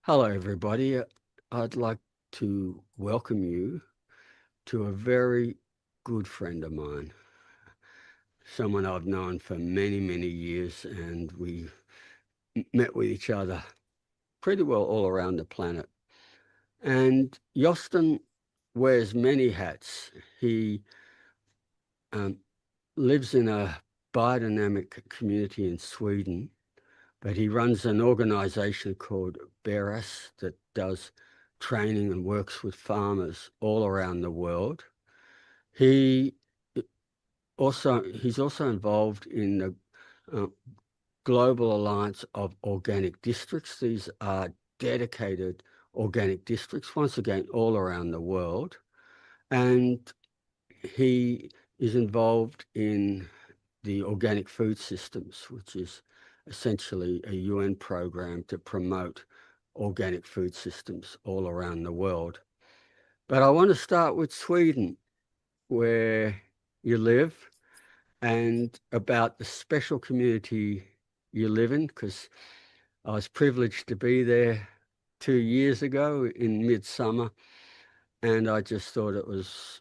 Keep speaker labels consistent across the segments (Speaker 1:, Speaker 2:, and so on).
Speaker 1: Hello, everybody. I'd like to welcome you to a very good friend of mine, someone I've known for many, many years, and we met with each other pretty well all around the planet. And Jostein wears many hats. He um, lives in a biodynamic community in Sweden, but he runs an organization called BERAS that does training and works with farmers all around the world. He he's also involved in the uh, Global Alliance of Organic Districts. These are dedicated organic districts, once again, all around the world. And he is involved in the Organic Food Systems, which is essentially a UN program to promote organic food systems all around the world. But I want to start with Sweden, where you live, and about the special community you live in, because I was privileged to be there 2 years ago in midsummer, and I just thought it was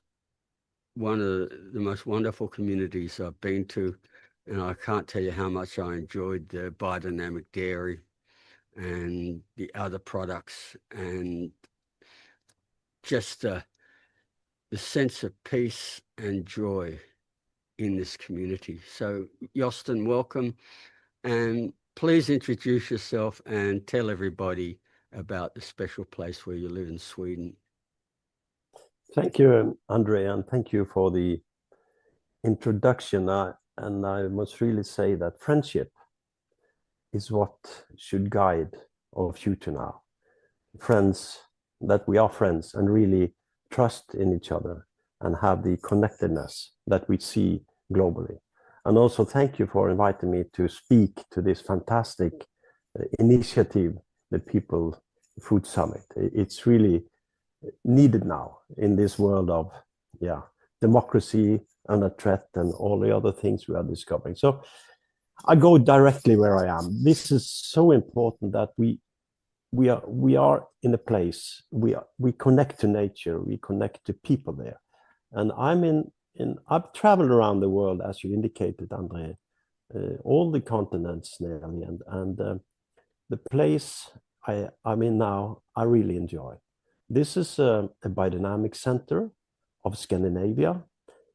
Speaker 1: one of the most wonderful communities I've been to. And I can't tell you how much I enjoyed the biodynamic dairy and the other products, and just the sense of peace and joy in this community. So, Jostein, welcome, and please introduce yourself and tell everybody about the special place where you live in Sweden.
Speaker 2: Thank you, Andre, and thank you for the introduction. And I must really say that friendship is what should guide our future now. Friends, that we are friends and really trust in each other and have the connectedness that we see globally. And also thank you for inviting me to speak to this fantastic initiative, the People Food Summit. It's really needed now in this world of democracy under threat and all the other things we are discovering. So I go directly where I am. This is so important that we are in a place, we connect to nature, we connect to people there. And I've traveled around the world, as you indicated, Andre, all the continents nearly, and the place I'm in now, I really enjoy. This is a biodynamic center of Scandinavia.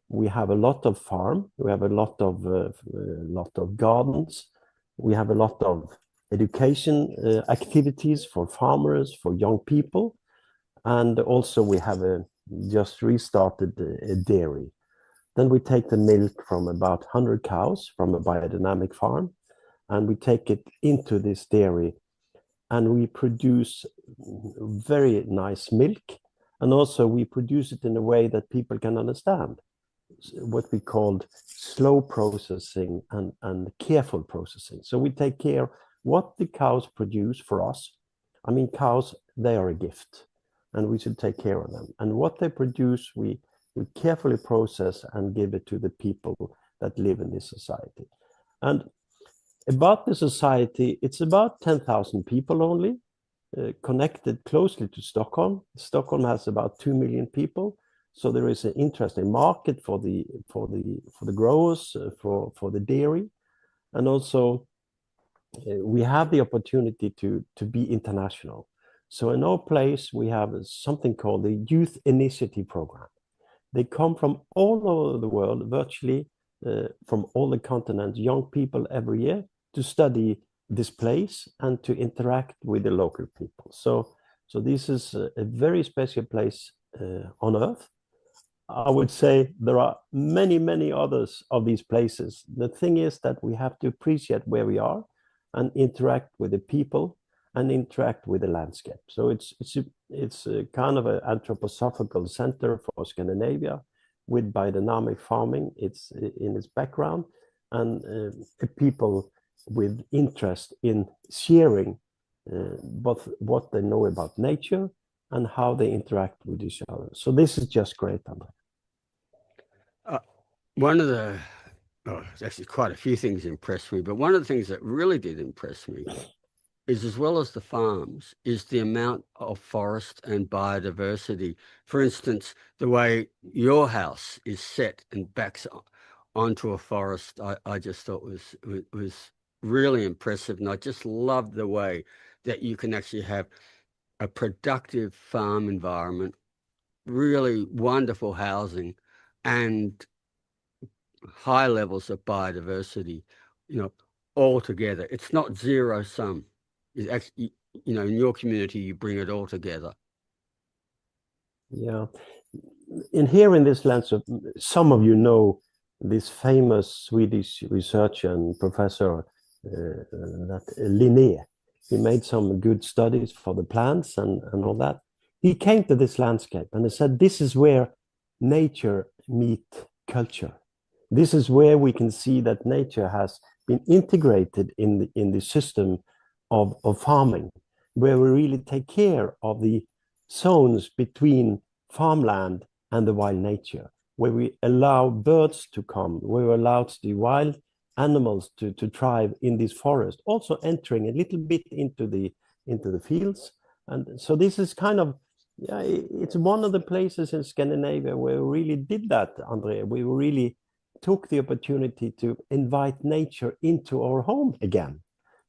Speaker 2: We have a lot of farm. We have a lot of gardens. We have a lot of education activities for farmers, for young people, and also we have just restarted a dairy. Then we take the milk from about 100 cows from a biodynamic farm, and we take it into this dairy, and we produce very nice milk, and also we produce it in a way that people can understand, what we called slow processing and careful processing. So we take care what the cows produce for us. I mean, cows, they are a gift, and we should take care of them. And what they produce, we carefully process and give it to the people that live in this society. And about the society, it's about 10,000 people only, connected closely to Stockholm. Stockholm has about 2 million people, so there is an interesting market for the growers, for the dairy, and also we have the opportunity to be international. So in our place, we have something called the Youth Initiative Program. They come from all over the world, virtually from all the continents, young people every year to study this place and to interact with the local people. So this is a very special place on Earth. I would say there are many, many others of these places. The thing is that we have to appreciate where we are and interact with the people and interact with the landscape. So it's a kind of an anthroposophical center for Scandinavia with biodynamic farming. It's in its background, and people with interest in sharing both what they know about nature and how they interact with each other. So this is just great, Andre.
Speaker 1: One of the, actually quite a few things impressed me, but one of the things that really did impress me is, as well as the farms, is the amount of forest and biodiversity. For instance, the way your house is set and backs onto a forest, I just thought was really impressive. And I just love the way that you can actually have a productive farm environment, really wonderful housing, and high levels of biodiversity, all together. It's not zero sum. It's actually, in your community, you bring it all together.
Speaker 2: Yeah. Here in this landscape, some of you know this famous Swedish researcher and professor, that Linné. He made some good studies for the plants and all that. He came to this landscape and he said, this is where nature meet culture. This is where we can see that nature has been integrated in the system of farming, where we really take care of the zones between farmland and the wild nature, where we allow birds to come, where we allow the wild animals to thrive in this forest, also entering a little bit into the fields. And so this is kind of, yeah, it's one of the places in Scandinavia where we really did that, Andre. We really took the opportunity to invite nature into our home again.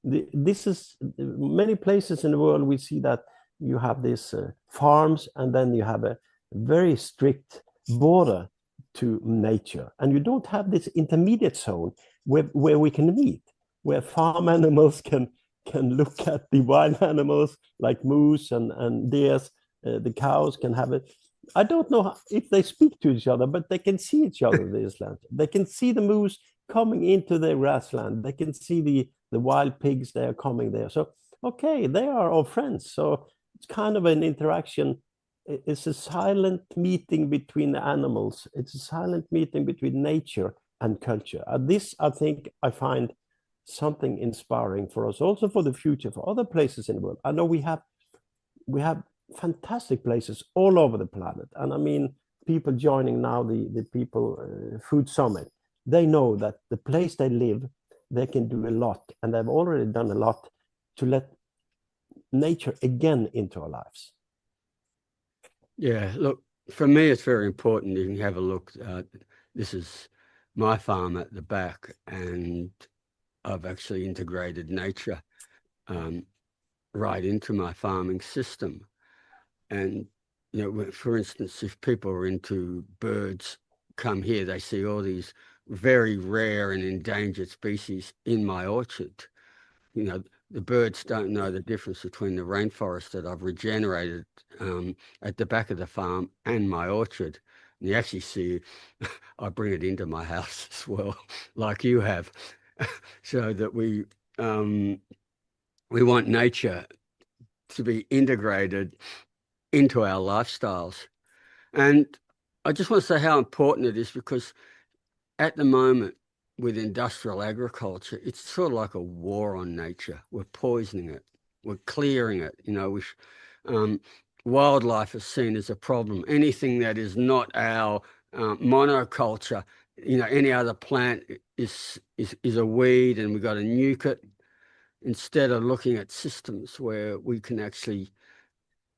Speaker 2: This is many places in the world we see that you have these farms, and then you have a very strict border to nature, and you don't have this intermediate zone where we can meet, where farm animals can look at the wild animals like moose and deers. The cows can have it. I don't know if they speak to each other, but they can see each other in this land. They can see the moose coming into their grassland. They can see the wild pigs, they are coming there. So, okay, they are our friends. So it's kind of an interaction. It's a silent meeting between the animals. It's a silent meeting between nature and culture. This, I think, I find something inspiring for us, also for the future, for other places in the world. I know we have fantastic places all over the planet. And I mean, people joining now the People Food Summit, they know that the place they live, they can do a lot. And they've already done a lot to let nature again into our lives.
Speaker 1: Yeah, look, for me, it's very important. You can have a look. This is my farm at the back, and I've actually integrated nature right into my farming system. And, for instance, if people are into birds, come here, they see all these very rare and endangered species in my orchard. The birds don't know the difference between the rainforest that I've regenerated at the back of the farm and my orchard. And you actually see, I bring it into my house as well, like you have, so that we want nature to be integrated into our lifestyles. And I just want to say how important it is, because at the moment, with industrial agriculture, it's sort of like a war on nature. We're poisoning it. We're clearing it. Wildlife is seen as a problem. Anything that is not our monoculture, any other plant is a weed, and we've got to nuke it, instead of looking at systems where we can actually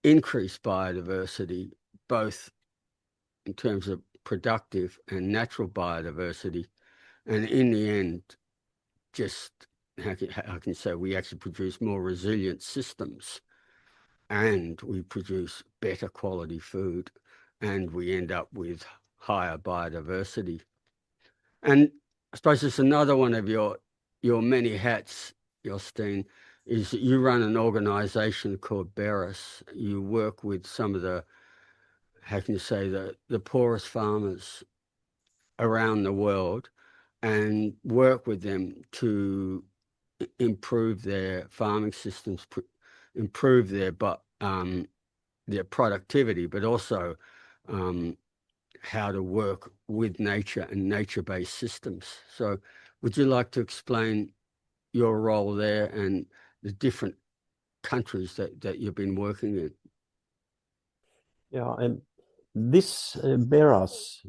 Speaker 1: increase biodiversity, both in terms of productive and natural biodiversity. And in the end, just how can you say, we actually produce more resilient systems, and we produce better quality food, and we end up with higher biodiversity. And I suppose it's another one of your many hats, Jostein, is that you run an organization called BERIS. You work with some of the, how can you say, the poorest farmers around the world, and work with them to improve their farming systems, improve their productivity, but also how to work with nature and nature-based systems. So would you like to explain your role there and the different countries that you've been working in?
Speaker 2: Yeah, and this BERAS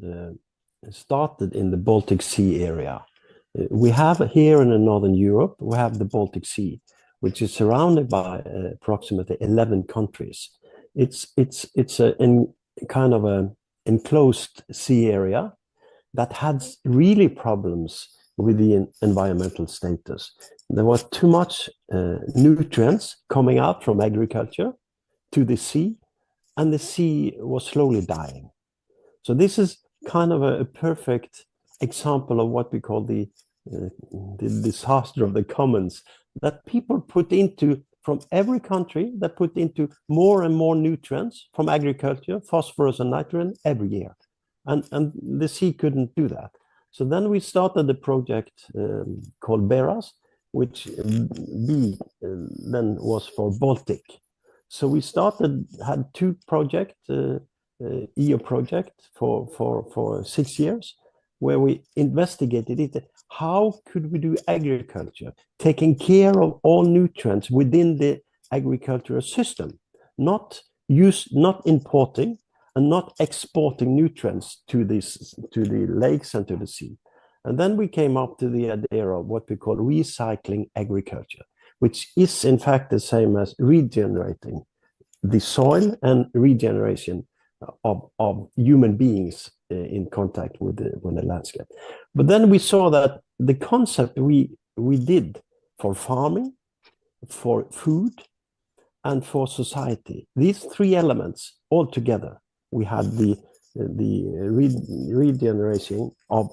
Speaker 2: started in the Baltic Sea area. We have here in Northern Europe, we have the Baltic Sea, which is surrounded by approximately 11 countries. It's kind of an enclosed sea area that had really problems with the environmental status. There was too much nutrients coming out from agriculture to the sea, and the sea was slowly dying. So this is kind of a perfect example of what we call the disaster of the commons, that people put into, from every country, that put into more and more nutrients from agriculture, phosphorus and nitrogen every year. And the sea couldn't do that. So then we started a project called BERAS, which B then was for Baltic. So we had two projects, EU project for 6 years, where we investigated it. How could we do agriculture, taking care of all nutrients within the agricultural system, not importing and not exporting nutrients to the lakes and to the sea. And then we came up to the idea of what we call recycling agriculture, which is in fact the same as regenerating the soil and regeneration of human beings in contact with the landscape. But then we saw that the concept we did for farming, for food, and for society, these three elements all together, we had the regeneration of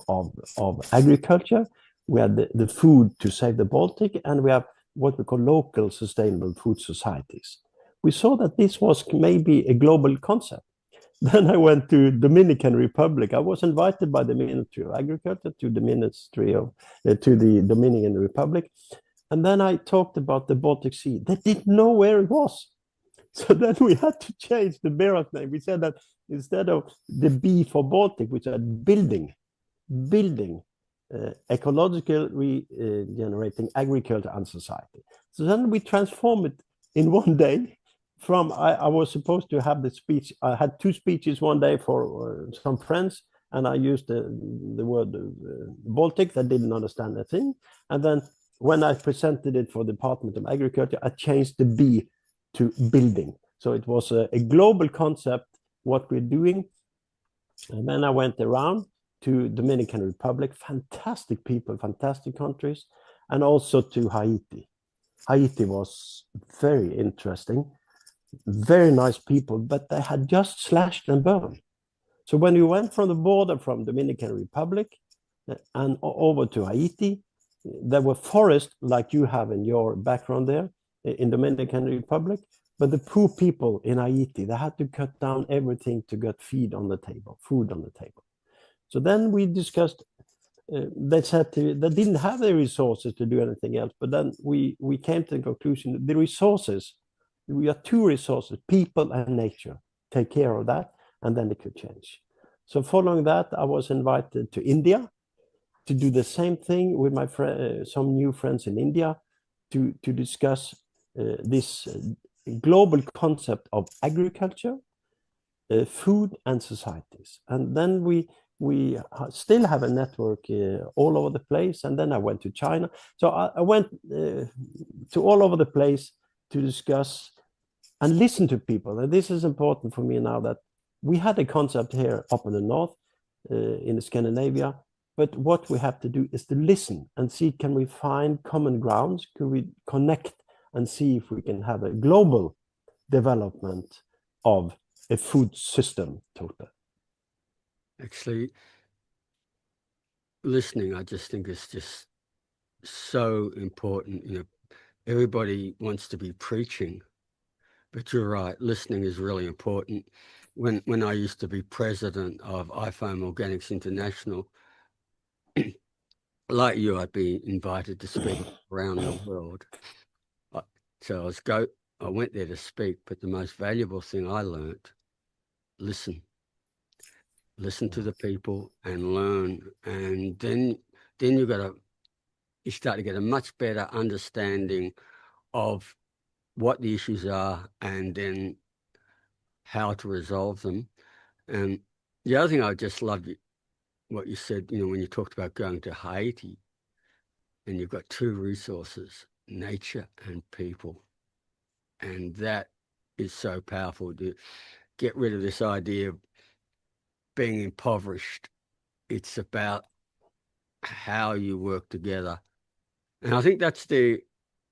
Speaker 2: agriculture, we had the food to save the Baltic, and we have what we call local sustainable food societies. We saw that this was maybe a global concept. Then I went to Dominican Republic. I was invited by the Ministry of Agriculture to the Dominican Republic. And then I talked about the Baltic Sea. They didn't know where it was. So then we had to change the BERAS name. We said that instead of the B for Baltic, we said building, ecological regenerating agriculture and society. So then we transformed it in one day. From I was supposed to have the speech. I had two speeches one day for some friends, and I used the word Baltic. They didn't understand a thing. And then when I presented it for the Department of Agriculture, I changed the B to building. So it was a global concept, what we're doing. And then I went around to Dominican Republic, fantastic people, fantastic countries, and also to Haiti. Haiti was very interesting. Very nice people, but they had just slashed and burned. So when you went from the border from Dominican Republic and over to Haiti, there were forests like you have in your background there in Dominican Republic, but the poor people in Haiti, they had to cut down everything to get food on the table. So then we discussed, they said they didn't have the resources to do anything else, but then we came to the conclusion the resources, we have two resources, people and nature. Take care of that, and then it could change. So following that, I was invited to India to do the same thing with my some new friends in India to discuss this global concept of agriculture, food, and societies. And then we still have a network all over the place. And then I went to China. So I went to all over the place to discuss and listen to people. And this is important for me now, that we had a concept here up in the north, in Scandinavia, but what we have to do is to listen and see, can we find common grounds? Can we connect and see if we can have a global development of a food system total?
Speaker 1: Actually, listening, I just think is just so important. You know, everybody wants to be preaching, but you're right, listening is really important. When I used to be president of IFOAM Organics International, like you, I'd be invited to speak around the world. So I went there to speak, but the most valuable thing I learned, listen to the people and learn. And then you start to get a much better understanding of what the issues are and then how to resolve them. And the other thing I just loved what you said, you know, when you talked about going to Haiti and you've got two resources. nature and people. And that is so powerful to get rid of this idea of being impoverished. It's about how you work together. And I think that's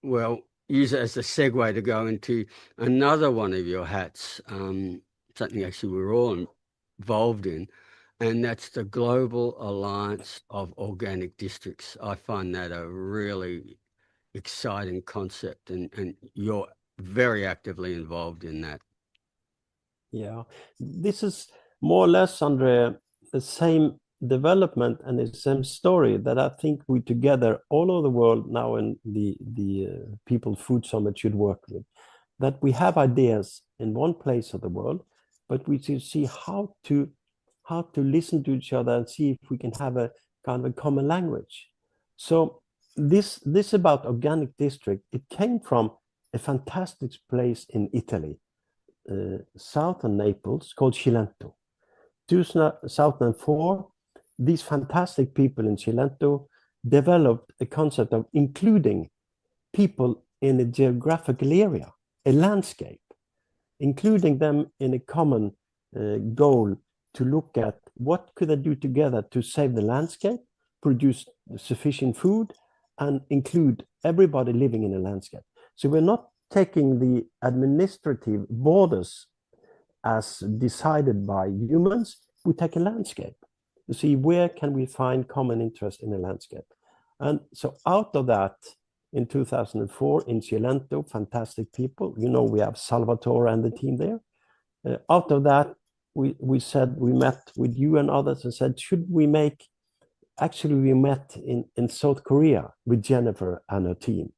Speaker 1: well, use it as a segue to go into another one of your hats, something actually we're all involved in, and that's the Global Alliance of Organic Districts. I find that a really exciting concept, and you're very actively involved in that.
Speaker 2: Yeah, this is more or less, Andre, the same development and the same story that I think we together all over the world now in the People Food Summit should work with. That we have ideas in one place of the world, but we should see how to listen to each other and see if we can have a kind of a common language. So this about organic district, it came from a fantastic place in Italy, southern Naples, called Cilento. 2004, these fantastic people in Cilento developed a concept of including people in a geographical area, a landscape, including them in a common goal to look at what could they do together to save the landscape, produce sufficient food, and include everybody living in a landscape. So we're not taking the administrative borders as decided by humans, we take a landscape to see where can we find common interest in a landscape. And so out of that, in 2004 in Cilento, fantastic people, we have Salvatore and the team there. Out of that, we said, we met with you and others and said, should we make, actually we met in South Korea with Jennifer and her team.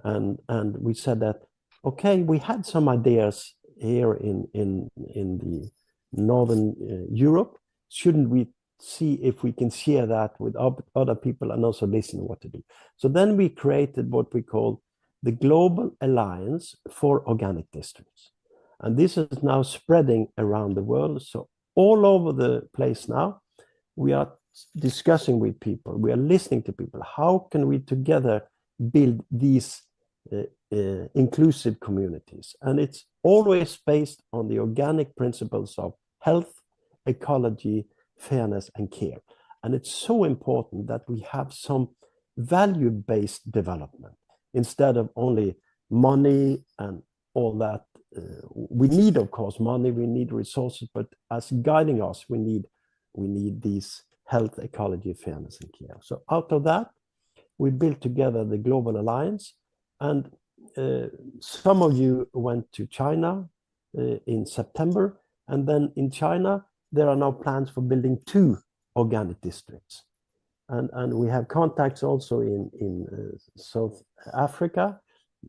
Speaker 2: And we said that, okay, we had some ideas here in the Northern Europe. Shouldn't we see if we can share that with other people and also listen to what to do? So then we created what we call the Global Alliance for Organic Districts. And this is now spreading around the world. So all over the place now, we are discussing with people, we are listening to people. How can we together build these inclusive communities? And it's always based on the organic principles of health, ecology, fairness, and care. And it's so important that we have some value-based development instead of only money and all that. We need, of course, money, we need resources, but as guiding us, we need these health, ecology, fairness, and care. So out of that, we built together the Global Alliance. And some of you went to China in September. And then in China, there are now plans for building 2 organic districts. And we have contacts also in South Africa.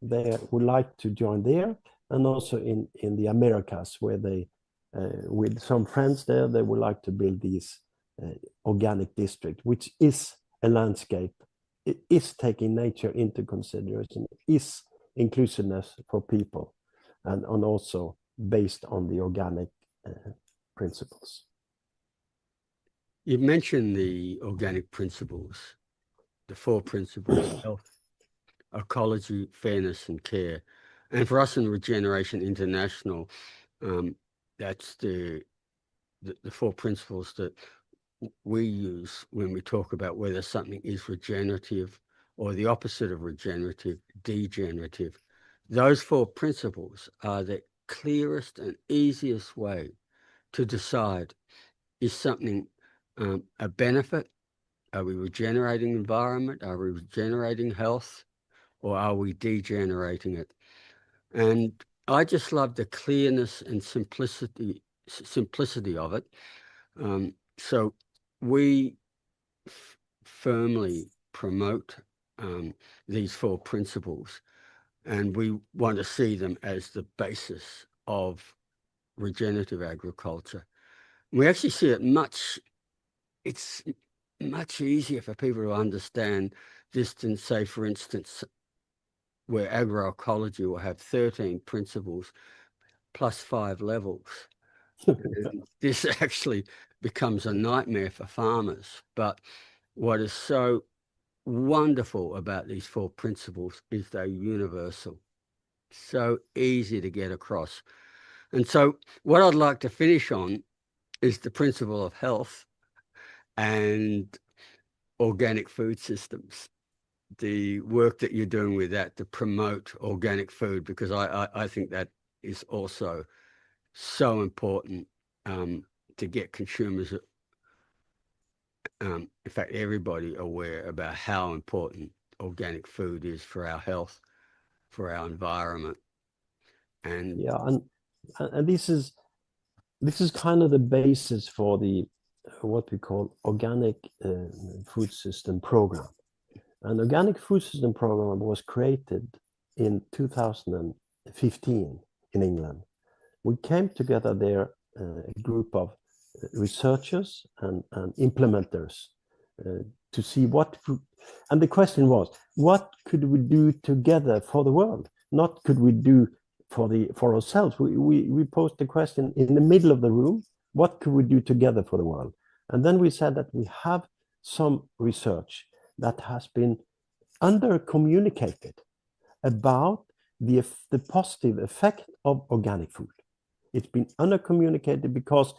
Speaker 2: They would like to join there. And also in the Americas, where they, with some friends there, they would like to build these organic district, which is a landscape. It is taking nature into consideration, is inclusiveness for people, and also based on the organic principles.
Speaker 1: You mentioned the organic principles, the 4 principles: health, ecology, fairness, and care. And for us in Regeneration International, that's the 4 principles that we use when we talk about whether something is regenerative or the opposite of regenerative, degenerative. Those 4 principles are the clearest and easiest way to decide, is something a benefit? Are we regenerating environment? Are we regenerating health? Or are we degenerating it? And I just love the clearness and simplicity of it. So we firmly promote these 4 principles, and we want to see them as the basis of regenerative agriculture. We actually see it's much easier for people to understand this than, say, for instance, where agroecology will have 13 principles plus 5 levels. This actually becomes a nightmare for farmers. But what is so wonderful about these 4 principles is they're universal, so easy to get across. And so what I'd like to finish on is the principle of health and organic food systems, the work that you're doing with that to promote organic food, because I think that is also so important to get consumers, in fact, everybody aware about how important organic food is for our health, for our environment. And
Speaker 2: yeah, and this is kind of the basis for the what we call organic food system program. An organic food system program was created in 2015 in England. We came together there, a group of researchers and implementers to see what, and the question was, what could we do together for the world? Not could we do for ourselves. We posed the question in the middle of the room, what could we do together for the world? And then we said that we have some research that has been under communicated about the positive effect of organic food. It's been under communicated because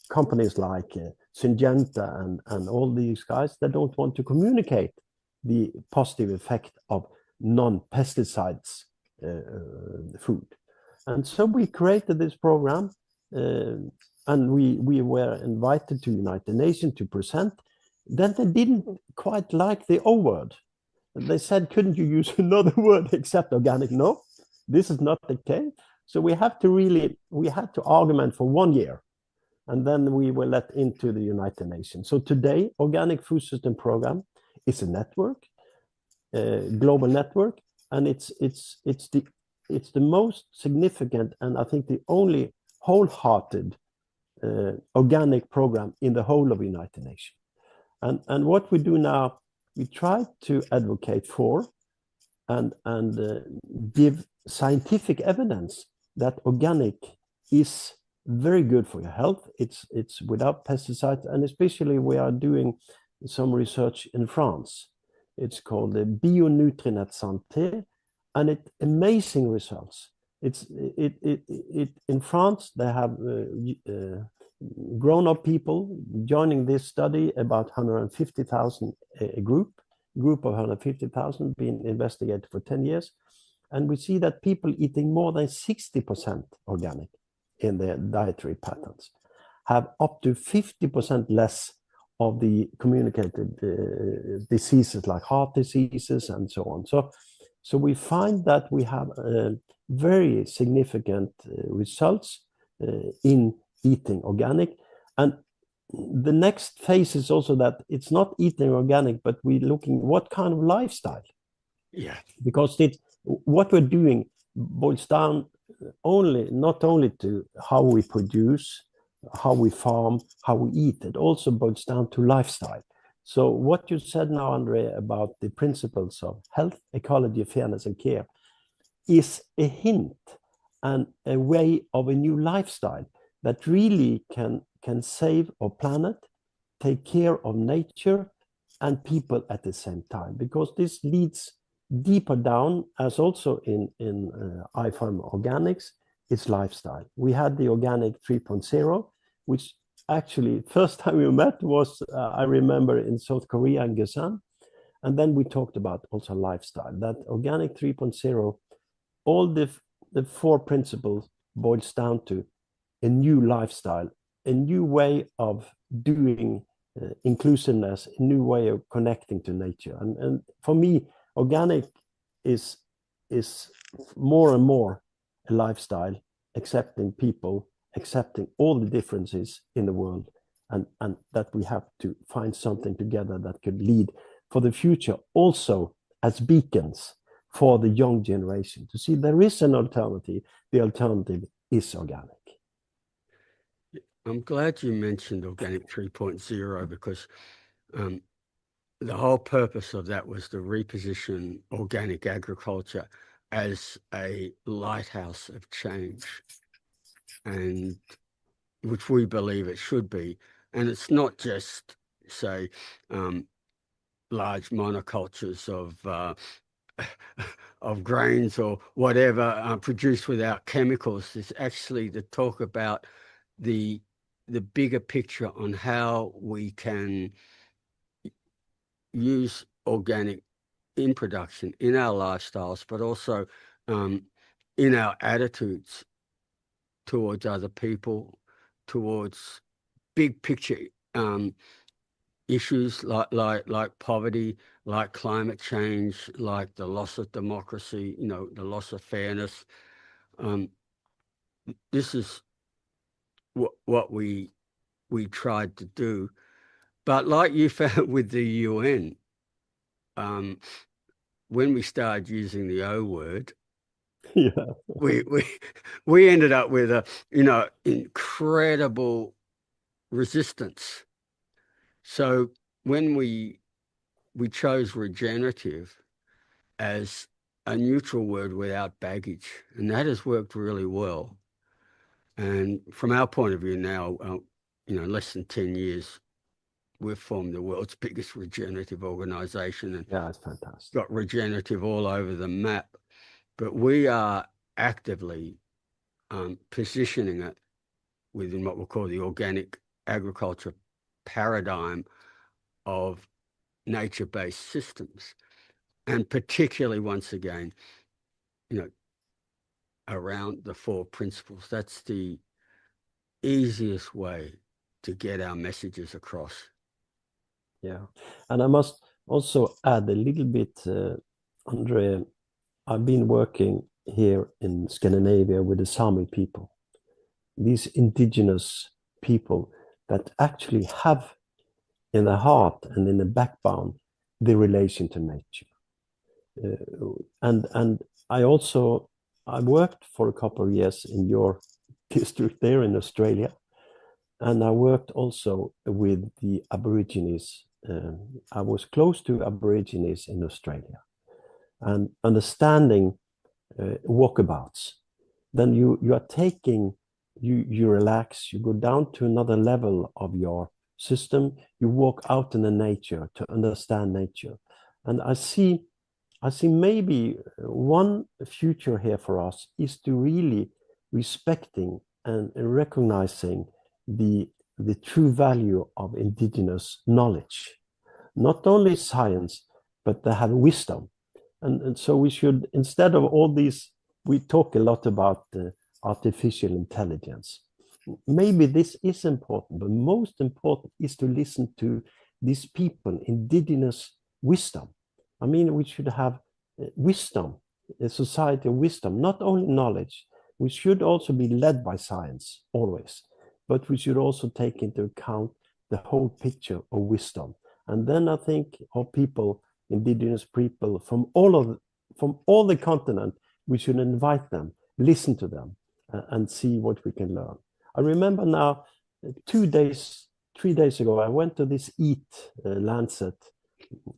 Speaker 2: companies like Syngenta and all these guys, they don't want to communicate the positive effect of non-pesticides food. And so we created this program, and we were invited to United Nations to present. Then they didn't quite like the O word. They said, couldn't you use another word except organic? No, this is not the case. So we had to argument for 1 year, and then we were let into the United Nations. So today, Organic Food System Program is a network, global network, and it's the most significant and I think the only wholehearted organic program in the whole of the United Nations. And what we do now, we try to advocate for and give scientific evidence that organic is very good for your health. It's without pesticides, and especially we are doing some research in France. It's called the Bionutrient Santé, and it's amazing results. In France they have grown-up people joining this study, about 150,000, a group of 150,000 being investigated for 10 years. And we see that people eating more than 60% organic in their dietary patterns have up to 50% less of the communicated diseases like heart diseases and so on. So we find that we have very significant results in eating organic. And the next phase is also that it's not eating organic, but we're looking what kind of lifestyle.
Speaker 1: yeah,
Speaker 2: Because what we're doing boils down not only to how we produce, how we farm, how we eat. It also boils down to lifestyle. So what you said now, Andre, about the principles of health, ecology, fairness, and care is a hint and a way of a new lifestyle that really can save our planet, take care of nature and people at the same time. Because this leads deeper down, as also in iFarm Organics, it's lifestyle. We had the Organic 3.0, which actually first time we met was, I remember, in South Korea in Busan. And then we talked about also lifestyle. That Organic 3.0, all the 4 principles boils down to a new lifestyle, a new way of doing inclusiveness, a new way of connecting to nature. And for me, organic is more and more a lifestyle, accepting people, accepting all the differences in the world, and that we have to find something together that could lead for the future, also as beacons for the young generation to see there is an alternative. The alternative is organic.
Speaker 1: I'm glad you mentioned Organic 3.0 because the whole purpose of that was to reposition organic agriculture as a lighthouse of change, and which we believe it should be. And it's not just, say, large monocultures of grains or whatever produced without chemicals. It's actually to talk about the bigger picture on how we can use organic in production, in our lifestyles, but also in our attitudes towards other people, towards big picture issues like poverty, like climate change, like the loss of democracy, the loss of fairness. This is what we tried to do. But like you found with the UN, when we started using the O word,
Speaker 2: Yeah.
Speaker 1: we ended up with a incredible resistance. So when we chose regenerative as a neutral word without baggage, and that has worked really well. And from our point of view now, in less than 10 years, we've formed the world's biggest regenerative organization and
Speaker 2: Yeah, it's fantastic.
Speaker 1: got regenerative all over the map. But we are actively positioning it within what we'll call the organic agriculture paradigm of nature-based systems. And particularly, once again, around the 4 principles. That's the easiest way to get our messages across.
Speaker 2: Yeah, and I must also add a little bit, Andre. I've been working here in Scandinavia with the Sami people, these indigenous people that actually have in the heart and in the backbone the relation to nature. And I worked for a couple of years in your district there in Australia, and I worked also with the Aborigines. I was close to Aborigines in Australia, and understanding walkabouts. Then you are taking you relax, you go down to another level of your system, you walk out in the nature to understand nature. And I see maybe one future here for us is to really respecting and recognizing the true value of indigenous knowledge, not only science, but they have wisdom. And so we should, instead of all these, we talk a lot about artificial intelligence. Maybe this is important, but most important is to listen to these people, indigenous wisdom. I mean, we should have wisdom, a society of wisdom, not only knowledge. We should also be led by science always, but we should also take into account the whole picture of wisdom. And then I think our people, indigenous people from all the continent, we should invite them, listen to them, and see what we can learn. I remember now, 3 days ago, I went to this EAT Lancet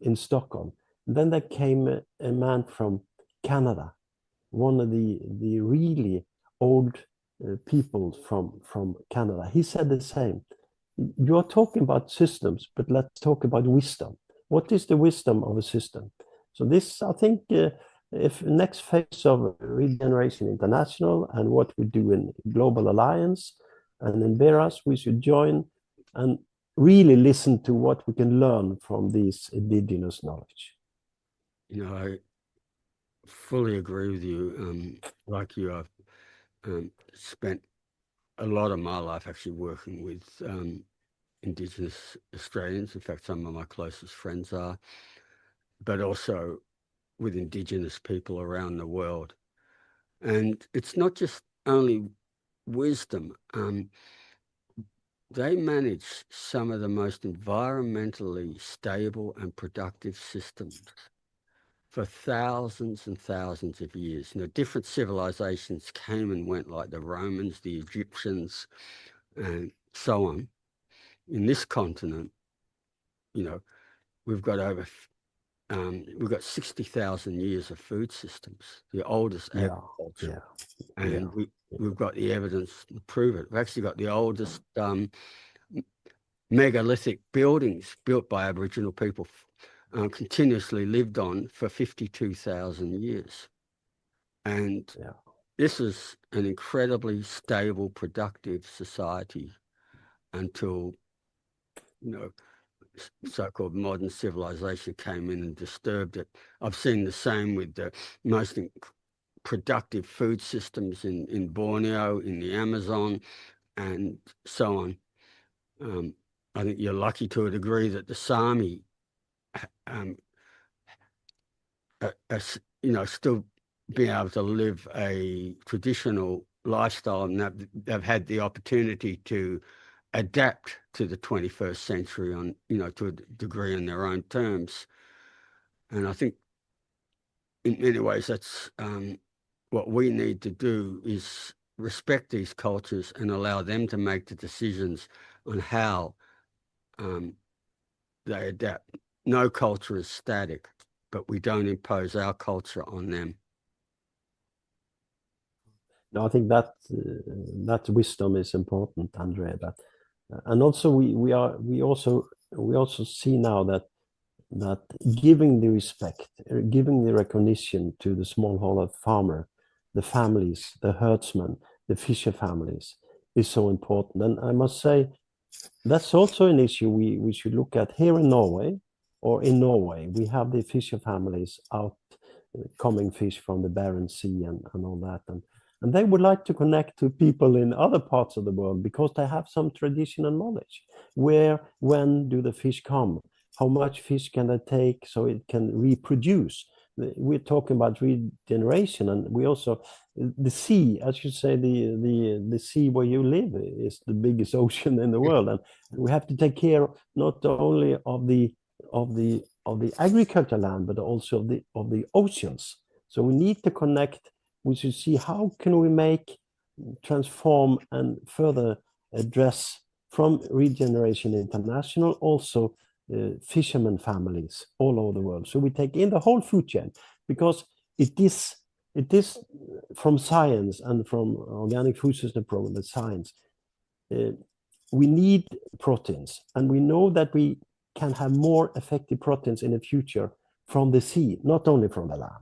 Speaker 2: in Stockholm. Then there came a man from Canada, one of the really old people from Canada. He said the same. You are talking about systems, but let's talk about wisdom. What is the wisdom of a system? So this, I think, if next phase of Regeneration International and what we do in Global Alliance and in EARA, we should join and really listen to what we can learn from this indigenous knowledge.
Speaker 1: I fully agree with you. Like you, I've spent a lot of my life actually working with Indigenous Australians. In fact, some of my closest friends are, but also with Indigenous people around the world. And it's not just only wisdom. They manage some of the most environmentally stable and productive systems for thousands and thousands of years. Different civilizations came and went, like the Romans, the Egyptians, and so on. In this continent, we've got we've got 60,000 years of food systems, the oldest agriculture. And we've got the evidence to prove it. We've actually got the oldest megalithic buildings built by Aboriginal people continuously lived on for 52,000 years. And this is an incredibly stable, productive society until, so-called modern civilization came in and disturbed it. I've seen the same with the most productive food systems in Borneo, in the Amazon, and so on. I think you're lucky to a degree that the Sami still being able to live a traditional lifestyle, and they've had the opportunity to adapt to the 21st century on, to a degree in their own terms. And I think in many ways that's what we need to do, is respect these cultures and allow them to make the decisions on how they adapt. No culture is static, but we don't impose our culture on them.
Speaker 2: No, I think that that wisdom is important, Andre. That, and also we also see now that giving the respect, giving the recognition to the smallholder farmer, the families, the herdsmen, the fisher families, is so important. And I must say, that's also an issue we should look at here in Norway. Or in Norway, we have the fisher families out coming fish from the Barents Sea and all that. And they would like to connect to people in other parts of the world because they have some traditional knowledge. Where, when do the fish come? How much fish can they take so it can reproduce? We're talking about regeneration, and we also, the sea, as you say, the sea where you live is the biggest ocean in the world, and we have to take care not only of the agricultural land, but also of the oceans. So we need to connect. We should see how can we transform and further address from Regeneration International also fishermen families all over the world. So we take in the whole food chain, because it is from science and from Organic Food System Program, the science. We need proteins, and we know that we can have more effective proteins in the future from the sea, not only from the land.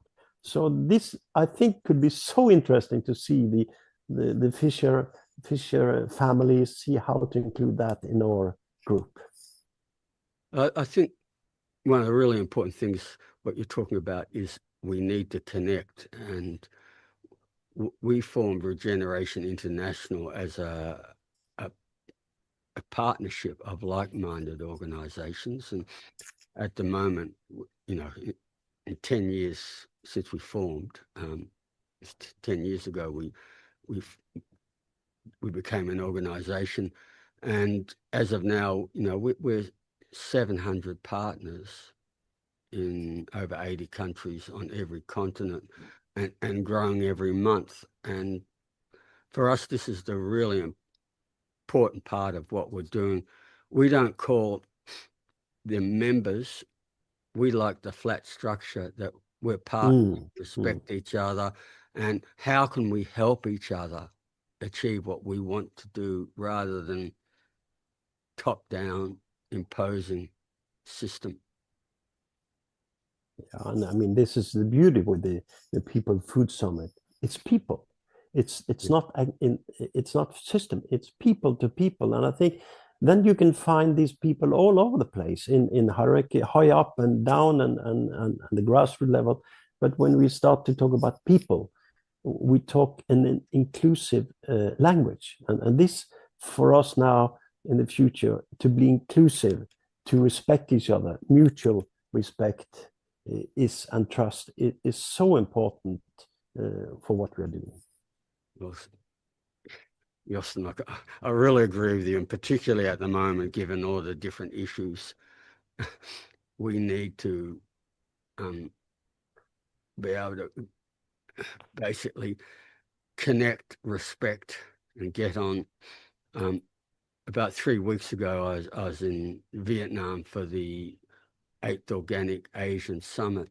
Speaker 2: So this, I think, could be so interesting to see the fisher families, see how to include that in our group.
Speaker 1: I think one of the really important things, what you're talking about, is we need to connect. And we formed Regeneration International as a partnership of like-minded organizations. And at the moment, in 10 years since we formed, 10 years ago, we became an organization. And as of now, we're 700 partners in over 80 countries on every continent, and growing every month. And for us, this is the really important part of what we're doing. We don't call them members. We like the flat structure that we're partners, respect each other, and how can we help each other achieve what we want to do, rather than top-down imposing system.
Speaker 2: Yeah, and I mean, this is the beauty with the People Food Summit. It's people. It's not system. It's people to people, and I think then you can find these people all over the place in hierarchy, high up and down, and the grassroots level. But when we start to talk about people, we talk in an inclusive language, and this for us now in the future, to be inclusive, to respect each other, mutual respect and trust is so important for what we are doing.
Speaker 1: Well, Jostein, I really agree with you, and particularly at the moment, given all the different issues, we need to be able to basically connect, respect, and get on. About 3 weeks ago, I was in Vietnam for the 8th Organic Asian Summit,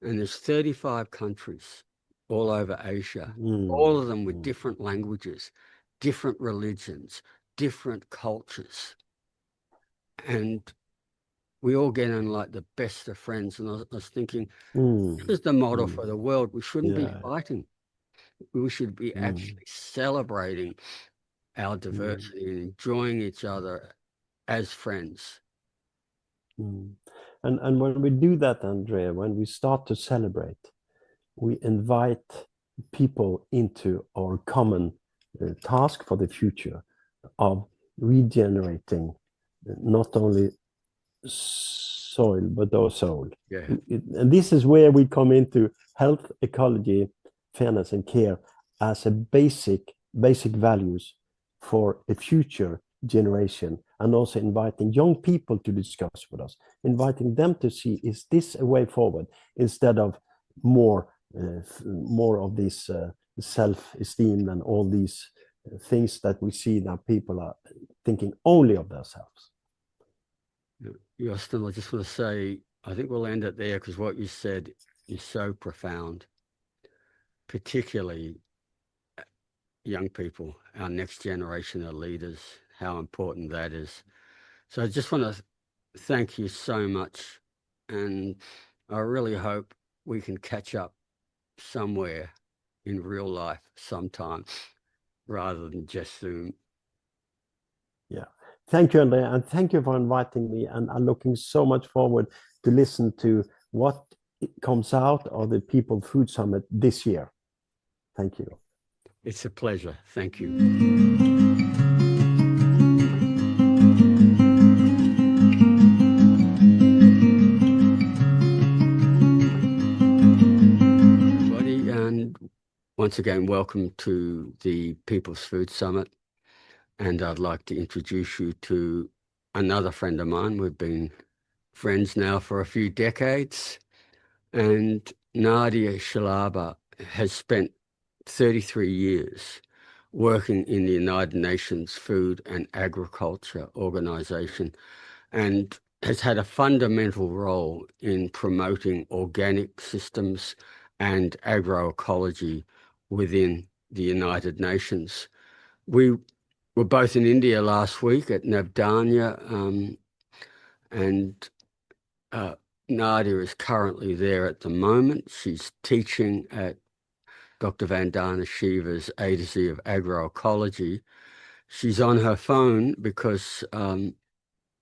Speaker 1: and there's 35 countries all over Asia, all of them with different languages, different religions, different cultures. And we all get on like the best of friends. And I was thinking,
Speaker 2: Mm,
Speaker 1: this is the model
Speaker 2: mm,
Speaker 1: for the world. We shouldn't be
Speaker 2: yeah.
Speaker 1: fighting. We should be
Speaker 2: Mm,
Speaker 1: actually celebrating our
Speaker 2: mm,
Speaker 1: diversity and enjoying each other as friends.
Speaker 2: mm. And when we do that, Andrea, when we start to celebrate, we invite people into our common task for the future of regenerating not only soil but our soul.
Speaker 1: Yeah.
Speaker 2: And this is where we come into health, ecology, fairness, and care as a basic values for a future generation, and also inviting young people to discuss with us, inviting them to see, is this a way forward, instead of more more of this self-esteem and all these things that we see that people are thinking only of themselves.
Speaker 1: Jostein, I just want to say, I think we'll end it there because what you said is so profound, particularly young people, our next generation of leaders, how important that is. So I just want to thank you so much. And I really hope we can catch up somewhere in real life sometime rather than just Zoom.
Speaker 2: Yeah. Thank you, Andrea, and thank you for inviting me. And I'm looking so much forward to listen to what comes out of the People Food Summit this year. Thank you.
Speaker 1: It's a pleasure. Thank you. Everybody, and once again, welcome to the People's Food Summit. And I'd like to introduce you to another friend of mine. We've been friends now for a few decades. And Nadia Scialabba has spent 33 years working in the United Nations Food and Agriculture Organization and has had a fundamental role in promoting organic systems and agroecology within the United Nations. We were both in India last week at Navdanya, and Nadia is currently there at the moment. She's teaching at Dr. Vandana Shiva's A to Z of Agroecology. She's on her phone because the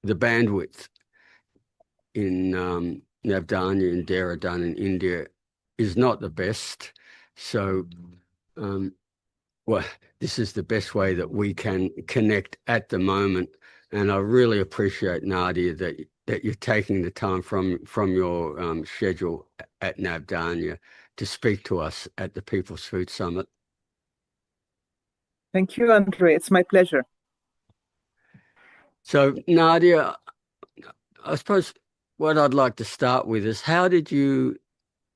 Speaker 1: bandwidth in Navdanya and Dehradun in India is not the best. So, well, this is the best way that we can connect at the moment. And I really appreciate, Nadia, that you're taking the time from your schedule at Navdanya to speak to us at the People's Food Summit.
Speaker 3: Thank you, Andre. It's my pleasure.
Speaker 1: So, Nadia, I suppose what I'd like to start with is, how did you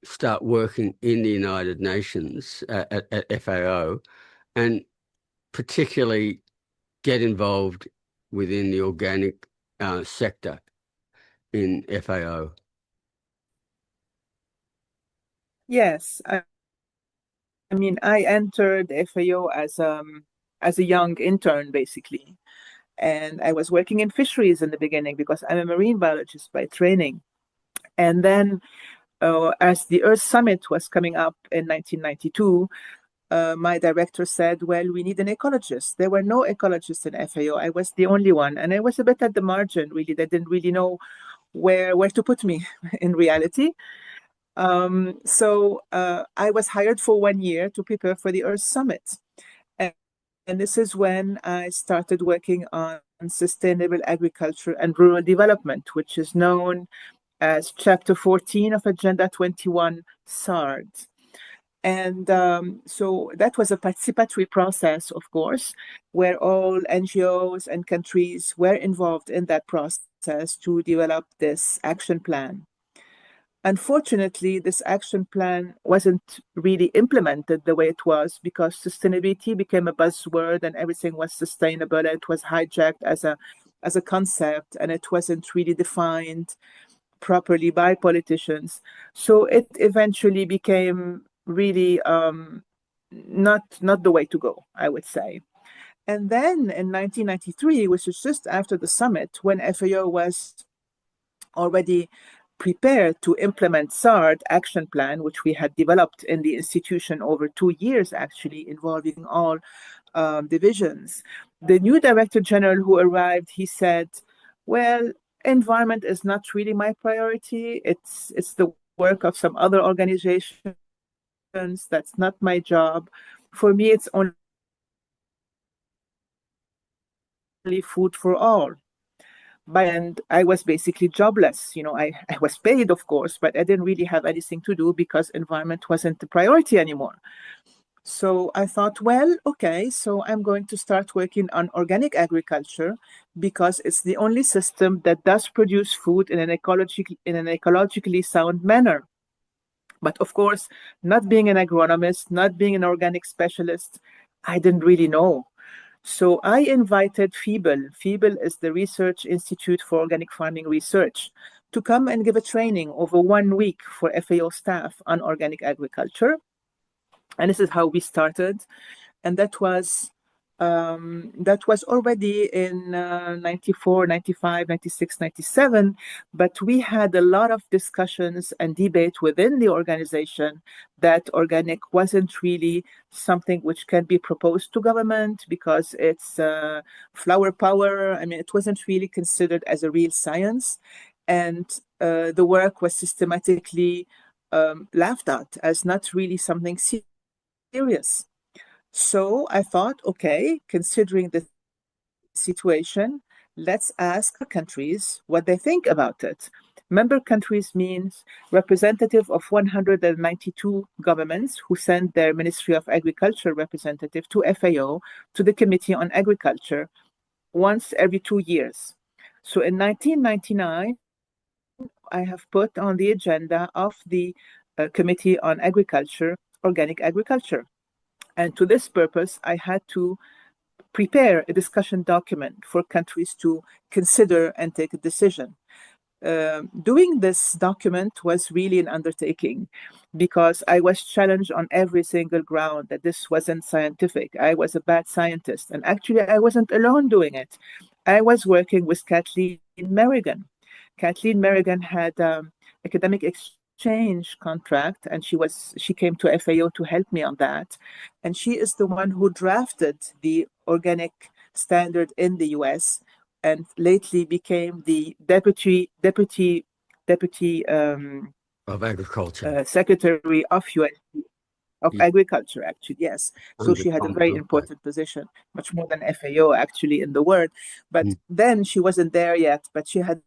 Speaker 1: start working in the United Nations at FAO, and particularly get involved within the organic sector in FAO?
Speaker 3: Yes, I mean, I entered FAO as a young intern, basically. And I was working in fisheries in the beginning because I'm a marine biologist by training. And then as the Earth Summit was coming up in 1992, my director said, well, we need an ecologist. There were no ecologists in FAO. I was the only one. And I was a bit at the margin, really. They didn't really know where to put me in reality. So I was hired for 1 year to prepare for the Earth Summit. And this is when I started working on sustainable agriculture and rural development, which is known as Chapter 14 of Agenda 21 SARD. And so that was a participatory process, of course, where all NGOs and countries were involved in that process to develop this action plan. Unfortunately, this action plan wasn't really implemented the way it was, because sustainability became a buzzword and everything was sustainable. It was hijacked as a concept, and it wasn't really defined properly by politicians. So it eventually became really not the way to go, I would say. And then in 1993, which was just after the summit, when FAO was already prepared to implement SARD action plan, which we had developed in the institution over 2 years, actually, involving all divisions. The new director general who arrived, he said, well, environment is not really my priority. It's the work of some other organizations. That's not my job. For me, it's only food for all. And I was basically jobless. I was paid, of course, but I didn't really have anything to do because environment wasn't the priority anymore. So I thought, well, okay, so I'm going to start working on organic agriculture because it's the only system that does produce food in an ecologically sound manner. But of course, not being an agronomist, not being an organic specialist, I didn't really know. So I invited FEEBLE. FEEBLE is the Research Institute for Organic Farming Research, to come and give a training over 1 week for FAO staff on organic agriculture. And this is how we started. And that was already in 94, 95, 96, 97. But we had a lot of discussions and debate within the organization that organic wasn't really something which can be proposed to government because it's flower power. I mean, it wasn't really considered as a real science. And the work was systematically laughed at as not really something serious. So I thought, okay, considering the situation, let's ask countries what they think about it. Member countries means representative of 192 governments who send their Ministry of Agriculture representative to FAO, to the Committee on Agriculture, once every 2 years. So in 1999, I have put on the agenda of the Committee on Agriculture, organic agriculture. And to this purpose, I had to prepare a discussion document for countries to consider and take a decision. Doing this document was really an undertaking because I was challenged on every single ground that this wasn't scientific. I was a bad scientist. And actually, I wasn't alone doing it. I was working with Kathleen Merrigan. Kathleen Merrigan had academic exchange contract, and she came to FAO to help me on that. And she is the one who drafted the organic standard in the US and lately became the deputy
Speaker 1: of agriculture,
Speaker 3: secretary of UN of agriculture, actually, yes. So she had a very important position, much more than FAO actually in the world. But then she wasn't there yet, but she had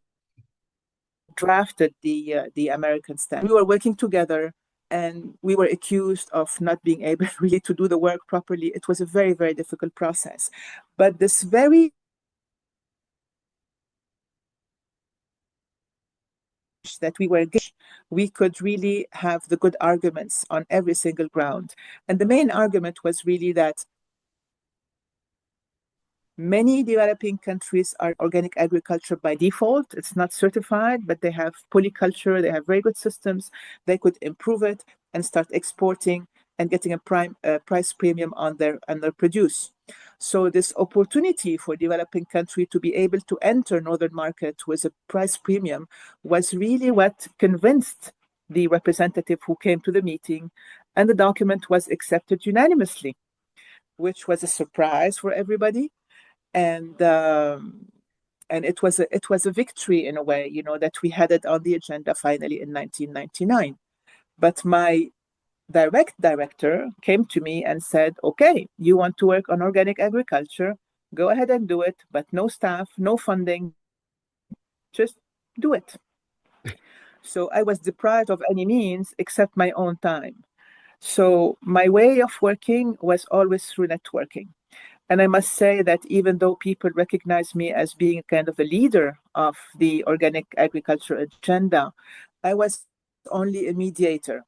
Speaker 3: drafted the American standard. We were working together and we were accused of not being able really to do the work properly. It was a very, very difficult process. But this very that we could really have the good arguments on every single ground. And the main argument was really that many developing countries are organic agriculture by default. It's not certified, but they have polyculture, they have very good systems. They could improve it and start exporting and getting a price premium on their produce. So this opportunity for developing country to be able to enter northern market with a price premium was really what convinced the representative who came to the meeting, and the document was accepted unanimously, which was a surprise for everybody. And it was a victory in a way, that we had it on the agenda finally in 1999. But my direct director came to me and said, okay, you want to work on organic agriculture, go ahead and do it, but no staff, no funding, just do it. So I was deprived of any means except my own time. So my way of working was always through networking. And I must say that even though people recognize me as being kind of a leader of the organic agriculture agenda, I was only a mediator.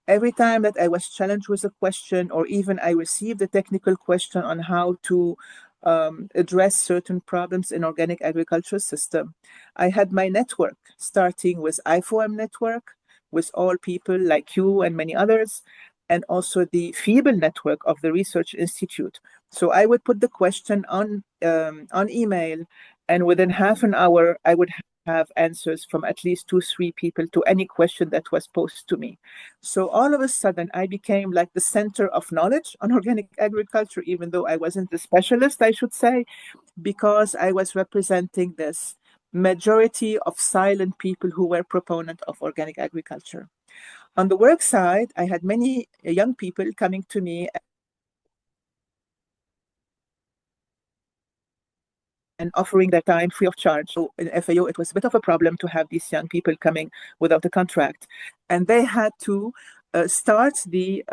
Speaker 3: Every time that I was challenged with a question, or even I received a technical question on how to address certain problems in organic agriculture system, I had my network, starting with IFOM network, with all people like you and many others, and also the FEEBLE network of the Research Institute. So I would put the question on email, and within half an hour, I would have answers from at least 2-3 people to any question that was posed to me. So all of a sudden, I became like the center of knowledge on organic agriculture, even though I wasn't the specialist, I should say, because I was representing this majority of silent people who were proponents of organic agriculture. On the work side, I had many young people coming to me and offering their time free of charge. So in FAO, it was a bit of a problem to have these young people coming without a contract. And they had to start the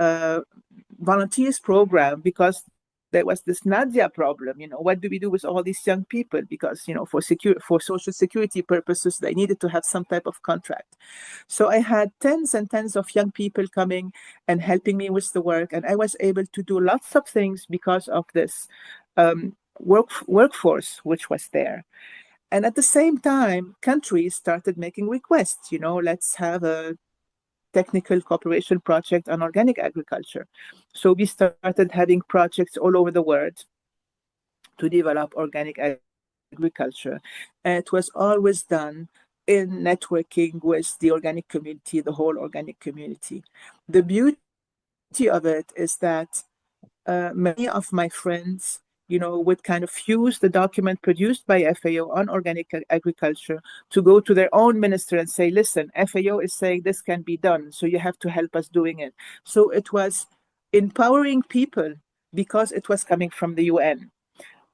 Speaker 3: volunteers program because there was this Nadia problem. What do we do with all these young people? Because, for social security purposes, they needed to have some type of contract. So I had tens and tens of young people coming and helping me with the work. And I was able to do lots of things because of this workforce which was there. And at the same time, countries started making requests, let's have a technical cooperation project on organic agriculture. So we started having projects all over the world to develop organic agriculture. And it was always done in networking with the organic community, the whole organic community. The beauty of it is that many of my friends would kind of use the document produced by FAO on organic agriculture to go to their own minister and say, listen, FAO is saying this can be done, so you have to help us doing it. So it was empowering people because it was coming from the UN.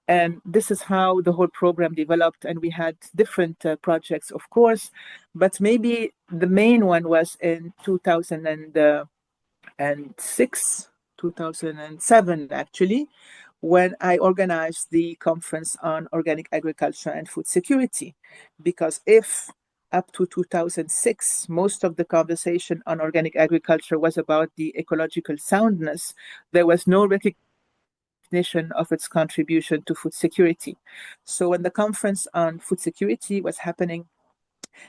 Speaker 3: And this is how the whole program developed. And we had different projects, of course, but maybe the main one was in 2006, 2007, actually, when I organized the conference on organic agriculture and food security. Because if up to 2006, most of the conversation on organic agriculture was about the ecological soundness, there was no recognition of its contribution to food security. So when the conference on food security was happening,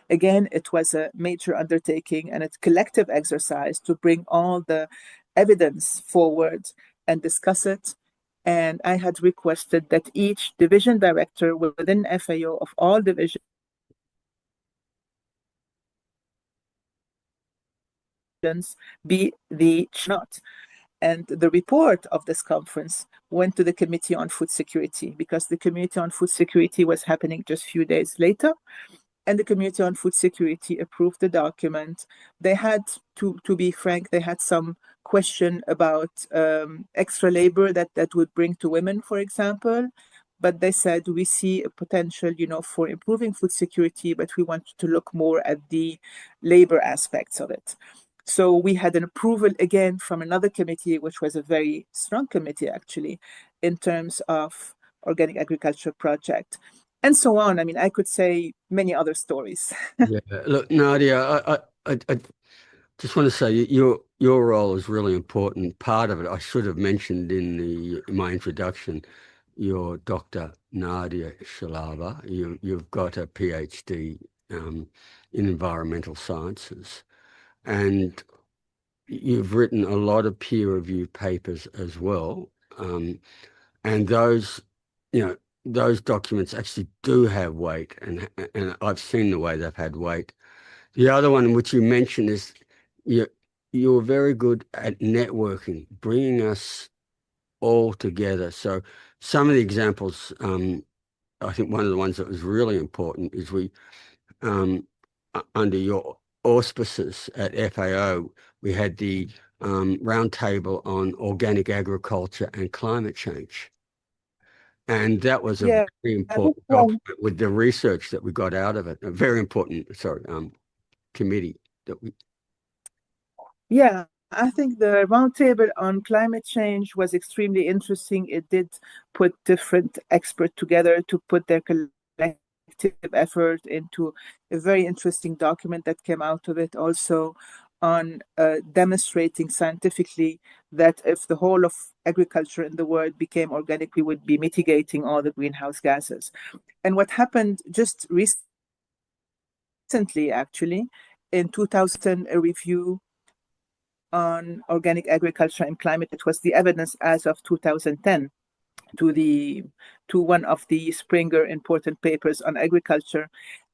Speaker 3: again, it was a major undertaking and a collective exercise to bring all the evidence forward and discuss it. And I had requested that each division director within FAO of all divisions be the not. And the report of this conference went to the Committee on Food Security because the Committee on Food Security was happening just a few days later. And the Committee on Food Security approved the document. They had, to be frank, they had some question about extra labor that would bring to women, for example. But they said, we see a potential, for improving food security, but we want to look more at the labor aspects of it. So we had an approval again from another committee, which was a very strong committee, actually, in terms of organic agriculture project. And so on. I mean, I could say many other stories.
Speaker 1: Yeah, look, Nadia, I just want to say your role is really important. Part of it, I should have mentioned in my introduction, you're Dr. Nadia Scialabba. You've got a PhD in environmental sciences, and you've written a lot of peer-reviewed papers as well. And those, those documents actually do have weight, and I've seen the way they've had weight. The other one which you mentioned is you're very good at networking, bringing us all together. So some of the examples, I think one of the ones that was really important is we, under your auspices at FAO, we had the roundtable on organic agriculture and climate change. And that was a very important document with the research that we got out of it. A very important, committee that we.
Speaker 3: Yeah, I think the roundtable on climate change was extremely interesting. It did put different experts together to put their collective effort into a very interesting document that came out of it, also on demonstrating scientifically that if the whole of agriculture in the world became organic, we would be mitigating all the greenhouse gases. And what happened just recently, actually, in 2000, a review on organic agriculture and climate, it was the evidence as of 2010 to one of the Springer important papers on agriculture.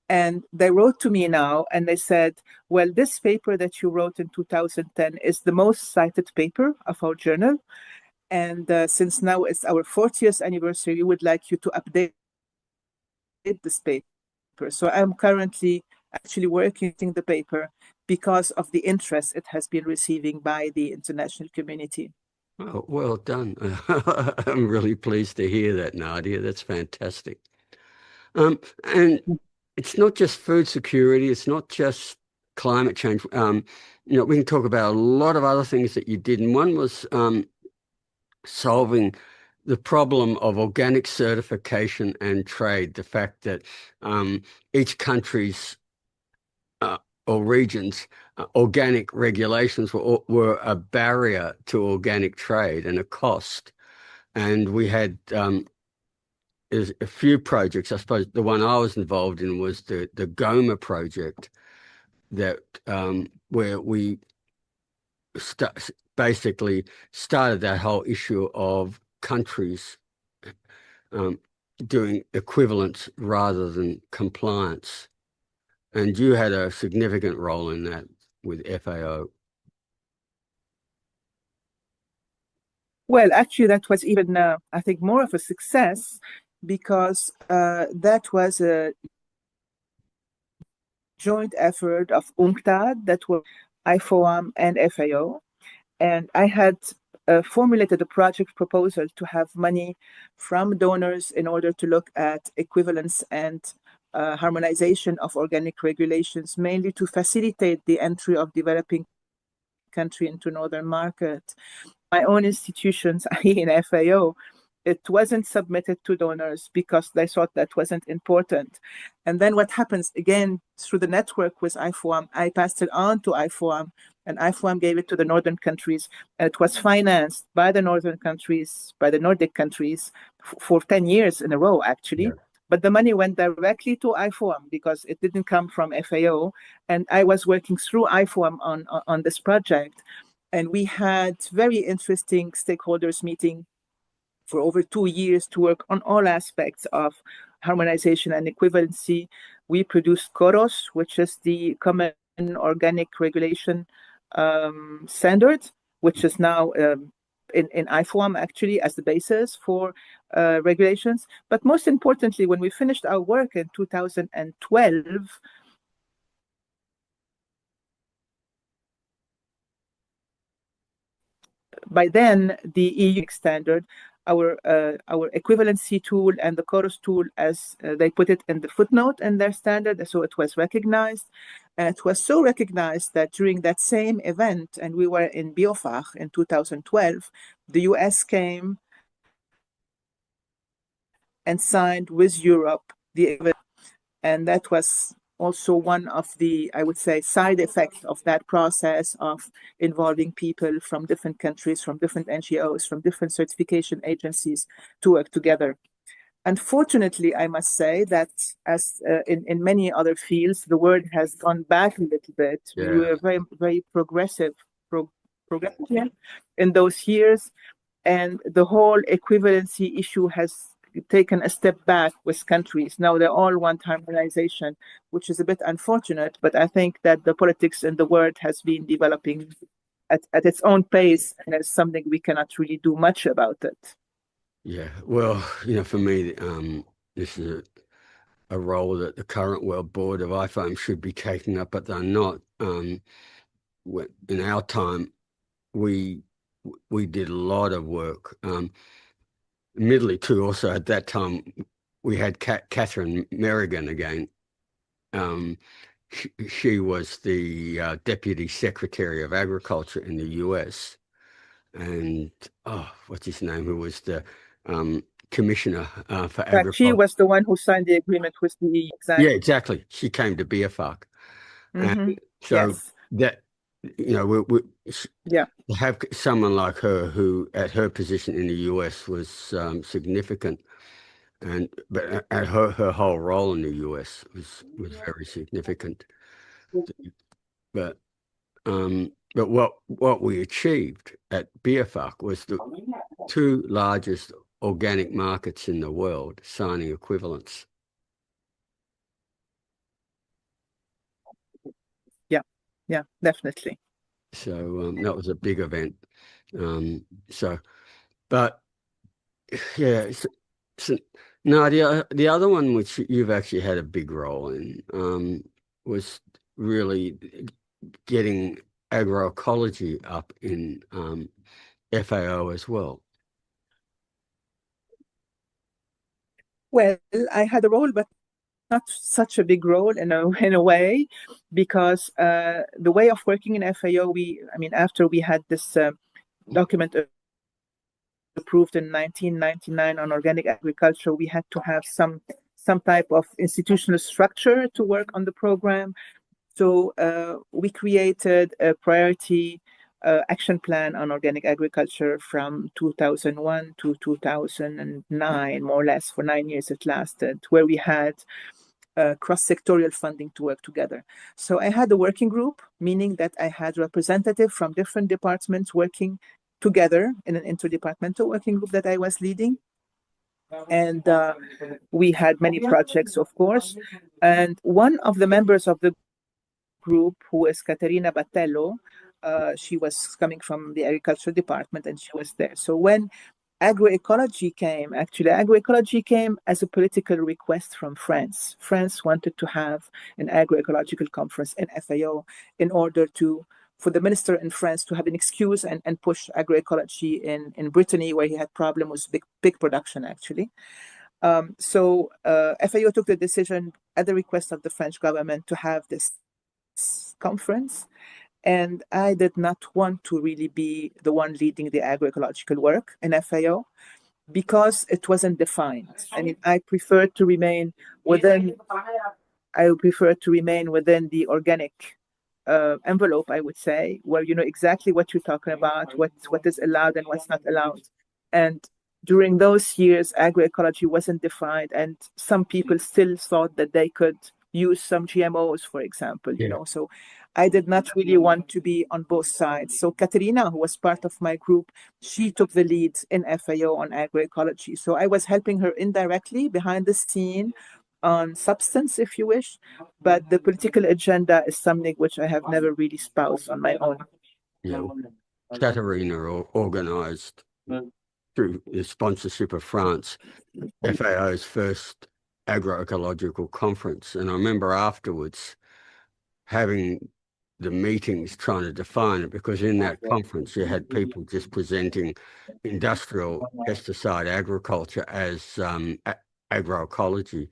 Speaker 3: And they wrote to me now and they said, well, this paper that you wrote in 2010 is the most cited paper of our journal. And since now it's our 40th anniversary, we would like you to update this paper. So I'm currently actually working on the paper because of the interest it has been receiving by the international community.
Speaker 1: Oh, well done. I'm really pleased to hear that, Nadia. That's fantastic. And it's not just food security, it's not just climate change. We can talk about a lot of other things that you did. And one was solving the problem of organic certification and trade, the fact that each country's or regions' organic regulations were a barrier to organic trade and a cost. And we had a few projects. I suppose the one I was involved in was the Goma project, that where we basically started that whole issue of countries doing equivalence rather than compliance. And you had a significant role in that with FAO.
Speaker 3: Well, actually, that was even, I think, more of a success because that was a joint effort of UNCTAD, that was IFOAM and FAO. And I had formulated a project proposal to have money from donors in order to look at equivalence and harmonization of organic regulations, mainly to facilitate the entry of developing country into northern market. My own institutions, i.e. in FAO, it wasn't submitted to donors because they thought that wasn't important. And then what happens, again, through the network with IFOAM, I passed it on to IFOAM, and IFOAM gave it to the northern countries. And it was financed by the northern countries, by the Nordic countries, for 10 years in a row, actually. Yeah. But the money went directly to IFOAM because it didn't come from FAO. And I was working through IFOAM on this project. And we had very interesting stakeholders meeting for over 2 years to work on all aspects of harmonization and equivalency. We produced KOROS, which is the Common Organic Regulation Standard, which is now in IFOAM actually as the basis for regulations. But most importantly, when we finished our work in 2012, by then, the EU standard, our equivalency tool and the KOROS tool, as they put it in the footnote in their standard, so it was recognized. It was so recognized that during that same event, and we were in BioFach in 2012, the US came and signed with Europe and that was also one of the, I would say, side effects of that process of involving people from different countries, from different NGOs, from different certification agencies to work together. Unfortunately, I must say that as in many other fields, the world has gone back a little bit. Yeah. We were very, very progressive in those years. And the whole equivalency issue has taken a step back with countries. Now they all want harmonization, which is a bit unfortunate, but I think that the politics in the world has been developing at its own pace, and it's something we cannot really do much about it.
Speaker 1: Yeah, well, for me, this is a role that the current World Board of IFOAM should be taking up, but they're not. In our time, we did a lot of work. Admittedly, too, also at that time, we had Catherine Merrigan again. She was the Deputy Secretary of Agriculture in the US. And, what's his name, who was the Commissioner for Agriculture.
Speaker 3: She was the one who signed the agreement with the EU.
Speaker 1: Exactly. Yeah, exactly. She came to BioFach. And so yes. That, to have someone like her who at her position in the US was significant, but her whole role in the US was very significant. But what we achieved at BioFach was the two largest organic markets in the world signing equivalents.
Speaker 3: Yeah, definitely.
Speaker 1: So that was a big event. But yeah, so Nadia, the other one which you've actually had a big role in was really getting agroecology up in FAO as well.
Speaker 3: Well, I had a role, but not such a big role in a way, because the way of working in FAO, after we had this document approved in 1999 on organic agriculture, we had to have some type of institutional structure to work on the program. So we created a priority action plan on organic agriculture from 2001 to 2009, more or less, for 9 years it lasted, where we had cross-sectorial funding to work together. So I had a working group, meaning that I had representatives from different departments working together in an interdepartmental working group that I was leading. And we had many projects, of course. And one of the members of the group, who is Caterina Battello, she was coming from the agriculture department, and she was there. So when agroecology came as a political request from France. France wanted to have an agroecological conference in FAO in order for the minister in France to have an excuse and push agroecology in Brittany, where he had problems with big production, actually. So FAO took the decision at the request of the French government to have this conference. And I did not want to really be the one leading the agroecological work in FAO because it wasn't defined. I prefer to remain within the organic envelope, I would say, where you know exactly what you're talking about, what is allowed and what's not allowed. And during those years, agroecology wasn't defined, and some people still thought that they could use some GMOs, for example, you know. So I did not really want to be on both sides. So Katerina, who was part of my group, she took the lead in FAO on agroecology. So I was helping her indirectly behind the scene on substance, if you wish, but the political agenda is something which I have never really espoused on my own.
Speaker 1: Yeah, Katerina organized through the sponsorship of France, FAO's first agroecological conference. And I remember afterwards having the meetings trying to define it, because in that conference you had people just presenting industrial pesticide agriculture as agroecology.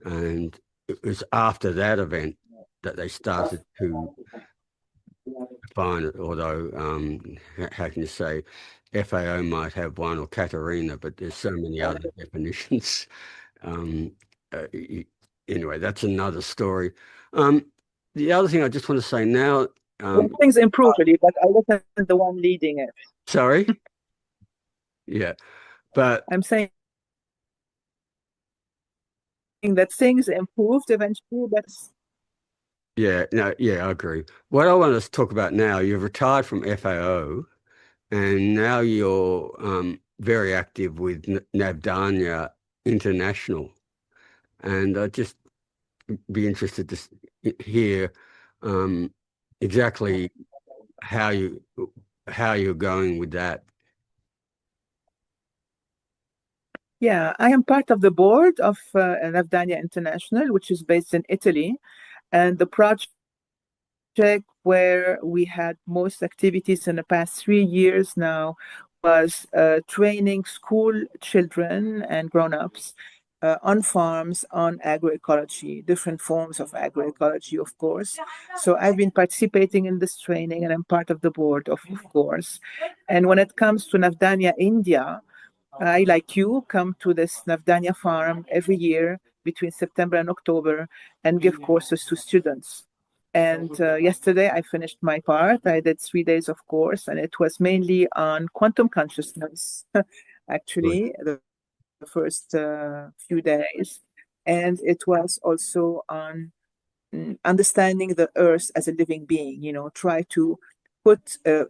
Speaker 1: And it was after that event that they started to define it, although how can you say, FAO might have one, or Katerina, but there's so many other definitions. Anyway, that's another story. The other thing I just want to say now.
Speaker 3: Things improved really, but I wasn't the one leading it.
Speaker 1: Sorry? Yeah, but
Speaker 3: I'm saying that things improved eventually, but
Speaker 1: yeah, I agree. What I want to talk about now, you've retired from FAO, and now you're very active with Nadia International, and I'd just be interested to hear exactly how you're going with that.
Speaker 3: Yeah, I am part of the board of Nadia International, which is based in Italy, and the project where we had most activities in the past 3 years now was training school children and grown-ups on farms on agroecology, different forms of agroecology, of course. So I've been participating in this training, and I'm part of the board, of course. And when it comes to Navdanya India, I, like you, come to this Navdanya farm every year between September and October and give courses to students. And yesterday I finished my part. I did 3 days of course, and it was mainly on quantum consciousness, actually, the first few days. And it was also on understanding the earth as a living being, you know, try to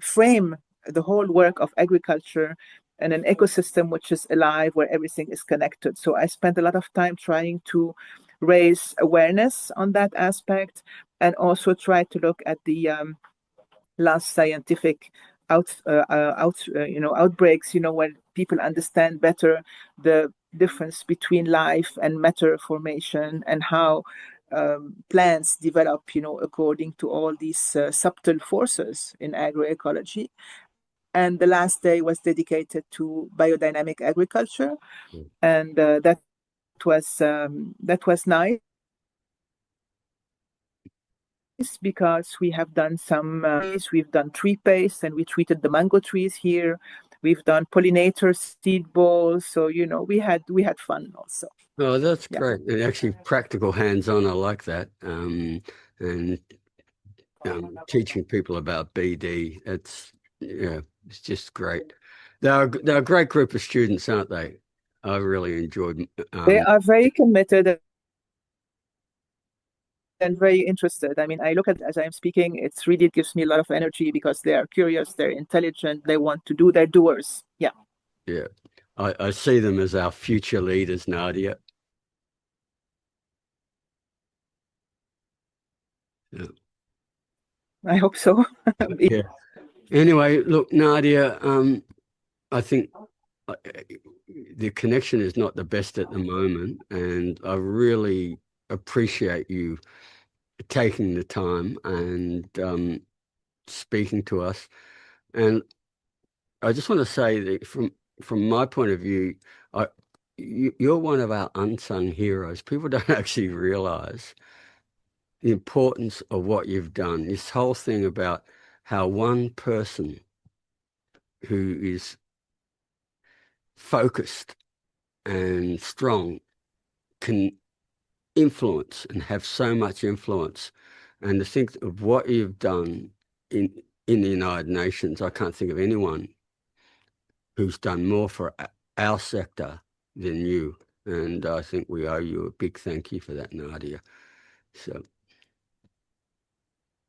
Speaker 3: frame the whole work of agriculture and an ecosystem which is alive, where everything is connected. So I spent a lot of time trying to raise awareness on that aspect and also try to look at the last scientific outbreaks, when people understand better the difference between life and matter formation, and how plants develop, according to all these subtle forces in agroecology. And the last day was dedicated to biodynamic agriculture, and that was nice because we have done some we've done tree paste, and we treated the mango trees here. We've done pollinator seed balls, so we had fun also.
Speaker 1: Oh, that's great. And actually practical hands-on, I like that. And teaching people about BD, it's just great. They're a great group of students, aren't they? I really enjoyed.
Speaker 3: They are very committed and very interested. I mean, I look at it as I'm speaking, it really gives me a lot of energy because they are curious, they're intelligent, they want to do, they're doers. Yeah.
Speaker 1: Yeah. I see them as our future leaders, Nadia. Yeah.
Speaker 3: I hope so.
Speaker 1: Yeah. Anyway, look, Nadia, I think the connection is not the best at the moment, and I really appreciate you taking the time and speaking to us. And I just want to say that from my point of view, you're one of our unsung heroes. People don't actually realize the importance of what you've done. This whole thing about how one person who is focused and strong can influence and have so much influence. And to think of what you've done in the United Nations, I can't think of anyone who's done more for our sector than you. And I think we owe you a big thank you for that, Nadia. So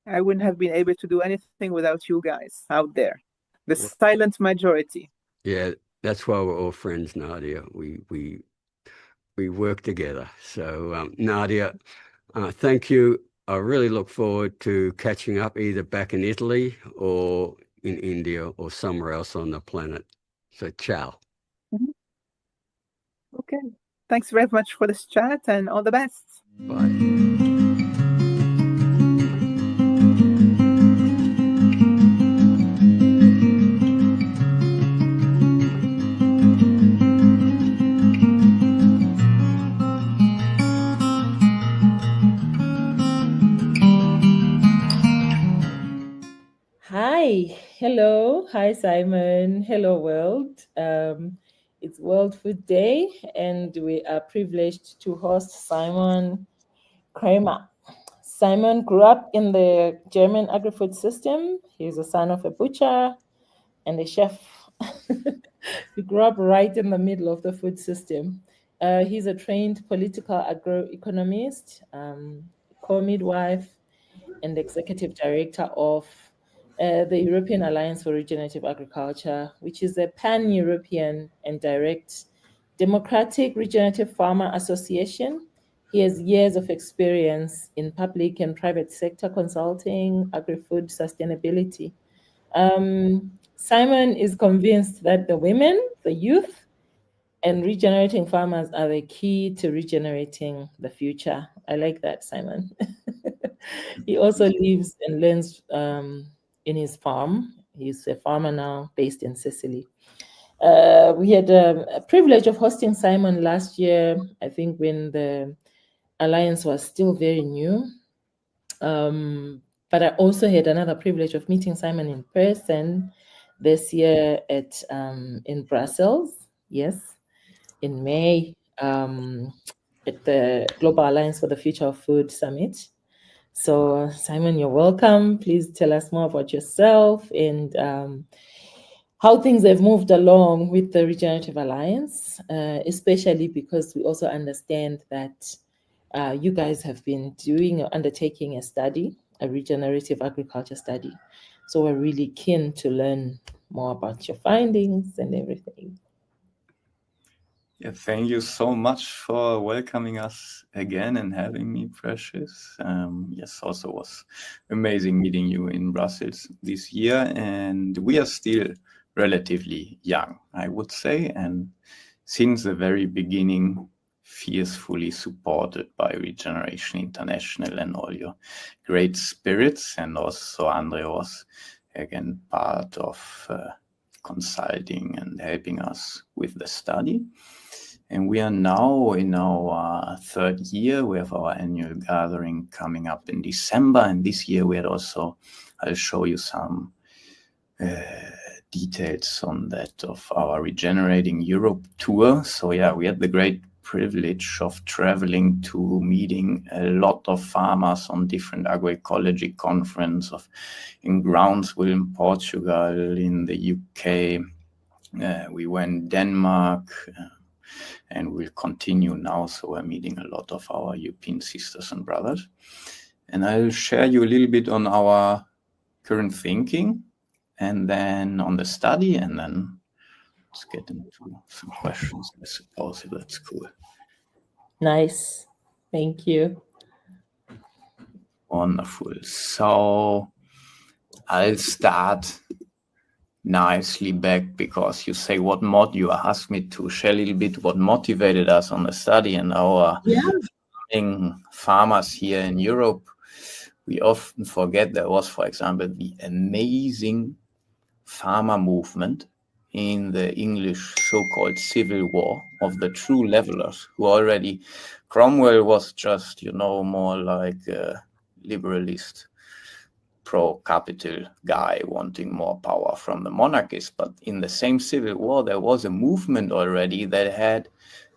Speaker 3: I wouldn't have been able to do anything without you guys out there, the silent majority.
Speaker 1: Yeah, that's why we're all friends, Nadia. We work together. So Nadia, thank you. I really look forward to catching up either back in Italy or in India or somewhere else on the planet. So ciao.
Speaker 3: Mm-hmm. Okay. Thanks very much for this chat, and all the best.
Speaker 1: Bye.
Speaker 4: Hi, hello. Hi, Simon. Hello, world. It's World Food Day, and we are privileged to host Simon Kraemer. Simon grew up in the German agri-food system. He's the son of a butcher and a chef. He grew up right in the middle of the food system. He's a trained political agroeconomist, co-midwife, and executive director of the European Alliance for Regenerative Agriculture, which is a pan-European and direct democratic regenerative farmer association. He has years of experience in public and private sector consulting, agri-food sustainability. Simon is convinced that the women, the youth, and regenerating farmers are the key to regenerating the future. I like that, Simon. He also lives and learns in his farm. He's a farmer now based in Sicily. We had a privilege of hosting Simon last year, I think when the Alliance was still very new. But I also had another privilege of meeting Simon in person this year in Brussels, yes, in May, at the Global Alliance for the Future of Food Summit. So, Simon, you're welcome. Please tell us more about yourself and how things have moved along with the Regenerative Alliance, especially because we also understand that you guys have been undertaking a study, a regenerative agriculture study. So we're really keen to learn more about your findings and everything.
Speaker 5: Yeah, thank you so much for welcoming us again and having me, Precious. Yes, also was amazing meeting you in Brussels this year, and we are still relatively young, I would say, and since the very beginning, fiercely supported by Regeneration International and all your great spirits, and also Andre was again part of consulting and helping us with the study. And we are now in our third year. We have our annual gathering coming up in December. And this year we had also, I'll show you some details on that of our Regenerating Europe tour. So yeah, we had the great privilege of traveling to meeting a lot of farmers on different agroecology conferences in Groundswell in Portugal, in the UK. We went Denmark, and we'll continue now. So we're meeting a lot of our European sisters and brothers. And I'll share you a little bit on our current thinking and then on the study, and then let's get into some questions, I suppose, if that's cool.
Speaker 4: Nice. Thank you.
Speaker 5: Wonderful. So I'll start nicely back, because you say you asked me to share a little bit what motivated us on the study and our farmers here in Europe. We often forget there was, for example, the amazing farmer movement in the English so-called Civil War of the true levelers, who already, Cromwell was just, more like a liberalist, pro-capital guy wanting more power from the monarchists. But in the same Civil War, there was a movement already that had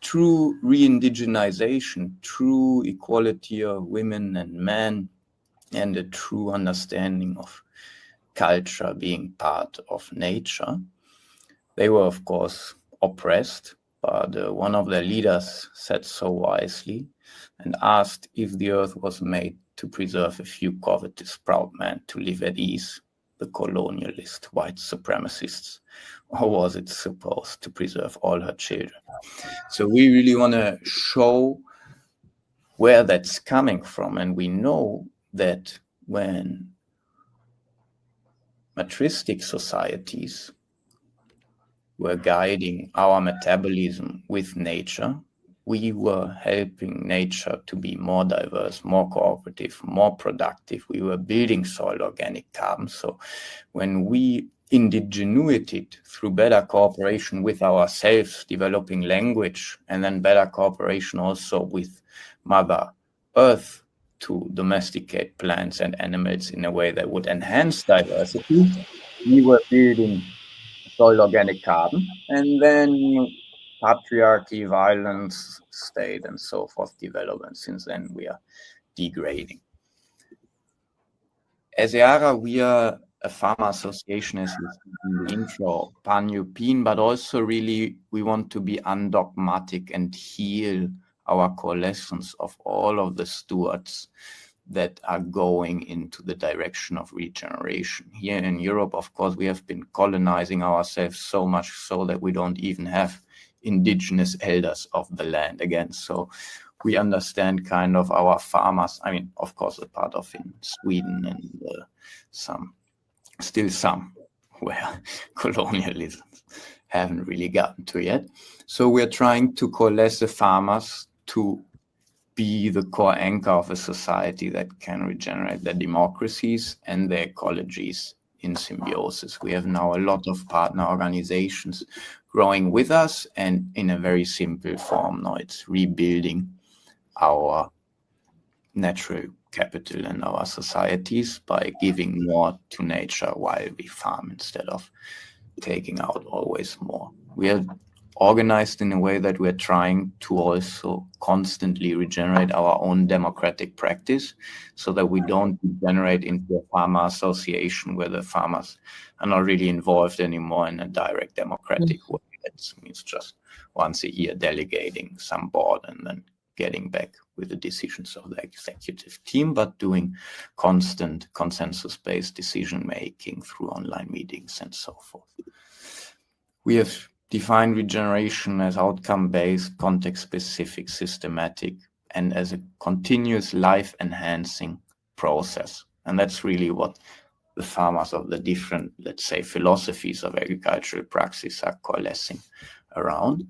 Speaker 5: true re-indigenization, true equality of women and men, and a true understanding of culture being part of nature. They were, of course, oppressed, but one of their leaders said so wisely and asked if the earth was made to preserve a few covetous proud men to live at ease, the colonialist white supremacists, or was it supposed to preserve all her children? So we really want to show where that's coming from. And we know that when matristic societies were guiding our metabolism with nature, we were helping nature to be more diverse, more cooperative, more productive. We were building soil organic carbon. So when we indigenuited through better cooperation with ourselves, developing language, and then better cooperation also with Mother Earth to domesticate plants and animals in a way that would enhance diversity, we were building soil organic carbon, and then patriarchy, violence, state, and so forth develop, and since then we are degrading. As EARA, we are a farmer association, as you see in the intro, pan-European, but also really we want to be undogmatic and heal our coalescence of all of the stewards that are going into the direction of regeneration. Here in Europe, of course, we have been colonizing ourselves so much so that we don't even have indigenous elders of the land again. So we understand kind of our farmers. I mean, of course, a part of in Sweden and still some where colonialism haven't really gotten to yet. So we're trying to coalesce the farmers to be the core anchor of a society that can regenerate their democracies and their ecologies in symbiosis. We have now a lot of partner organizations growing with us, and in a very simple form now it's rebuilding our natural capital and our societies by giving more to nature while we farm instead of taking out always more. We are organized in a way that we're trying to also constantly regenerate our own democratic practice so that we don't degenerate into a farmer association where the farmers are not really involved anymore in a direct democratic way. That means just once a year delegating some board and then getting back with the decisions of the executive team, but doing constant consensus-based decision-making through online meetings and so forth. We have define regeneration as outcome-based, context-specific, systematic, and as a continuous life-enhancing process. And that's really what the farmers of the different, let's say, philosophies of agricultural praxis are coalescing around.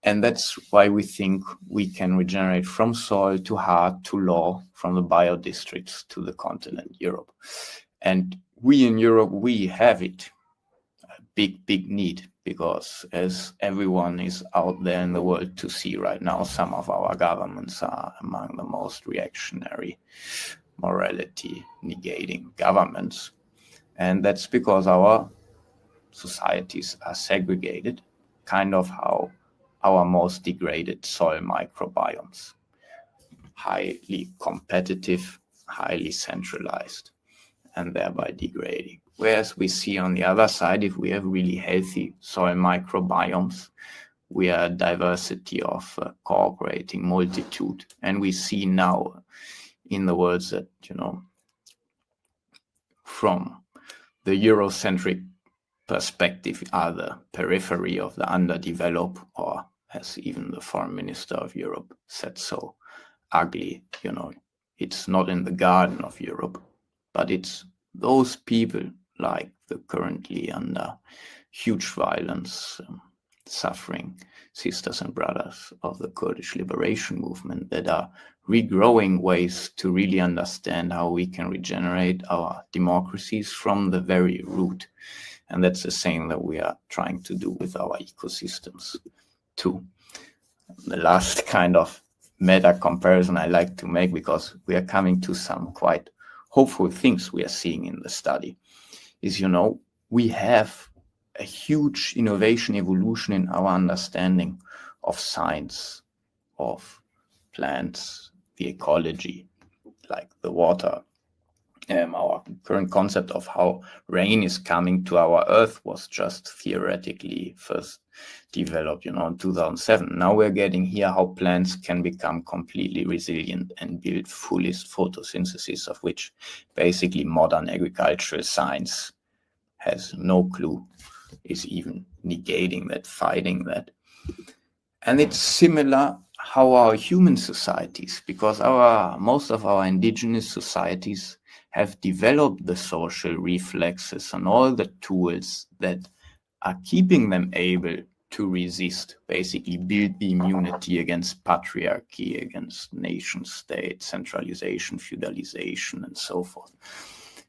Speaker 5: And that's why we think we can regenerate from soil to heart to law, from the biodistricts to the continent Europe. And we in Europe, we have it. A big need, because as everyone is out there in the world to see right now, some of our governments are among the most reactionary, morality negating governments. And that's because our societies are segregated, kind of how our most degraded soil microbiomes, highly competitive, highly centralized, and thereby degrading. Whereas we see on the other side, if we have really healthy soil microbiomes, we are a diversity of cooperating multitude. And we see now in the words that, from the Eurocentric perspective are the periphery of the underdeveloped, or as even the foreign minister of Europe said so ugly, it's not in the garden of Europe, but it's those people like the currently under huge violence suffering sisters and brothers of the Kurdish liberation movement that are regrowing ways to really understand how we can regenerate our democracies from the very root. And that's the same that we are trying to do with our ecosystems too. The last kind of meta comparison I like to make, because we are coming to some quite hopeful things we are seeing in the study, is, we have a huge innovation evolution in our understanding of science, of plants, the ecology, like the water. Our current concept of how rain is coming to our earth was just theoretically first developed, in 2007. Now we're getting here how plants can become completely resilient and build fullest photosynthesis, of which basically modern agricultural science has no clue, is even negating that, fighting that. And it's similar how our human societies, because most of our indigenous societies have developed the social reflexes and all the tools that are keeping them able to resist, basically build the immunity against patriarchy, against nation state, centralization, feudalization, and so forth.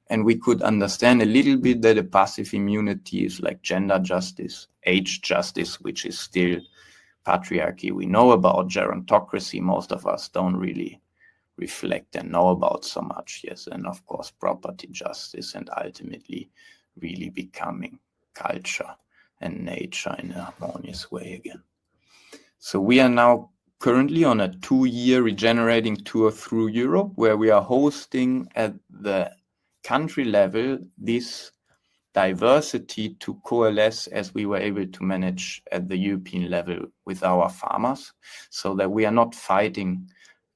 Speaker 5: And we could understand a little bit that a passive immunity is like gender justice, age justice, which is still patriarchy. We know about gerontocracy. Most of us don't really reflect and know about so much, yes. And of course, property justice, and ultimately really becoming culture and nature in a harmonious way again. So we are now currently on a 2-year regenerating tour through Europe, where we are hosting at the country level this diversity to coalesce as we were able to manage at the European level with our farmers, so that we are not fighting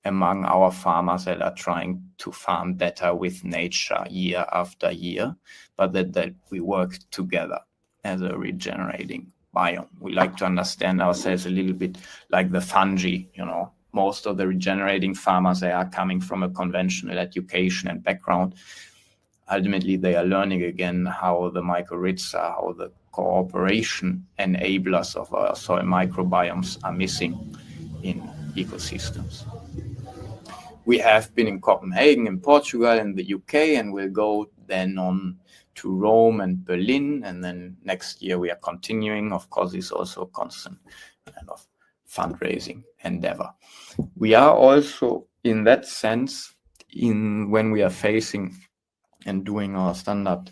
Speaker 5: among our farmers that are trying to farm better with nature year after year, but that we work together as a regenerating biome. We like to understand ourselves a little bit like the fungi, most of the regenerating farmers, they are coming from a conventional education and background. Ultimately, they are learning again how the mycorrhiza, how the cooperation enablers of our soil microbiomes are missing in ecosystems. We have been in Copenhagen, in Portugal, and the UK, and we'll go then on to Rome and Berlin. And then next year we are continuing. Of course, it's also a constant kind of fundraising endeavor. We are also, in that sense, when we are facing and doing our standard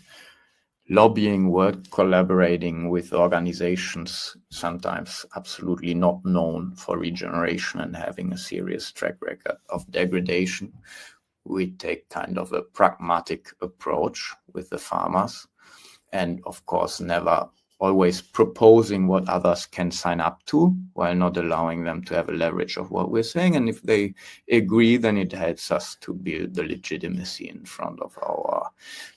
Speaker 5: lobbying work, collaborating with organizations sometimes absolutely not known for regeneration and having a serious track record of degradation. We take kind of a pragmatic approach with the farmers, and of course never always proposing what others can sign up to, while not allowing them to have a leverage of what we're saying. And if they agree, then it helps us to build the legitimacy in front of our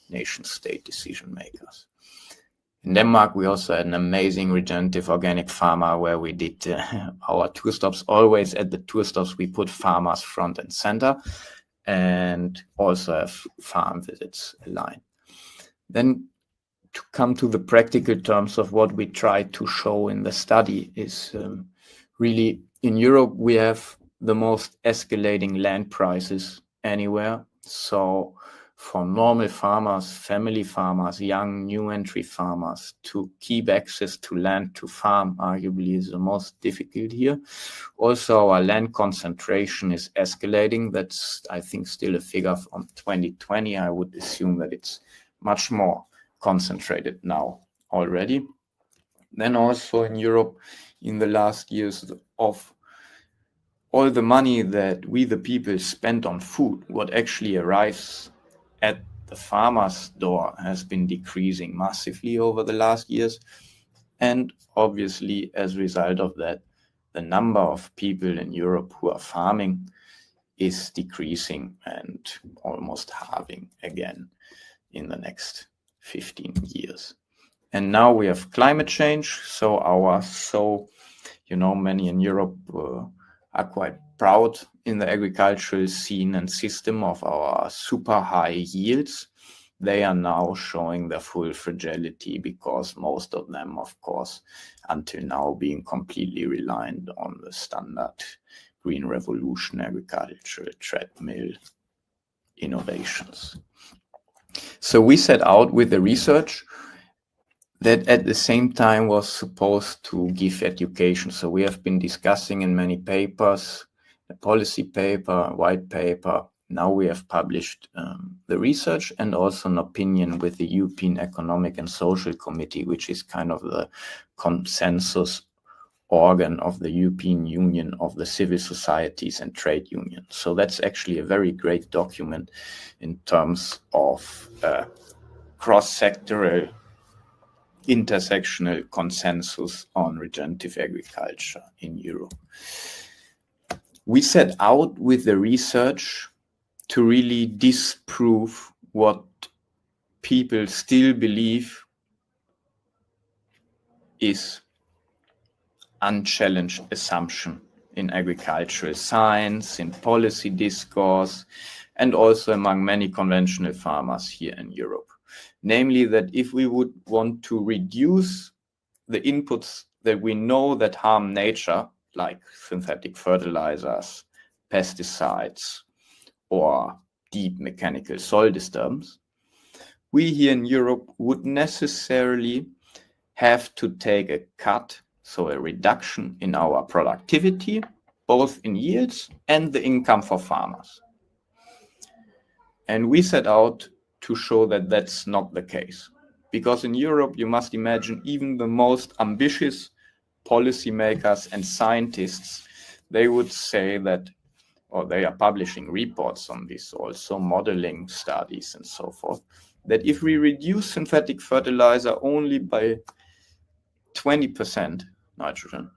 Speaker 5: nation state decision makers. In Denmark, we also had an amazing regenerative organic farmer where we did our tour stops. Always at the tour stops, we put farmers front and center, and also have farm visits aligned. Then to come to the practical terms of what we try to show in the study is really in Europe, we have the most escalating land prices anywhere. So for normal farmers, family farmers, young new entry farmers, to keep access to land to farm arguably is the most difficult here. Also, our land concentration is escalating. That's, I think, still a figure from 2020. I would assume that it's much more concentrated now already. Then also in Europe, in the last years, of all the money that we, the people, spent on food, what actually arrives at the farmer's door has been decreasing massively over the last years. And obviously, as a result of that, the number of people in Europe who are farming is decreasing and almost halving again in the next 15 years. And now we have climate change. So many in Europe are quite proud in the agricultural scene and system of our super high yields. They are now showing their full fragility because most of them, of course, until now being completely reliant on the standard green revolution agricultural treadmill innovations. So we set out with the research that at the same time was supposed to give education. So we have been discussing in many papers, a policy paper, a white paper. Now we have published the research and also an opinion with the European Economic and Social Committee, which is kind of the consensus organ of the European Union of the civil societies and trade unions. So that's actually a very great document in terms of cross-sectoral intersectional consensus on regenerative agriculture in Europe. We set out with the research to really disprove what people still believe is unchallenged assumption in agricultural science, in policy discourse, and also among many conventional farmers here in Europe. Namely, that if we would want to reduce the inputs that we know that harm nature, like synthetic fertilizers, pesticides, or deep mechanical soil disturbance, we here in Europe would necessarily have to take a cut, so a reduction in our productivity, both in yields and the income for farmers. And we set out to show that that's not the case. Because in Europe, you must imagine even the most ambitious policymakers and scientists, they would say that, or they are publishing reports on this, also modeling studies and so forth, that if we reduce synthetic fertilizer only by 20% nitrogen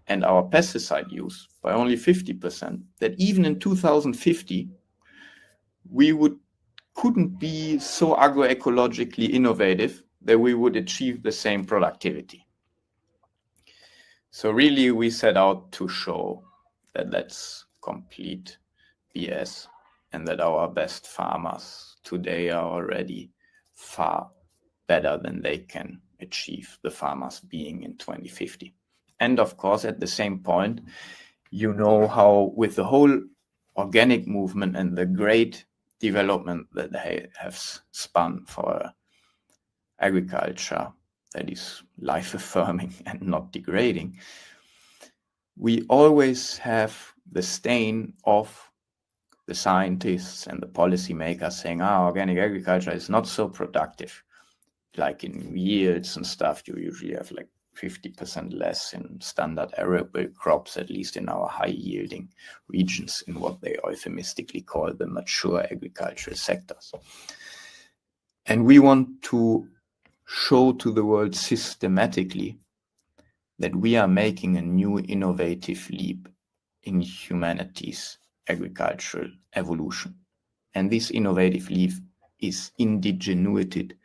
Speaker 5: and our pesticide use by only 50%, that even in 2050, we couldn't be so agroecologically innovative that we would achieve the same productivity. So really, we set out to show that that's complete BS and that our best farmers today are already far better than they can achieve the farmers being in 2050. And of course, at the same point, you know how with the whole organic movement and the great development that they have spun for agriculture that is life-affirming and not degrading, we always have the stain of the scientists and the policymakers saying, organic agriculture is not so productive. Like in yields and stuff, you usually have like 50% less in standard arable crops, at least in our high-yielding regions, in what they euphemistically call the mature agricultural sectors. And we want to show to the world systematically that we are making a new innovative leap in humanity's agricultural evolution. And this innovative leap is indigenuated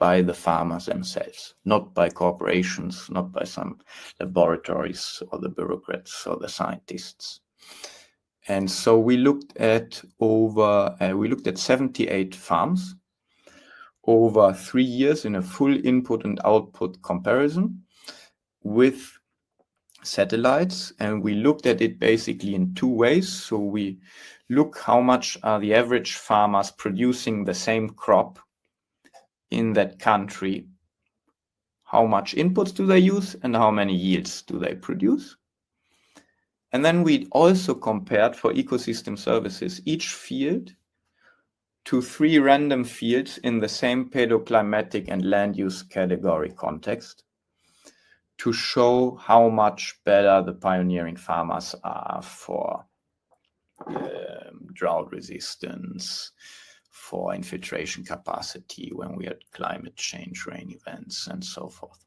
Speaker 5: by the farmers themselves, not by corporations, not by some laboratories or the bureaucrats or the scientists. And so we looked at 78 farms over 3 years in a full input and output comparison with satellites, and we looked at it basically in 2 ways. So we look how much are the average farmers producing the same crop in that country, how much inputs do they use and how many yields do they produce. And then we also compared for ecosystem services each field to 3 random fields in the same pedoclimatic and land use category context to show how much better the pioneering farmers are for drought resistance, for infiltration capacity when we had climate change, rain events, and so forth.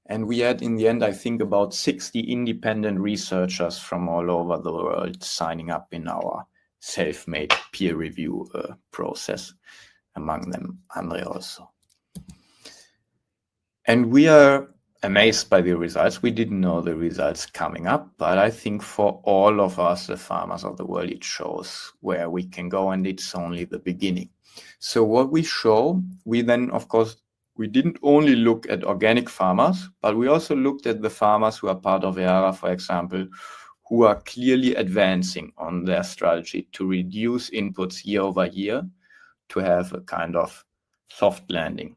Speaker 5: And we had, in the end, I think about 60 independent researchers from all over the world signing up in our self-made peer review process, among them Andre also. And we are amazed by the results. We didn't know the results coming up, but I think for all of us, the farmers of the world, it shows where we can go, and it's only the beginning. So what we show, we then, of course, we didn't only look at organic farmers, but we also looked at the farmers who are part of EARA, for example, who are clearly advancing on their strategy to reduce inputs year over year, to have a kind of soft landing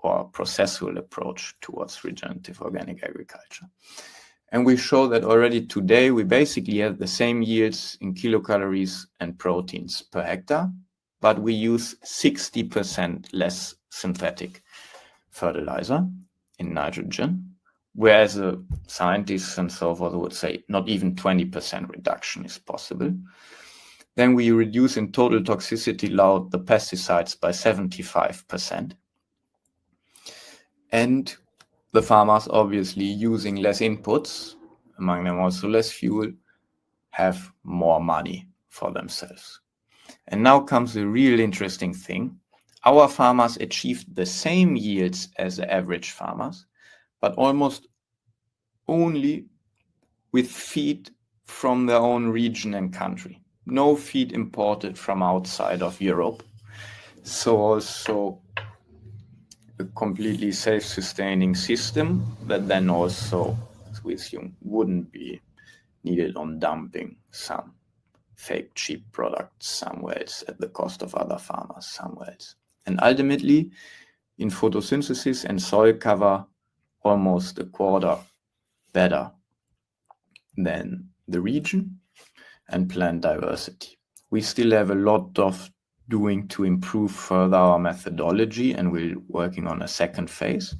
Speaker 5: or processual approach towards regenerative organic agriculture. And we show that already today, we basically have the same yields in kilocalories and proteins per hectare, but we use 60% less synthetic fertilizer in nitrogen, whereas the scientists and so forth would say not even 20% reduction is possible. Then we reduce in total toxicity load the pesticides by 75%. And the farmers, obviously using less inputs, among them also less fuel, have more money for themselves. And now comes the real interesting thing. Our farmers achieved the same yields as the average farmers, but almost only with feed from their own region and country. No feed imported from outside of Europe. So also a completely self-sustaining system that then also, as we assume, wouldn't be needed on dumping some fake cheap products somewhere else at the cost of other farmers somewhere else. And ultimately, in photosynthesis and soil cover, almost a quarter better than the region, and plant diversity. We still have a lot of doing to improve further our methodology, and we're working on a second phase.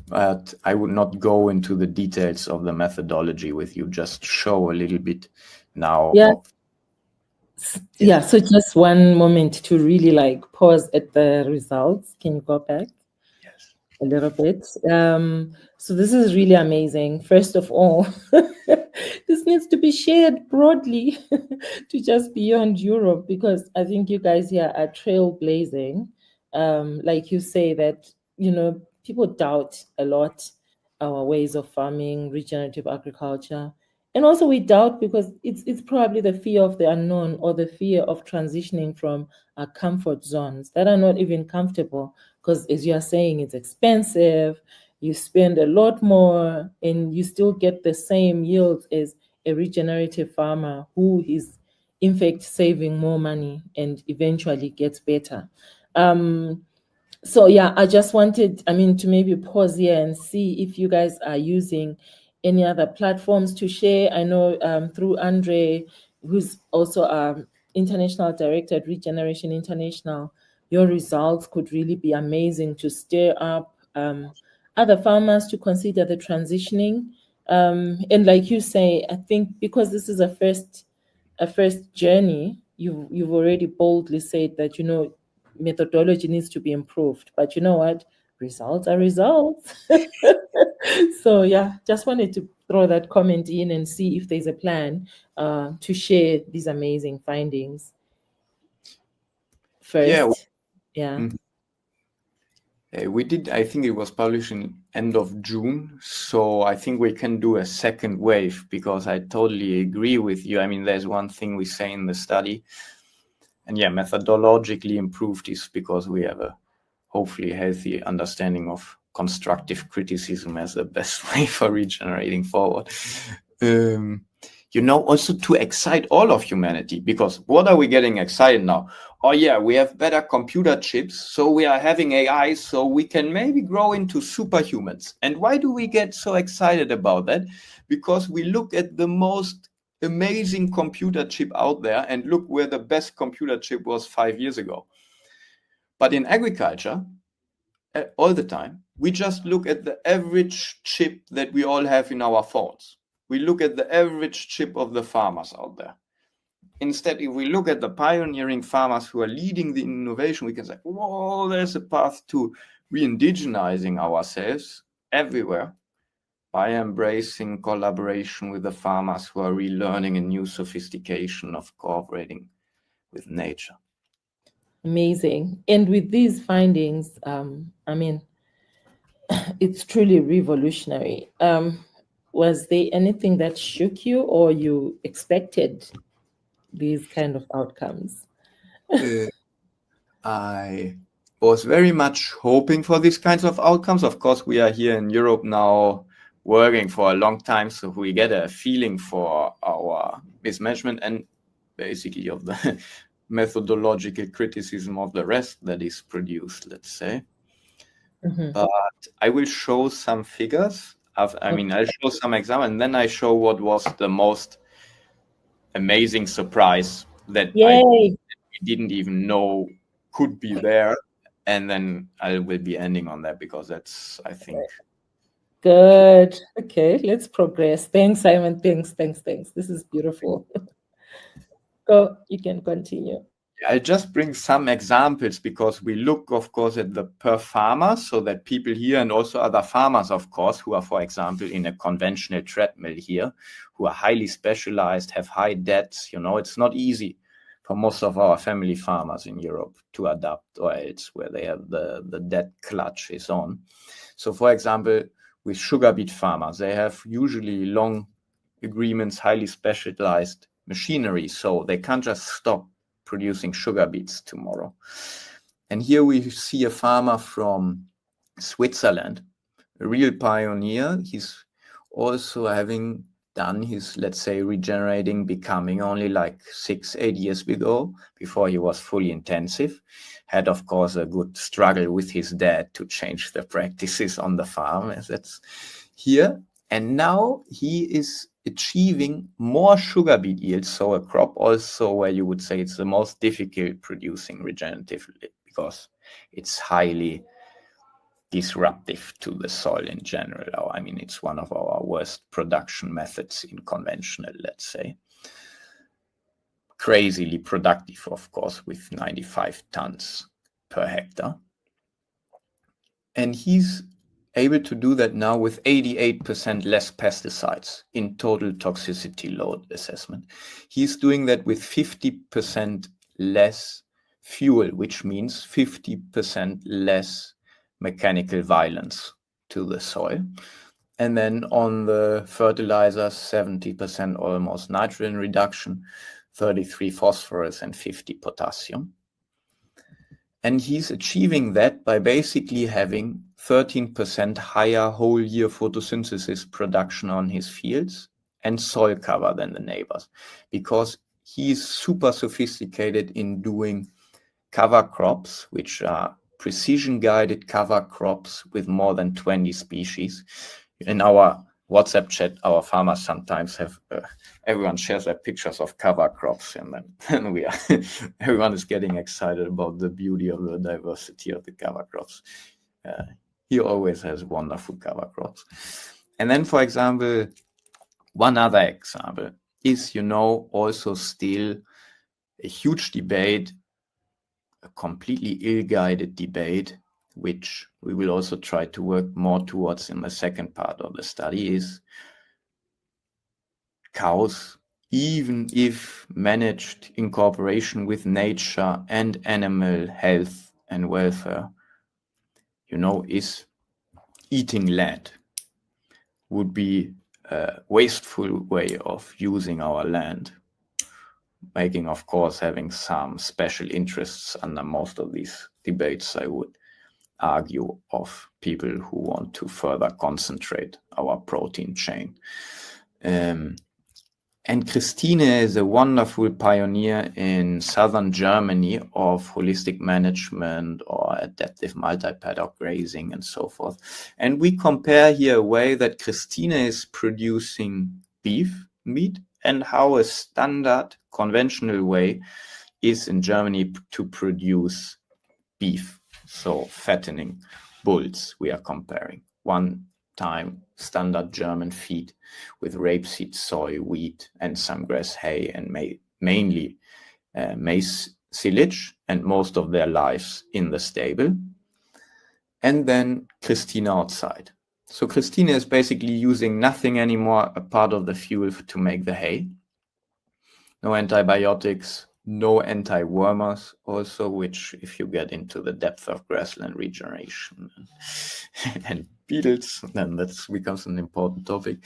Speaker 5: But I would not go into the details of the methodology with you, just show a little bit now.
Speaker 4: Yeah, so just one moment to really like pause at the results. Can you go back?
Speaker 5: Yes.
Speaker 4: A little bit. So this is really amazing. First of all, this needs to be shared broadly to just beyond Europe, because I think you guys here are trailblazing. Like you say that, you know, people doubt a lot our ways of farming, regenerative agriculture. And also we doubt because it's probably the fear of the unknown, or the fear of transitioning from our comfort zones that are not even comfortable, because as you are saying, it's expensive, you spend a lot more, and you still get the same yields as a regenerative farmer who is in fact saving more money and eventually gets better. So yeah, I just wanted, to maybe pause here and see if you guys are using any other platforms to share. I know through Andre, who's also International Director at Regeneration International, your results could really be amazing to stir up other farmers to consider the transitioning. And like you say, I think because this is a first journey, you've already boldly said that, you know, methodology needs to be improved. But you know what? Results are results. So yeah, just wanted to throw that comment in and see if there's a plan to share these amazing findings first. Yeah.
Speaker 5: We did, I think it was published in end of June. So I think we can do a second wave, because I totally agree with you. I mean, there's one thing we say in the study, and yeah, methodologically improved is because we have a hopefully healthy understanding of constructive criticism as the best way for regenerating forward. Also to excite all of humanity, because what are we getting excited now? Oh yeah, we have better computer chips, so we are having AI, so we can maybe grow into superhumans. And why do we get so excited about that? Because we look at the most amazing computer chip out there and look where the best computer chip was 5 years ago. But in agriculture, all the time, we just look at the average chip that we all have in our phones. We look at the average chip of the farmers out there. Instead, if we look at the pioneering farmers who are leading the innovation, we can say, whoa, there's a path to re-indigenizing ourselves everywhere by embracing collaboration with the farmers who are relearning a new sophistication of cooperating with nature.
Speaker 4: Amazing. And with these findings, I mean, it's truly revolutionary. Was there anything that shook you, or you expected these kind of outcomes?
Speaker 5: I was very much hoping for these kinds of outcomes. Of course, we are here in Europe now working for a long time, so we get a feeling for our mismanagement and basically of the methodological criticism of the rest that is produced, let's say.
Speaker 4: Mm-hmm.
Speaker 5: But I will show some figures. I'll show some examples, and then I show what was the most amazing surprise that we didn't even know could be there. And then I will be ending on that, because that's, I think.
Speaker 4: Good. Okay, let's progress. Thanks, Simon. Thanks. This is beautiful. Go, you can continue.
Speaker 5: I'll just bring some examples, because we look, of course, at the per farmer, so that people here and also other farmers, of course, who are, for example, in a conventional treadmill here, who are highly specialized, have high debts. It's not easy for most of our family farmers in Europe to adapt, or else where they have the debt clutch is on. So, for example, with sugar beet farmers, they have usually long agreements, highly specialized machinery, so they can't just stop producing sugar beets tomorrow. And here we see a farmer from Switzerland, a real pioneer. He's also having done his, let's say, regenerating, becoming only like 6-8 years ago, before he was fully intensive. Had, of course, a good struggle with his dad to change the practices on the farm, as that's here. And now he is achieving more sugar beet yields, so a crop also where you would say it's the most difficult producing regeneratively, because it's highly disruptive to the soil in general. I mean, it's one of our worst production methods in conventional, let's say. Crazily productive, of course, with 95 tons per hectare. And he's able to do that now with 88% less pesticides in total toxicity load assessment. He's doing that with 50% less fuel, which means 50% less mechanical violence to the soil. And then on the fertilizers, 70% almost nitrogen reduction, 33 phosphorus and 50 potassium. And he's achieving that by basically having 13% higher whole year photosynthesis production on his fields and soil cover than the neighbors, because he's super sophisticated in doing cover crops, which are precision guided cover crops with more than 20 species. In our WhatsApp chat, our farmers sometimes have, everyone shares their pictures of cover crops, and then we are, everyone is getting excited about the beauty of the diversity of the cover crops. He always has wonderful cover crops. And then, for example, one other example is, also still a huge debate, a completely ill-guided debate, which we will also try to work more towards in the second part of the study, is cows, even if managed in cooperation with nature and animal health and welfare, is eating land, would be a wasteful way of using our land, making, of course, having some special interests under most of these debates, I would argue, of people who want to further concentrate our protein chain. And Christine is a wonderful pioneer in southern Germany of holistic management or adaptive multi-paddock grazing and so forth. And we compare here a way that Christine is producing beef meat and how a standard conventional way is in Germany to produce beef, so fattening bulls. We are comparing one time standard German feed with rapeseed, soy, wheat, and some grass hay, and mainly maize silage, and most of their lives in the stable. And then Christina outside. So Christina is basically using nothing anymore, a part of the fuel to make the hay. No antibiotics, no anti-wormers also, which if you get into the depth of grassland regeneration and beetles, then that becomes an important topic.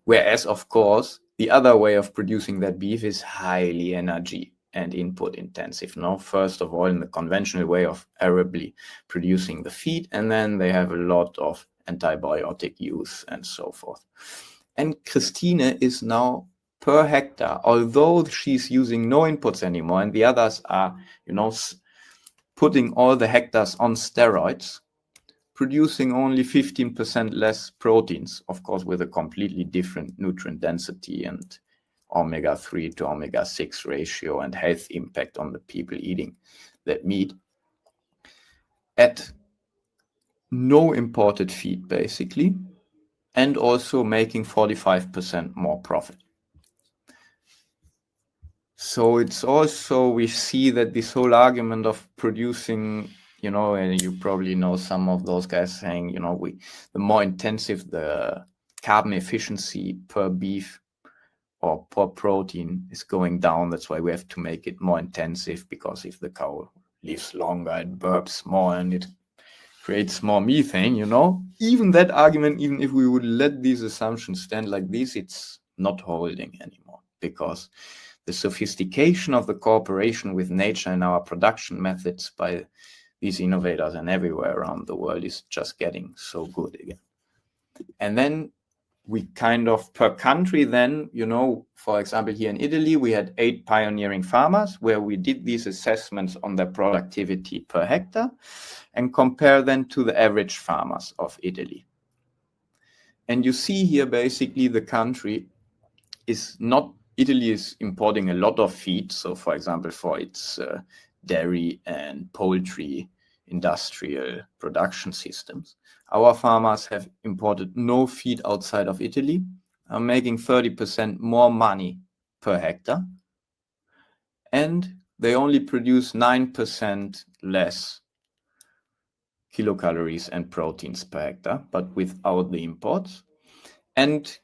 Speaker 5: Whereas, of course, the other way of producing that beef is highly energy and input intensive. Now, first of all, in the conventional way of arably producing the feed, and then they have a lot of antibiotic use and so forth. And Christine is now per hectare, although she's using no inputs anymore, and the others are, putting all the hectares on steroids, producing only 15% less proteins, of course, with a completely different nutrient density and omega-3 to omega-6 ratio and health impact on the people eating that meat, at no imported feed, basically, and also making 45% more profit. So it's also, we see that this whole argument of producing, and you probably know some of those guys saying, the more intensive the carbon efficiency per beef or per protein is going down. That's why we have to make it more intensive, because if the cow lives longer, it burps more and it creates more methane, Even that argument, even if we would let these assumptions stand like this, it's not holding anymore, because the sophistication of the cooperation with nature and our production methods by these innovators and everywhere around the world is just getting so good again. And then we kind of, per country then, for example, here in Italy, we had 8 pioneering farmers where we did these assessments on their productivity per hectare and compare them to the average farmers of Italy. And you see here, basically, the country is not, Italy is importing a lot of feed. So, for example, for its dairy and poultry industrial production systems, our farmers have imported no feed outside of Italy, are making 30% more money per hectare, and they only produce 9% less kilocalories and proteins per hectare, but without the imports. And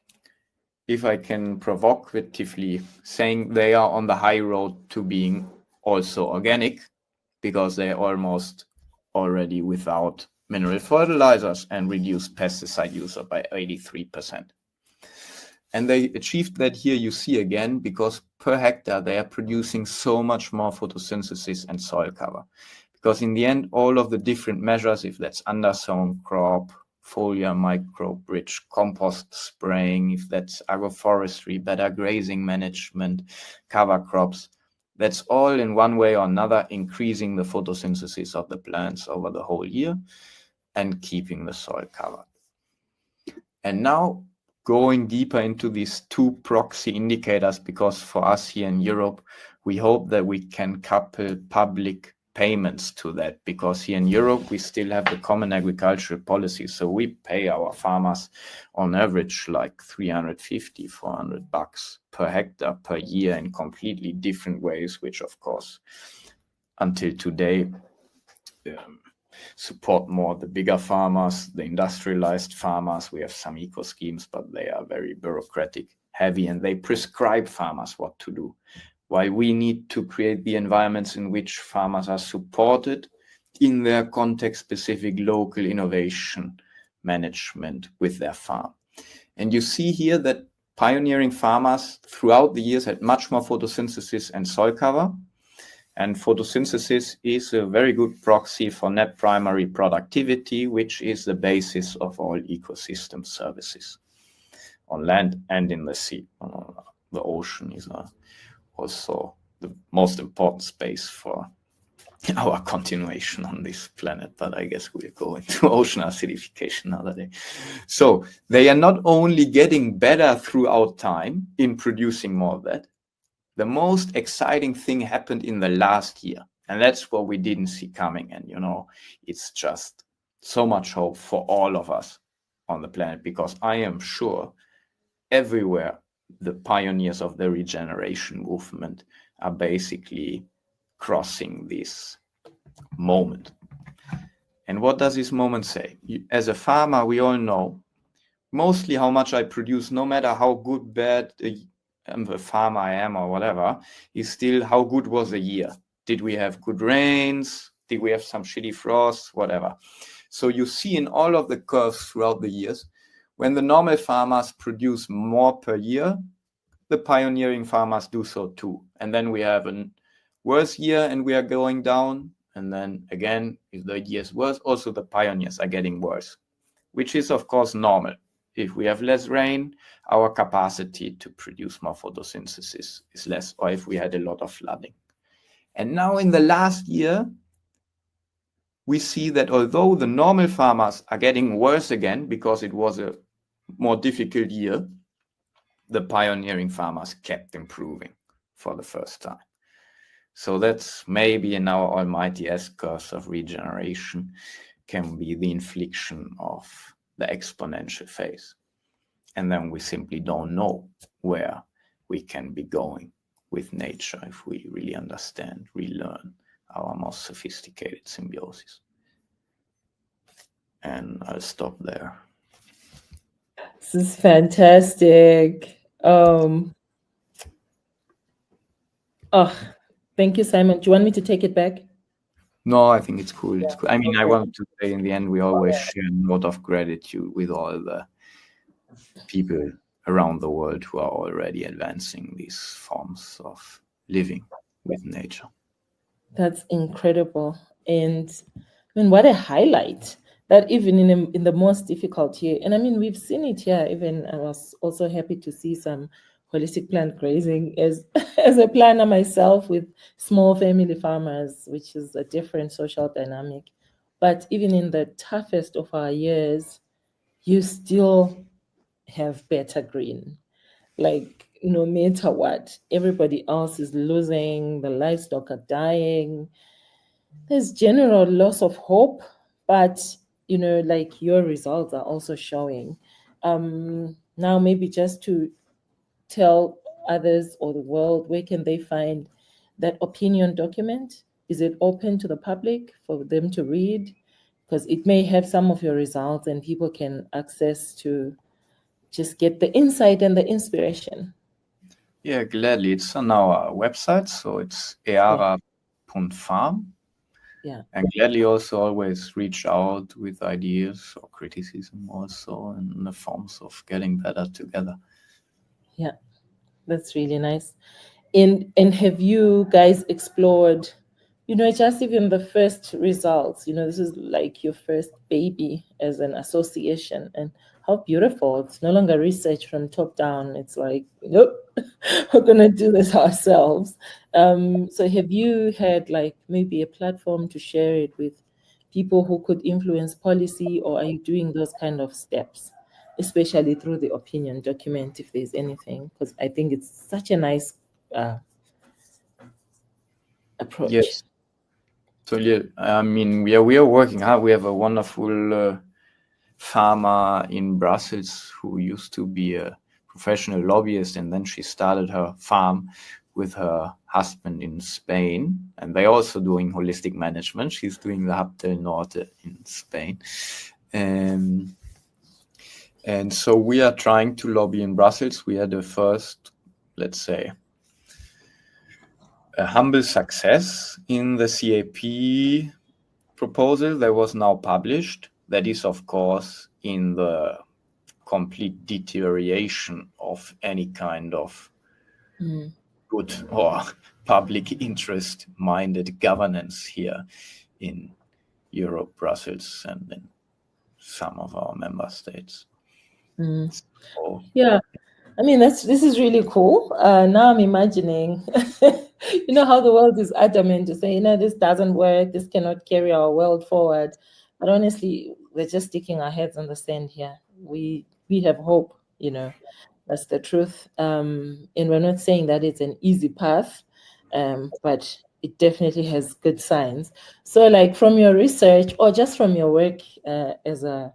Speaker 5: if I can provocatively saying, they are on the high road to being also organic, because they're almost already without mineral fertilizers and reduced pesticide use by 83%. And they achieved that here, you see again, because per hectare they are producing so much more photosynthesis and soil cover. Because in the end, all of the different measures, if that's undersown crop, foliar microbe rich compost spraying, if that's agroforestry, better grazing management, cover crops, that's all in one way or another increasing the photosynthesis of the plants over the whole year and keeping the soil covered. And now going deeper into these 2 proxy indicators, because for us here in Europe, we hope that we can couple public payments to that, because here in Europe we still have the common agricultural policy, so we pay our farmers on average like $350-400 per hectare per year in completely different ways, which of course until today support more the bigger farmers, the industrialized farmers. We have some eco schemes, but they are very bureaucratic heavy and they prescribe farmers what to do. While we need to create the environments in which farmers are supported in their context-specific local innovation management with their farm. And you see here that pioneering farmers throughout the years had much more photosynthesis and soil cover. And photosynthesis is a very good proxy for net primary productivity, which is the basis of all ecosystem services on land and in the sea. The ocean is also the most important space for our continuation on this planet, but I guess we'll go into ocean acidification another day. So they are not only getting better throughout time in producing more of that, the most exciting thing happened in the last year. And that's what we didn't see coming. And, it's just so much hope for all of us on the planet, because I am sure everywhere the pioneers of the regeneration movement are basically crossing this moment. And what does this moment say? As a farmer, we all know mostly how much I produce, no matter how good, bad the farmer I am or whatever, is still how good was the year. Did we have good rains? Did we have some shitty frosts? Whatever. So you see in all of the curves throughout the years, when the normal farmers produce more per year, the pioneering farmers do so too. And then we have a worse year and we are going down. And then again, if the year is worse, also the pioneers are getting worse, which is of course normal. If we have less rain, our capacity to produce more photosynthesis is less, or if we had a lot of flooding. And now in the last year, we see that although the normal farmers are getting worse again because it was a more difficult year, the pioneering farmers kept improving for the first time. So that's maybe in our almighty S-curve of regeneration can be the inflection of the exponential phase. And then we simply don't know where we can be going with nature if we really understand, relearn our most sophisticated symbiosis. And I'll stop there.
Speaker 4: This is fantastic. Thank you, Simon. Do you want me to take it back?
Speaker 5: No, I think it's cool. It's cool. I mean, I want to say in the end, we always share a note of gratitude with all the people around the world who are already advancing these forms of living with nature.
Speaker 4: That's incredible. And I mean, what a highlight that even in the most difficult year. And I mean, we've seen it here. Even I was also happy to see some holistic plant grazing as a planner myself with small family farmers, which is a different social dynamic. But even in the toughest of our years, you still have better green. Like, no matter what, everybody else is losing, the livestock are dying. There's general loss of hope, but like your results are also showing. Now maybe just to tell others or the world, where can they find that opinion document? Is it open to the public for them to read? Because it may have some of your results and people can access to just get the insight and the inspiration.
Speaker 5: Yeah, gladly. It's on our website, so it's EARA.farm.
Speaker 4: Yeah.
Speaker 5: And gladly also always reach out with ideas or criticism also in the forms of getting better together.
Speaker 4: Yeah, that's really nice. And have you guys explored, just even the first results, this is like your first baby as an association, and how beautiful. It's no longer research from top down. It's like, nope, we're going to do this ourselves. So have you had like maybe a platform to share it with people who could influence policy, or are you doing those kind of steps, especially through the opinion document, if there's anything? Because I think it's such a nice approach.
Speaker 5: Yes. So yeah, I mean, we are working hard. We have a wonderful farmer in Brussels who used to be a professional lobbyist, and then she started her farm with her husband in Spain, and they're also doing holistic management. She's doing the Hub del Norte in Spain. And so we are trying to lobby in Brussels. We had the first, let's say, a humble success in the CAP proposal that was now published, that is, of course, in the complete deterioration of any kind of good or public interest-minded governance here in Europe, Brussels, and in some of our member states. So,
Speaker 4: yeah, I mean, this is really cool. Now I'm imagining, you know, how the world is adamant to say, you know, this doesn't work, this cannot carry our world forward. But honestly, we're just sticking our heads on the sand here. We have hope, you know, that's the truth. And we're not saying that it's an easy path, but it definitely has good signs. So like from your research or just from your work as a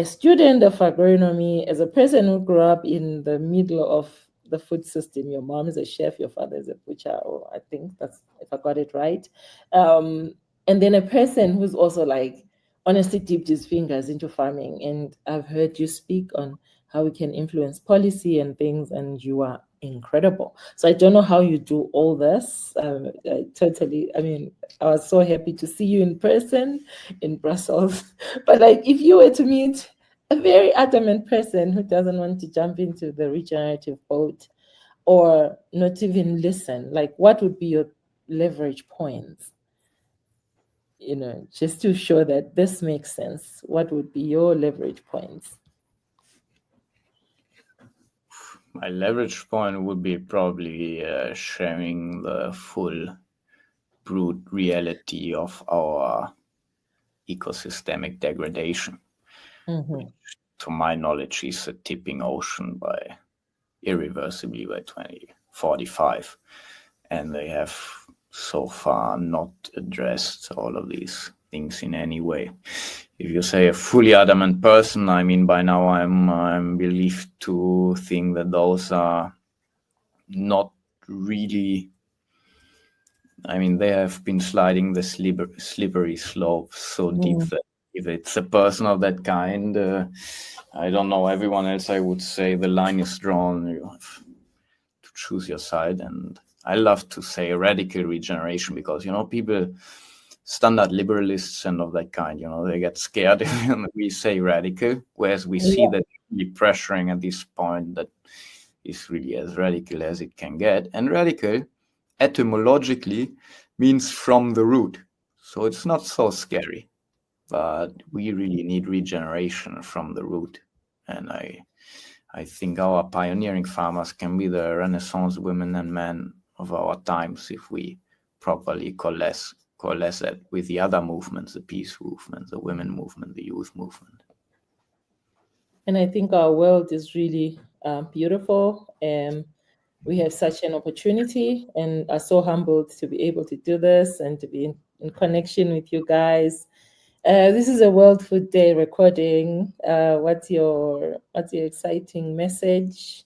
Speaker 4: student of agronomy, as a person who grew up in the middle of the food system, your mom is a chef, your father is a butcher, or I think that's, if I got it right. And then a person who's also like honestly dipped his fingers into farming. And I've heard you speak on how we can influence policy and things, and you are incredible. So I don't know how you do all this. I mean, I was so happy to see you in person in Brussels. But like, if you were to meet a very adamant person who doesn't want to jump into the regenerative boat or not even listen, like what would be your leverage points? You know, just to show that this makes sense, what would be your leverage points?
Speaker 5: My leverage point would be probably sharing the full brute reality of our ecosystemic degradation, which, to my knowledge, is a tipping ocean irreversibly by 2045. And they have so far not addressed all of these things in any way. If you say a fully adamant person, I mean, by now I'm believed to think that those are not really, I mean, they have been sliding the slippery slope so deep that if it's a person of that kind, I don't know, everyone else, I would say the line is drawn. You have to choose your side. And I love to say radical regeneration because, you know, people, standard liberalists and of that kind, you know, they get scared when we say radical, whereas we see that really pressuring at this point that is really as radical as it can get. And radical, etymologically, means from the root. So it's not so scary, but we really need regeneration from the root. And I think our pioneering farmers can be the Renaissance women and men of our times if we properly coalesce that with the other movements, the peace movement, the women movement, the youth movement.
Speaker 4: And I think our world is really beautiful. We have such an opportunity and are so humbled to be able to do this and to be in connection with you guys. This is a World Food Day recording. What's your exciting message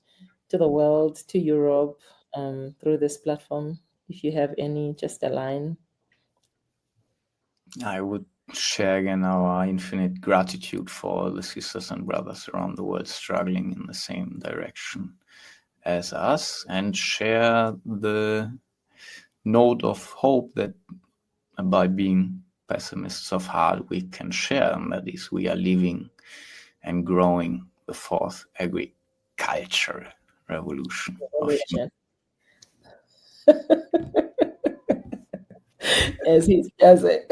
Speaker 4: to the world, to Europe, through this platform? If you have any, just a line.
Speaker 5: I would share again our infinite gratitude for the sisters and brothers around the world struggling in the same direction as us, and share the note of hope that by being pessimists of heart we can share, and that is we are living and growing the fourth agricultural revolution.
Speaker 4: As he does it.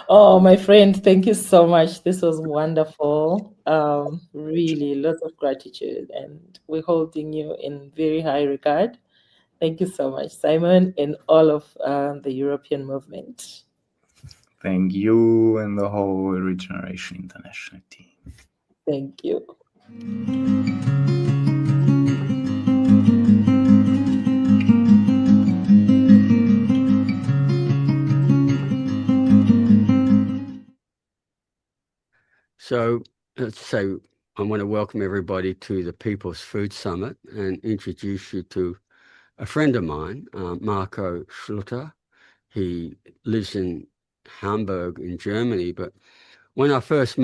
Speaker 4: Oh, my friend, thank you so much. This was wonderful. Really, lots of gratitude, and we're holding you in very high regard. Thank you so much, Simon, and all of the European movement.
Speaker 5: Thank you and the whole Regeneration International team.
Speaker 4: Thank you.
Speaker 1: So let's say I want to welcome everybody to the People's Food Summit and introduce you to a friend of mine, Marco Schlüter. He lives in Hamburg in Germany, but when I first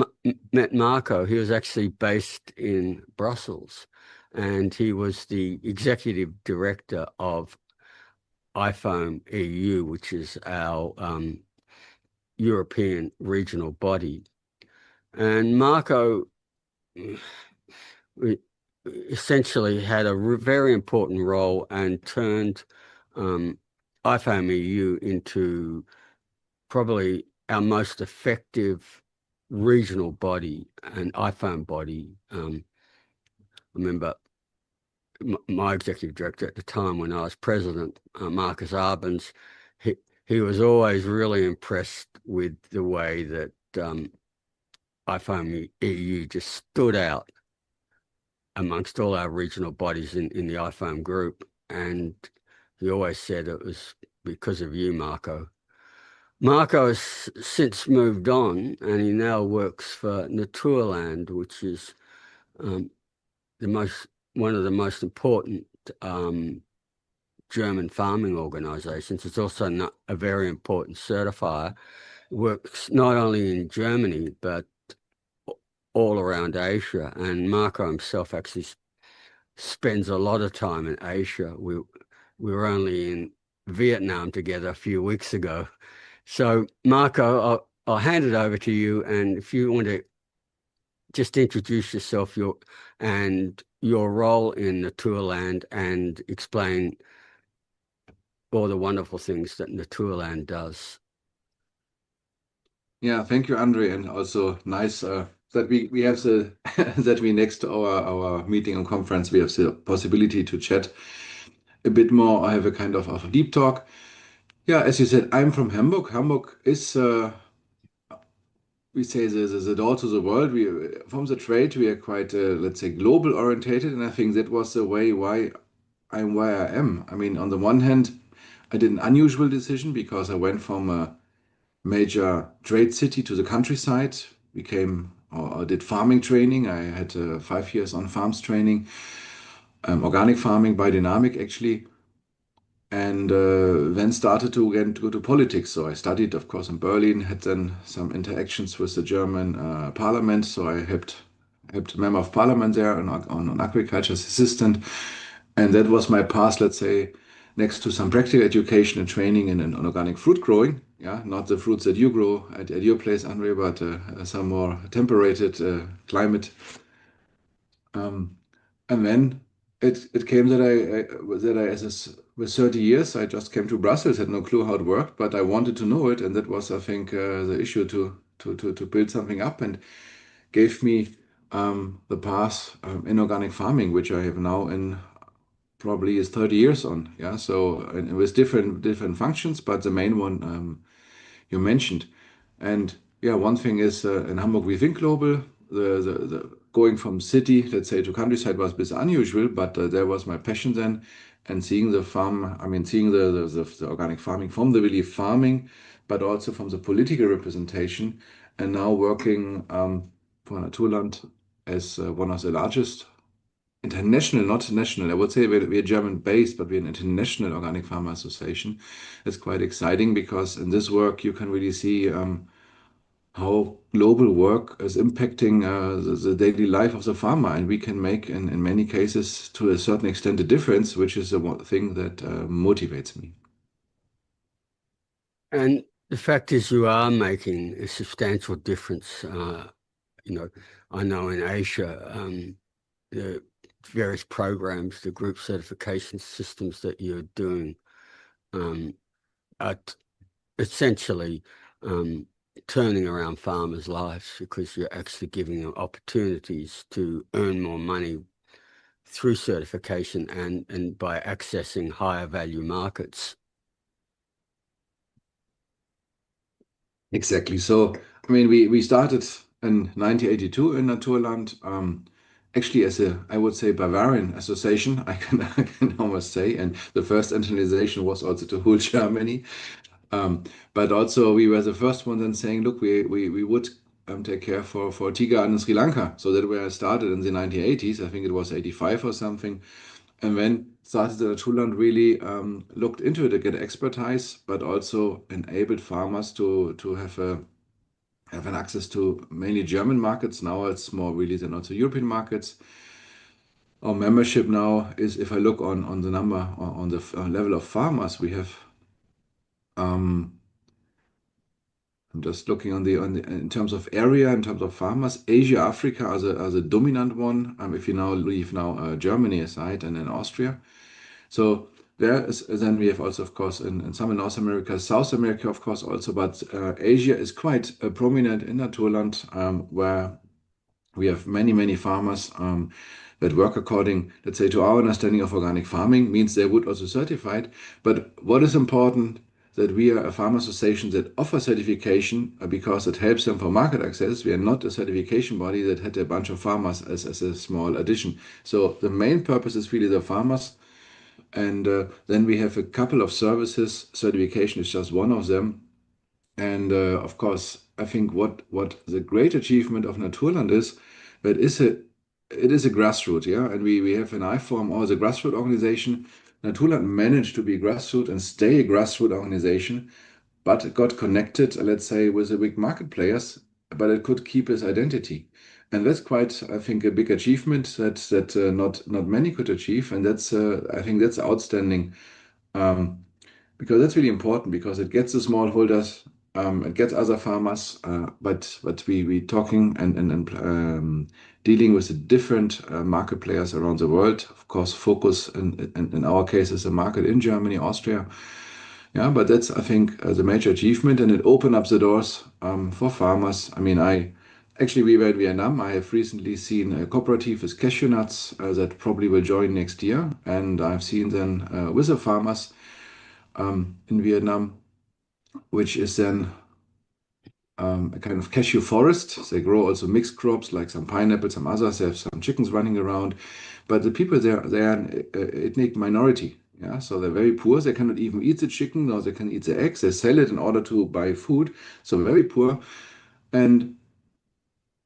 Speaker 1: met Marco, he was actually based in Brussels, and he was the executive director of IFOAM EU, which is our European regional body. And Marco essentially had a very important role and turned IFOAM EU into probably our most effective regional body and IFOAM body. I remember my executive director at the time when I was president, Marcus Arbens, he was always really impressed with the way that IFOAM EU just stood out amongst all our regional bodies in the IFOAM group. And he always said it was because of you, Marco. Marco has since moved on, and he now works for Naturland, which is one of the most important German farming organizations. It's also not a very important certifier. It works not only in Germany, but all around Asia. And Marco himself actually spends a lot of time in Asia. We were only in Vietnam together a few weeks ago. So, Marco, I'll hand it over to you. And if you want to just introduce yourself and your role in Naturland and explain all the wonderful things that Naturland does.
Speaker 6: Yeah, thank you, Andre, and also nice that we have that we next to our meeting and conference we have the possibility to chat a bit more. I have a kind of a deep talk. Yeah, as you said, I'm from Hamburg. Hamburg is we say the door to the world. From the trade we are quite let's say global orientated, and I think that was the way why I'm where I am. I mean, on the one hand, I did an unusual decision because I went from a major trade city to the countryside, I did farming training. I had 5 years on farms training, organic farming, biodynamic actually, and then started to go to politics. So I studied, of course, in Berlin, had then some interactions with the German parliament. So I helped a member of parliament there on agriculture as assistant. And that was my path, let's say, next to some practical education and training in organic fruit growing. Yeah, not the fruits that you grow at your place, Andre, but some more temperated climate. And then it came that with 30 years, I just came to Brussels, had no clue how it worked, but I wanted to know it, and that was, I think, the issue to build something up, and gave me the path in organic farming, which I have now in probably is 30 years on. Yeah, so and with different functions, but the main one you mentioned. And yeah, one thing is in Hamburg we think global. The going from city, let's say, to countryside was a bit unusual, but there was my passion then, and seeing the farm. I mean, seeing the organic farming from the really farming, but also from the political representation, and now working for Naturland as one of the largest international, not national. I would say we're German based, but we're an international organic farmer association. It's quite exciting because in this work you can really see how global work is impacting the daily life of the farmer, and we can make in many cases to a certain extent a difference, which is the one thing that motivates me.
Speaker 1: And the fact is you are making a substantial difference. I know in Asia, the various programs, the group certification systems that you're doing are essentially turning around farmers' lives because you're actually giving them opportunities to earn more money through certification and by accessing higher value markets.
Speaker 6: Exactly. So, I mean, we started in 1982 in Naturland, actually as I would say, Bavarian association, I can almost say. And the first internationalization was also to whole Germany. But also we were the first one then saying, look, we would take care for tea garden in Sri Lanka. So that where I started in the 1980s, I think it was 85 or something. And then started the Naturland really looked into it to get expertise, but also enabled farmers to have an access to mainly German markets. Now it's more really than also European markets. Our membership now is, if I look on the number, on the level of farmers, we have I'm just looking in terms of area, in terms of farmers. Asia, Africa are the dominant one. If you now leave Germany aside and then Austria. So then we have also, of course, in some in North America, South America, of course, also, but Asia is quite prominent in Naturland, where we have many farmers that work according, let's say, to our understanding of organic farming, means they would also certify it. But what is important, that we are a farm association that offer certification because it helps them for market access. We are not a certification body that had a bunch of farmers as a small addition. So the main purpose is really the farmers. And then we have a couple of services. Certification is just one of them. And of course, I think what the great achievement of Naturland is, that it is a grassroots, yeah. And we have an IFORM, or the grassroots organization. Naturland managed to be grassroots and stay a grassroots organization, but it got connected, let's say, with the big market players, but it could keep its identity. And that's quite, I think, a big achievement that not many could achieve. And that's I think that's outstanding. Because that's really important, because it gets the smallholders, it gets other farmers, but we talking and dealing with the different market players around the world. Of course, focus in our case is the market in Germany, Austria. Yeah, but that's, I think, the major achievement, and it opened up the doors for farmers. I mean, we were in Vietnam. I have recently seen a cooperative with cashew nuts that probably will join next year, and I've seen then with the farmers in Vietnam, which is then a kind of cashew forest. They grow also mixed crops like some pineapple, some others. They have some chickens running around, but the people there, they are an ethnic minority. Yeah, so they're very poor. They cannot even eat the chicken, or they can eat the eggs. They sell it in order to buy food. So very poor. And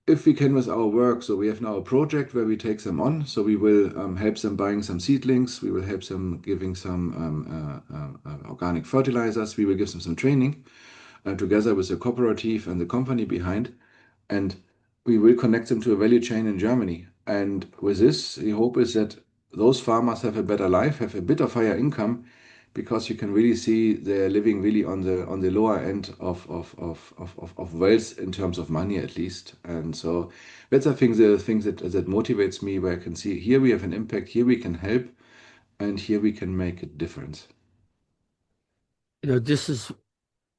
Speaker 6: if we can with our work, so we have now a project where we take them on. So we will help them buying some seedlings. We will help them giving some organic fertilizers. We will give them some training together with the cooperative and the company behind. And we will connect them to a value chain in Germany. And with this, the hope is that those farmers have a better life, have a bit of higher income, because you can really see they're living really on the lower end of wealth in terms of money, at least. And so that's, I think, the thing that motivates me, where I can see here we have an impact, here we can help, and here we can make a difference.
Speaker 1: This is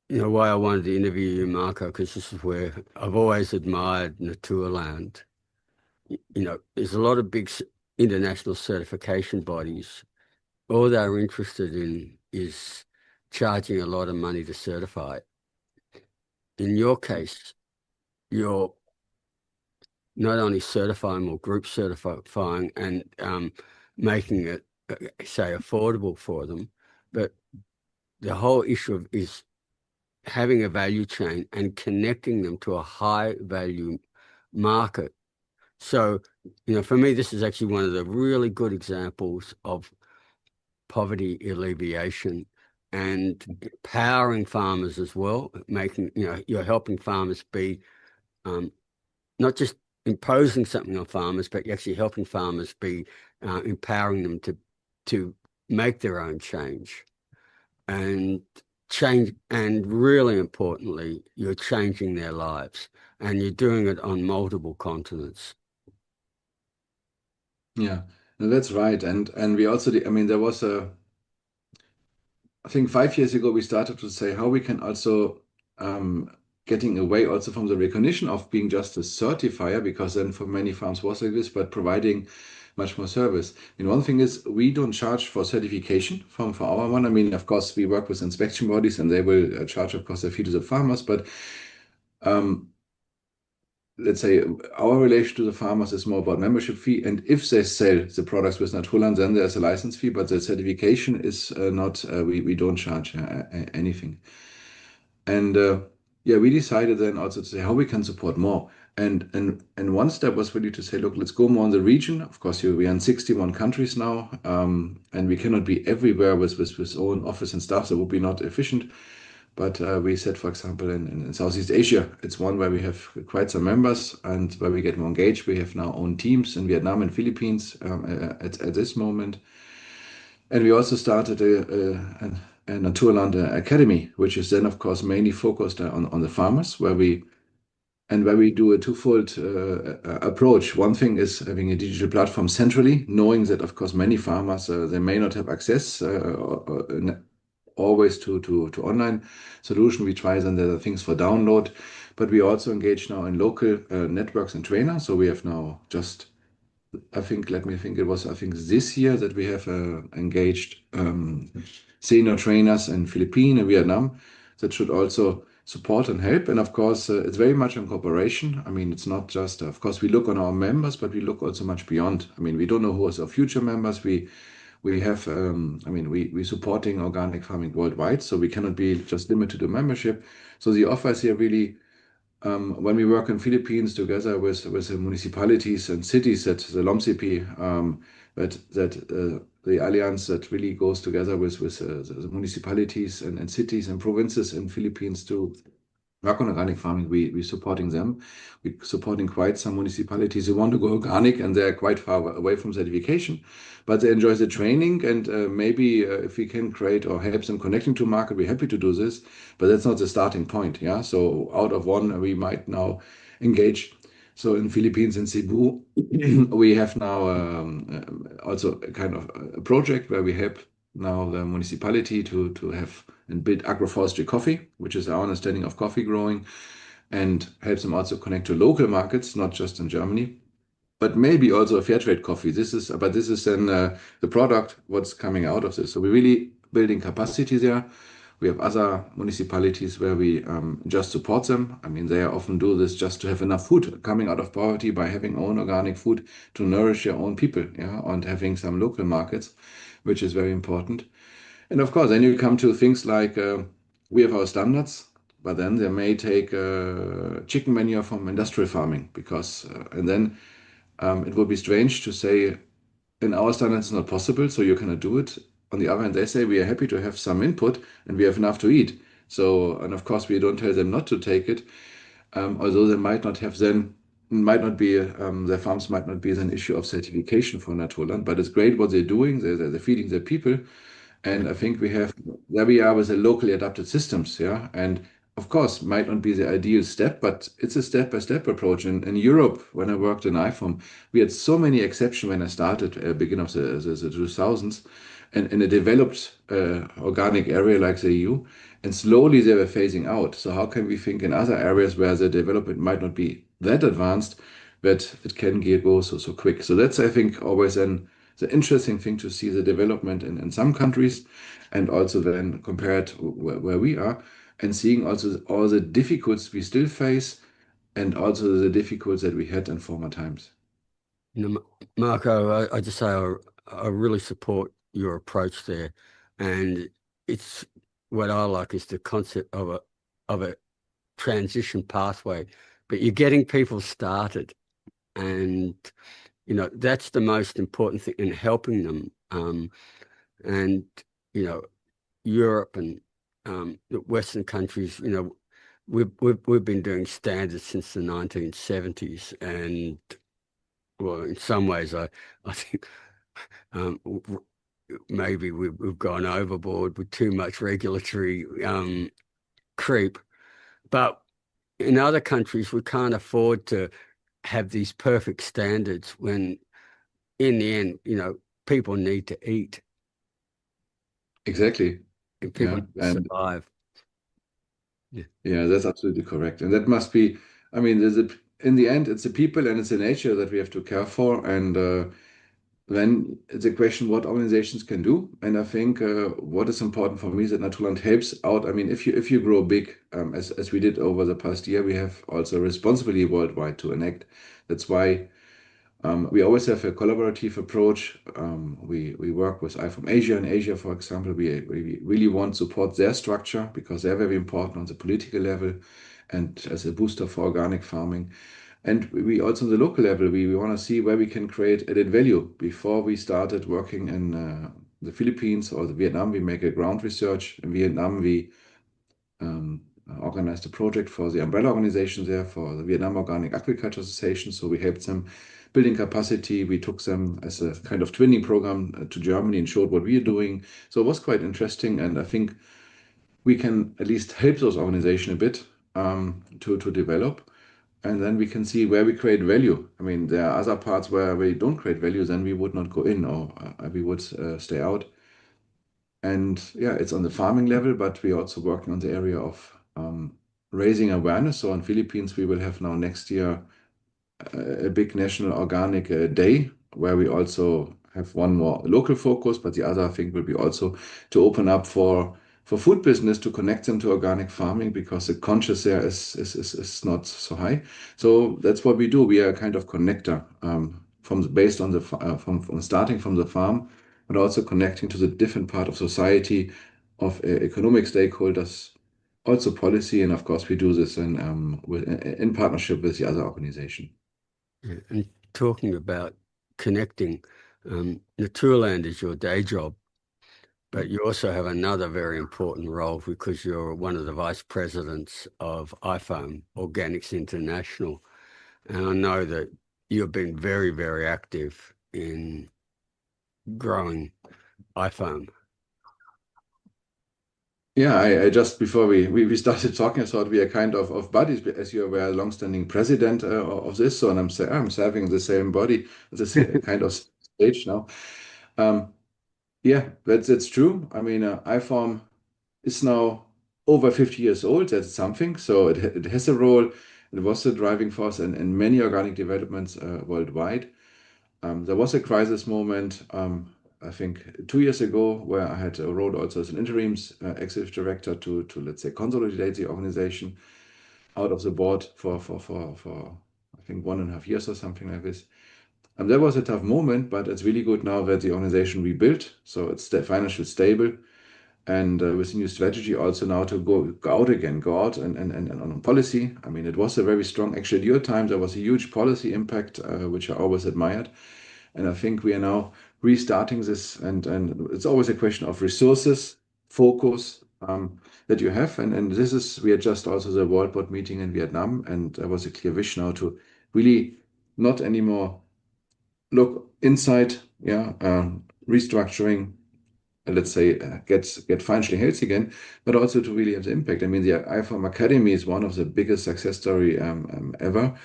Speaker 1: why I wanted to interview you, Marco, because this is where I've always admired Naturland. There's a lot of big international certification bodies. All they're interested in is charging a lot of money to certify it. In your case, you're not only certifying or group certifying and making it, say, affordable for them, but the whole issue is having a value chain and connecting them to a high value market. So, for me, this is actually one of the really good examples of poverty alleviation and empowering farmers as well, making, you're helping farmers be not just imposing something on farmers, but you're actually helping farmers be empowering them to make their own change. And really importantly, you're changing their lives, and you're doing it on multiple continents.
Speaker 6: Yeah, no, that's right. And we also, there was I think 5 years ago, we started to say how we can also getting away also from the recognition of being just a certifier, because then for many farms was like this, but providing much more service. One thing is, we don't charge for certification for our one. Of course, we work with inspection bodies, and they will charge, of course, a fee to the farmers, but let's say our relation to the farmers is more about membership fee, and if they sell the products with Naturland, then there's a license fee, but the certification is not, we don't charge anything. And we decided then also to say how we can support more. And one step was really to say, look, let's go more in the region. Of course, we are in 61 countries now, and we cannot be everywhere with own office and staff. That would be not efficient. But we said, for example, in Southeast Asia, it's one where we have quite some members and where we get more engaged. We have now own teams in Vietnam and Philippines at this moment. And we also started Naturland Academy, which is then, of course, mainly focused on the farmers, where we do a twofold approach. One thing is having a digital platform centrally, knowing that, of course, many farmers, they may not have access always to online solution. We try then there are things for download, but we also engage now in local networks and trainers. So we have now just, I think this year that we have engaged senior trainers in Philippines and Vietnam that should also support and help. And of course, it's very much in cooperation. I mean, it's not just, of course, we look on our members, but we look also much beyond. I mean, we don't know who is our future members. We have, we're supporting organic farming worldwide, so we cannot be just limited to membership. So the offer is here really, when we work in Philippines together with the municipalities and cities, that the LOMCP, the alliance that really goes together with the municipalities and cities and provinces in Philippines to work on organic farming, we're supporting them. We're supporting quite some municipalities who want to go organic, and they're quite far away from certification, but they enjoy the training. And maybe if we can create or help them connecting to market, we're happy to do this, but that's not the starting point. Yeah. So out of one, we might now engage. So in Philippines, in Cebu, we have now also a kind of a project where we help now the municipality to have and build agroforestry coffee, which is our understanding of coffee growing, and helps them also connect to local markets, not just in Germany, but maybe also a fair trade coffee. This is then the product, what's coming out of this. So we're really building capacity there. We have other municipalities where we just support them. I mean, they often do this just to have enough food, coming out of poverty by having own organic food to nourish their own people, yeah, and having some local markets, which is very important. And of course, then you come to things like we have our standards, but then they may take chicken manure from industrial farming because, and then it would be strange to say in our standards it's not possible, so you cannot do it. On the other hand, they say we are happy to have some input and we have enough to eat. So, and of course, we don't tell them not to take it, although they might not have then, might not be, their farms might not be an issue of certification for Naturland, but it's great what they're doing. They're feeding their people. And I think there we are with the locally adapted systems, yeah. And of course, might not be the ideal step, but it's a step-by-step approach. In Europe, when I worked in IFOM, we had so many exceptions when I started at the beginning of the 2000s, and in a developed organic area like the EU, and slowly they were phasing out. So how can we think in other areas where the development might not be that advanced, but it can go so quick? So that's, I think, always the interesting thing to see the development in some countries, and also then compared where we are, and seeing also all the difficulties we still face, and also the difficulties that we had in former times.
Speaker 1: Marco, I just say I really support your approach there, and it's what I like is the concept of a transition pathway, but you're getting people started, and that's the most important thing in helping them. And Europe and the Western countries, we've been doing standards since the 1970s, and well, in some ways, I think maybe we've gone overboard with too much regulatory creep. But in other countries, we can't afford to have these perfect standards when, in the end, people need to eat.
Speaker 6: Exactly.
Speaker 1: And people need to survive.
Speaker 6: Yeah, that's absolutely correct. And that must be, I mean, in the end, it's the people and it's the nature that we have to care for. And then it's a question what organizations can do. And I think what is important for me is that Naturland helps out. I mean, if you grow big, as we did over the past year, we have also responsibility worldwide to enact. That's why we always have a collaborative approach. We work with IFOM Asia. In Asia, for example, we really want to support their structure because they're very important on the political level and as a booster for organic farming. And we also on the local level, we want to see where we can create added value. Before we started working in the Philippines or the Vietnam, we make a ground research. In Vietnam, we organized a project for the umbrella organization there for the Vietnam Organic Agriculture Association. So we helped them building capacity. We took them as a kind of twinning program to Germany and showed what we are doing. So it was quite interesting, and I think we can at least help those organizations a bit to develop, and then we can see where we create value. I mean, there are other parts where we don't create value, then we would not go in, or we would stay out. And yeah, it's on the farming level, but we're also working on the area of raising awareness. So in Philippines, we will have now next year a big national organic day, where we also have one more local focus, but the other thing will be also to open up for food business, to connect them to organic farming, because the conscious there is not so high. So that's what we do. We are a kind of connector based on the from starting from the farm, but also connecting to the different part of society, of economic stakeholders, also policy, and of course we do this in partnership with the other organization.
Speaker 1: Yeah, and talking about connecting, Naturland is your day job, but you also have another very important role because you're one of the vice presidents of IFOAM, Organics International. And I know that you've been very, very active in growing IFOAM.
Speaker 6: Yeah, I just before we started talking, I thought we are kind of buddies, as you were a long-standing president of this. So, and I'm serving the same body, this kind of stage now. Yeah, that's true. I mean, IFOAM is now over 50 years old. That's something. So it has a role. It was the driving force in many organic developments worldwide. There was a crisis moment, I think 2 years ago, where I had a role also as an interim executive director to let's say consolidate the organization out of the board for I think 1.5 years or something like this. That was a tough moment, but it's really good now that the organization rebuilt, so it's financially stable, and with the new strategy also now to go out again, go out and on policy. I mean, it was a very strong, actually at your time, there was a huge policy impact, which I always admired. And I think we are now restarting this, and it's always a question of resources, focus that you have. And this is, we are just also the World Board meeting in Vietnam, and there was a clear wish now to really not anymore look inside, restructuring, let's say, get financially healthy again, but also to really have the impact. I mean, the IFOAM Academy is one of the biggest success story ever,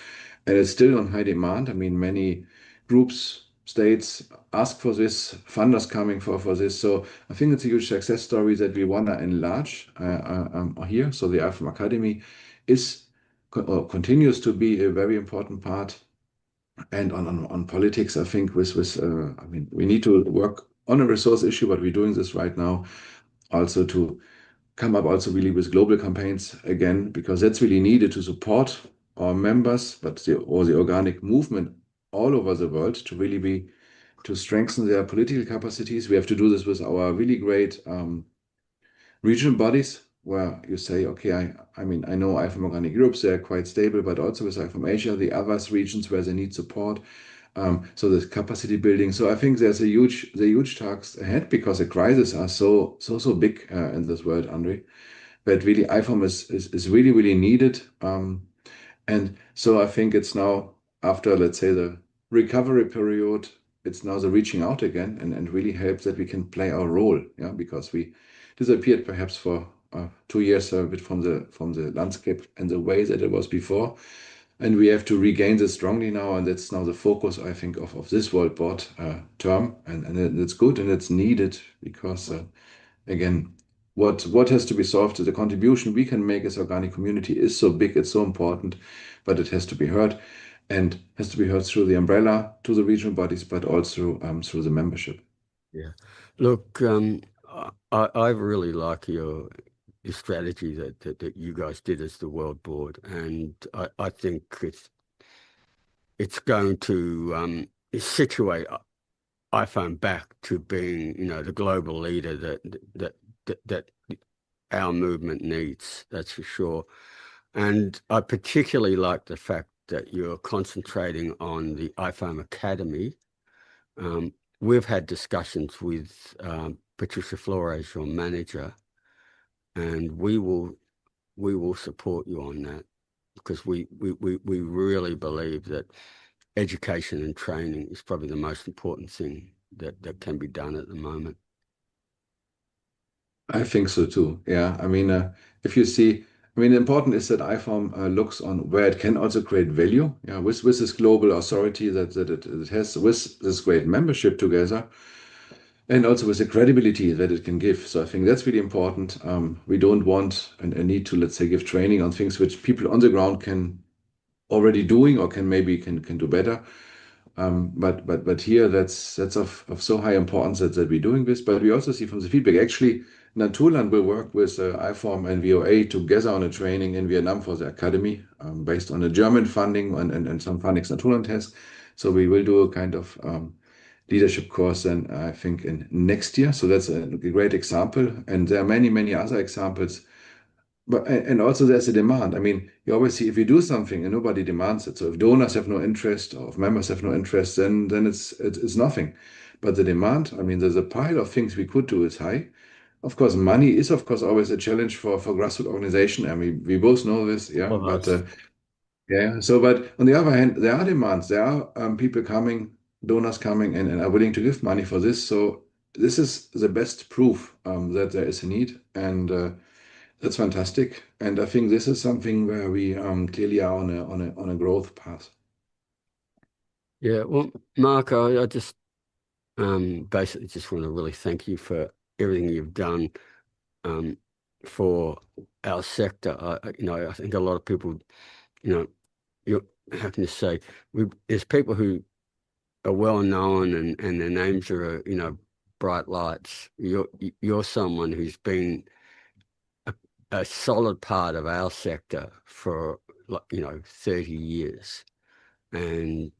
Speaker 6: and it's still on high demand. I mean, many groups, states ask for this, funders coming for this. So I think it's a huge success story that we want to enlarge here. So the IFOAM Academy continues to be a very important part. And on politics, I think I mean, we need to work on a resource issue, but we're doing this right now also to come up also really with global campaigns again, because that's really needed to support our members, but the organic movement all over the world to really to strengthen their political capacities. We have to do this with our really great regional bodies, where you say, okay, I mean, I know IFOAM Organic Europe, they're quite stable, but also with IFOAM Asia, the other regions where they need support. So there's capacity building. So I think there's a huge task ahead, because the crises are so big in this world, Andre, that really IFOAM is really, really needed. And so I think it's now, after, let's say, the recovery period, it's now the reaching out again and really help that we can play our role, because we disappeared perhaps for 2 years a bit from the landscape and the way that it was before. And we have to regain this strongly now, and that's now the focus, I think, of this World Board term, and it's good and it's needed, because again, what has to be solved, the contribution we can make as organic community is so big, it's so important, but it has to be heard, and has to be heard through the umbrella to the regional bodies, but also through the membership.
Speaker 1: Yeah, look, I really like your strategy that you guys did as the World Board, and I think it's going to situate IFOAM back to being, the global leader that our movement needs. That's for sure. And I particularly like the fact that you're concentrating on the IFOAM Academy. We've had discussions with Patricia Flores, your manager, and we will support you on that, because we really believe that education and training is probably the most important thing that can be done at the moment.
Speaker 6: I think so too. Yeah. I mean, if you see, I mean, important is that IFORM looks on where it can also create value. Yeah, with this global authority that it has, with this great membership together, and also with the credibility that it can give. So I think that's really important. We don't want and need to, let's say, give training on things which people on the ground can already doing or can do better. But here that's of so high importance that we're doing this. But we also see from the feedback, actually, Naturland will work with IFORM and VOA together on a training in Vietnam for the academy, based on the German funding and some fundings Naturland has. So we will do a kind of leadership course then, I think, in next year. So that's a great example. And there are many, many other examples. But and also there's a demand. I mean, you always see if you do something and nobody demands it. So if donors have no interest or if members have no interest, then it's nothing. But the demand, I mean, there's a pile of things we could do is high. Of course, money is of course always a challenge for grassroots organization. I mean, we both know this, yeah. But yeah. So, but on the other hand, there are demands. There are people coming, donors coming, and are willing to give money for this. So this is the best proof that there is a need, and that's fantastic. And I think this is something where we clearly are on a growth path.
Speaker 1: Yeah, well, Marco, I just basically just want to really thank you for everything you've done for our sector. I think a lot of people, how can you say, there's people who are well known and their names are, bright lights. You're someone who's been a solid part of our sector for 30 years and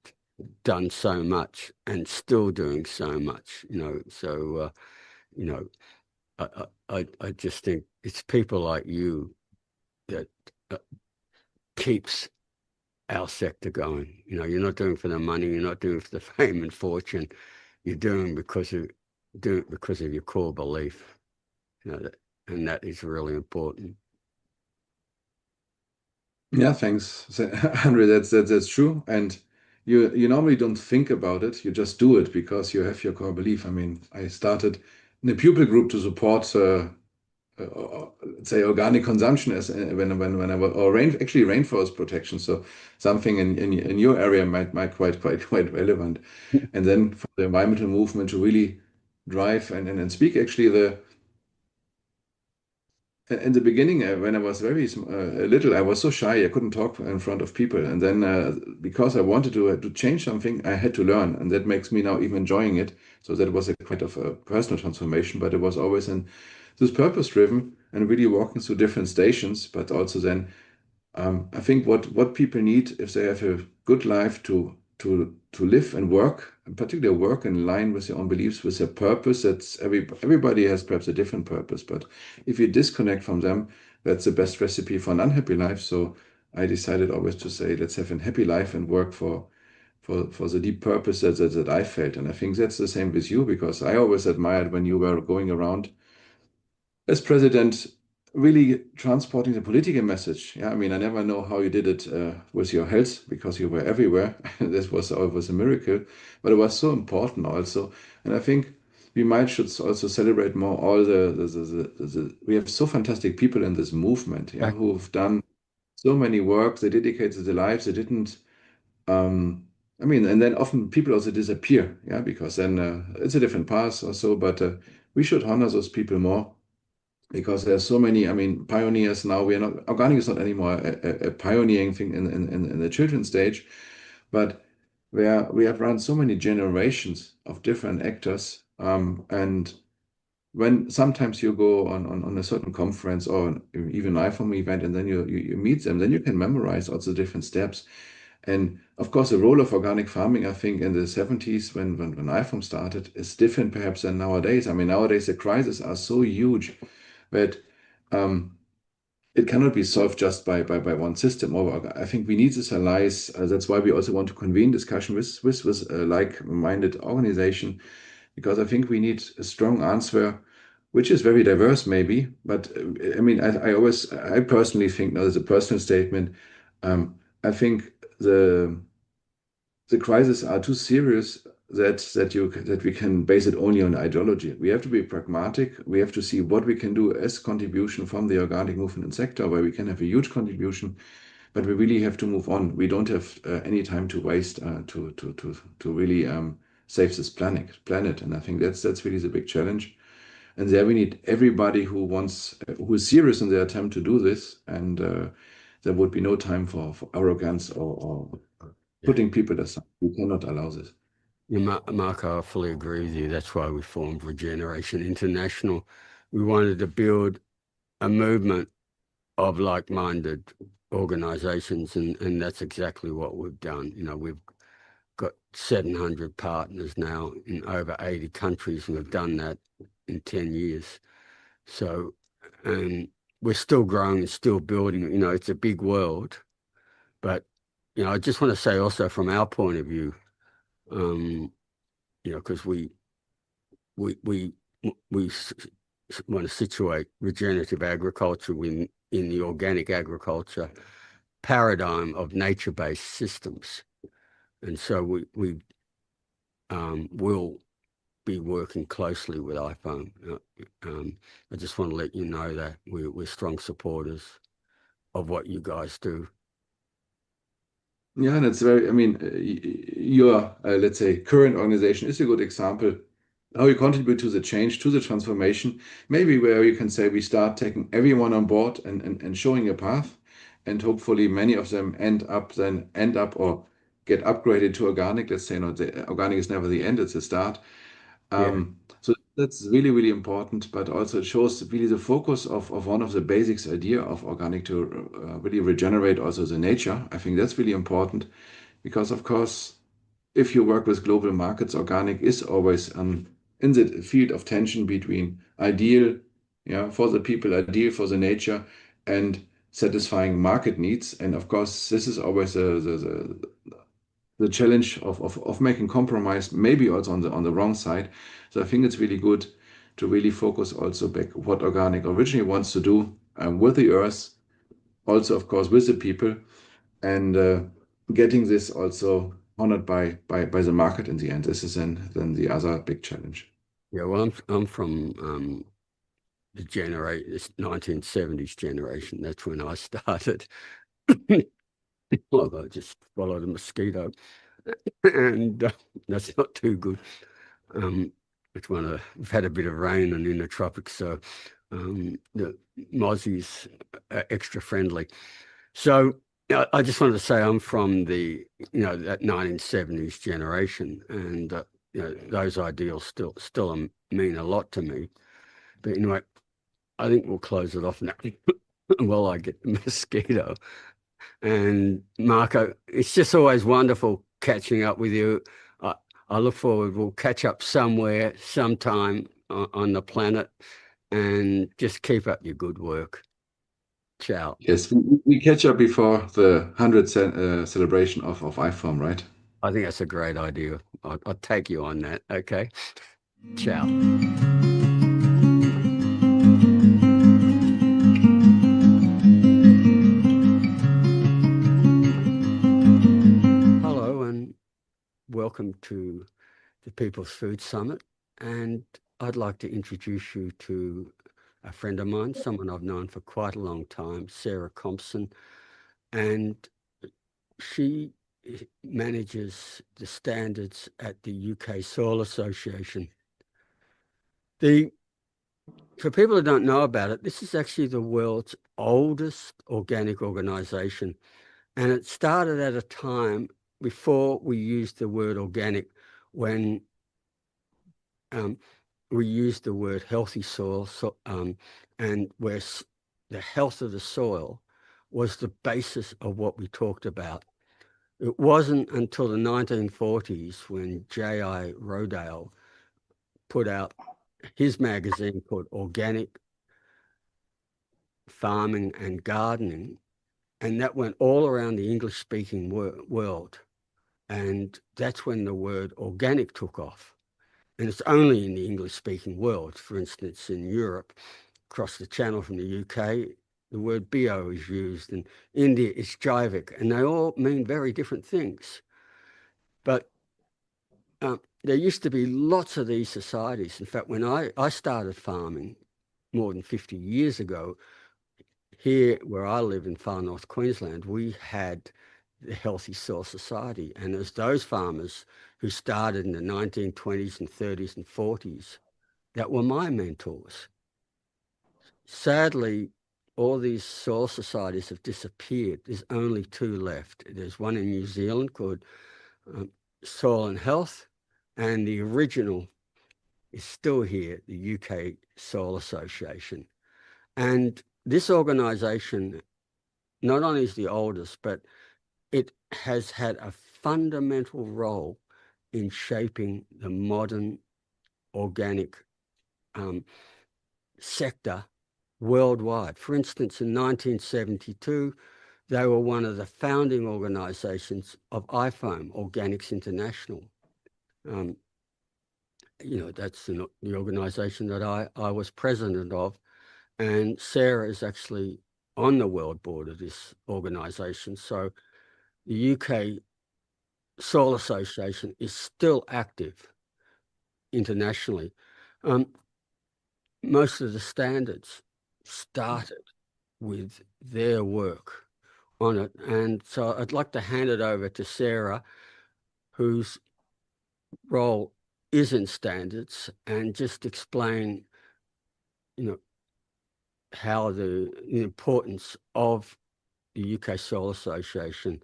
Speaker 1: done so much and still doing so much, so I just think it's people like you that keeps our sector going. You're not doing it for the money, you're not doing it for the fame and fortune, you're doing it because of your core belief, and that is really important.
Speaker 6: Yeah, thanks, Andre. That's true. And you normally don't think about it. You just do it because you have your core belief. I mean, I started in a pupil group to support, let's say, organic consumption as when I was, or actually rainforest protection. So something in your area might quite relevant. And then for the environmental movement to really drive and speak, actually in the beginning, when I was very little, I was so shy. I couldn't talk in front of people. And then because I wanted to change something, I had to learn. And that makes me now even enjoying it. So that was a kind of a personal transformation, but it was always in this purpose driven and really walking through different stations. But also then I think what people need if they have a good life to live and work, and particularly work in line with their own beliefs, with their purpose. That's everybody has perhaps a different purpose, but if you disconnect from them, that's the best recipe for an unhappy life. So I decided always to say, let's have a happy life and work for the deep purpose that I felt. And I think that's the same with you, because I always admired when you were going around as president, really transporting the political message. Yeah, I mean, I never know how you did it with your health, because you were everywhere. This was always a miracle, but it was so important also. And I think we should also celebrate more all we have so fantastic people in this movement, yeah, who've done so many work. They dedicated their lives. They didn't. I mean, and then often people also disappear, yeah, because then it's a different path or so. But we should honor those people more, because there's so many, I mean, pioneers now. Organic is not anymore a pioneering thing in the children's stage, but where we have run so many generations of different actors. And when sometimes you go on a certain conference or even an IFORM event, and then you meet them, then you can memorize also different steps. And of course, the role of organic farming, I think, in the 70s when IFORM started, is different perhaps than nowadays. I mean, nowadays the crises are so huge that it cannot be solved just by one system. Or I think we need this allies. That's why we also want to convene discussion with like-minded organization, because I think we need a strong answer, which is very diverse, maybe. But I mean, I personally think, now as a personal statement, I think the crises are too serious that we can base it only on ideology. We have to be pragmatic. We have to see what we can do as contribution from the organic movement and sector, where we can have a huge contribution, but we really have to move on. We don't have any time to waste to really save this planet. And I think that's really the big challenge. And there we need everybody who is serious in their attempt to do this. And there would be no time for arrogance or putting people aside. We cannot allow this.
Speaker 1: Yeah, Marco, I fully agree with you. That's why we formed Regeneration International. We wanted to build a movement of like-minded organizations, and that's exactly what we've done. You know, we've got 700 partners now in over 80 countries, and we've done that in 10 years. So, and we're still growing and still building. You know, it's a big world, but, you know, I just want to say also from our point of view, you know, because we want to situate regenerative agriculture in the organic agriculture paradigm of nature-based systems. And so we will be working closely with iPhone. I just want to let you know that we're strong supporters of what you guys do.
Speaker 6: Yeah, and it's very, I mean, your, let's say, current organization is a good example how you contribute to the change, to the transformation, maybe where you can say we start taking everyone on board and showing a path, and hopefully many of them end up or get upgraded to organic. Let's say, the organic is never the end, it's a start. So that's really, really important, but also it shows really the focus of one of the basics idea of organic to really regenerate also the nature. I think that's really important because, of course, if you work with global markets, organic is always in the field of tension between ideal, for the people, ideal for the nature, and satisfying market needs. And of course, this is always the challenge of making compromise, maybe also on the wrong side. So I think it's really good to really focus also back what organic originally wants to do with the earth, also of course with the people, and getting this also honored by the market in the end. This is then the other big challenge.
Speaker 1: Yeah, well, I'm from this 1970s generation. That's when I started. Well, I just followed a mosquito, and that's not too good. We've had a bit of rain and in the tropics, so the Mozzies are extra friendly. So I just wanted to say I'm from that 1970s generation, and those ideals still mean a lot to me. But anyway, I think we'll close it off now while I get the mosquito. And Marco, it's just always wonderful catching up with you. I look forward, we'll catch up somewhere, sometime on the planet, and just keep up your good work. Ciao.
Speaker 6: Yes, we catch up before the 100th celebration of iPhone, right?
Speaker 1: I think that's a great idea. I'll take you on that. Okay. Ciao. Hello, and welcome to the People's Food Summit. And I'd like to introduce you to a friend of mine, someone I've known for quite a long time, Sarah Compson. And she manages the standards at the UK Soil Association. For people who don't know about it, this is actually the world's oldest organic organization. And it started at a time before we used the word organic, when we used the word healthy soil, and where the health of the soil was the basis of what we talked about. It wasn't until the 1940s when J.I. Rodale put out his magazine called Organic Farming and Gardening, and that went all around the English-speaking world. And that's when the word organic took off. And it's only in the English-speaking world. For instance, in Europe, across the channel from the UK, the word bio is used. In India, it's jaivic. And they all mean very different things. But there used to be lots of these societies. In fact, when I started farming more than 50 years ago, here where I live in far north Queensland, we had the Healthy Soil Society. And as those farmers who started in the 1920s and 30s and 40s, that were my mentors. Sadly, all these soil societies have disappeared. There's only two left. There's one in New Zealand called Soil and Health, and the original is still here, the UK Soil Association. And this organization not only is the oldest, but it has had a fundamental role in shaping the modern organic sector worldwide. For instance, in 1972, they were one of the founding organizations of IFOAM, Organics International. That's the organization that I was president of. And Sarah is actually on the world board of this organization. So the UK Soil Association is still active internationally. Most of the standards started with their work on it. And so I'd like to hand it over to Sarah, whose role is in standards, and just explain, how the importance of the UK Soil Association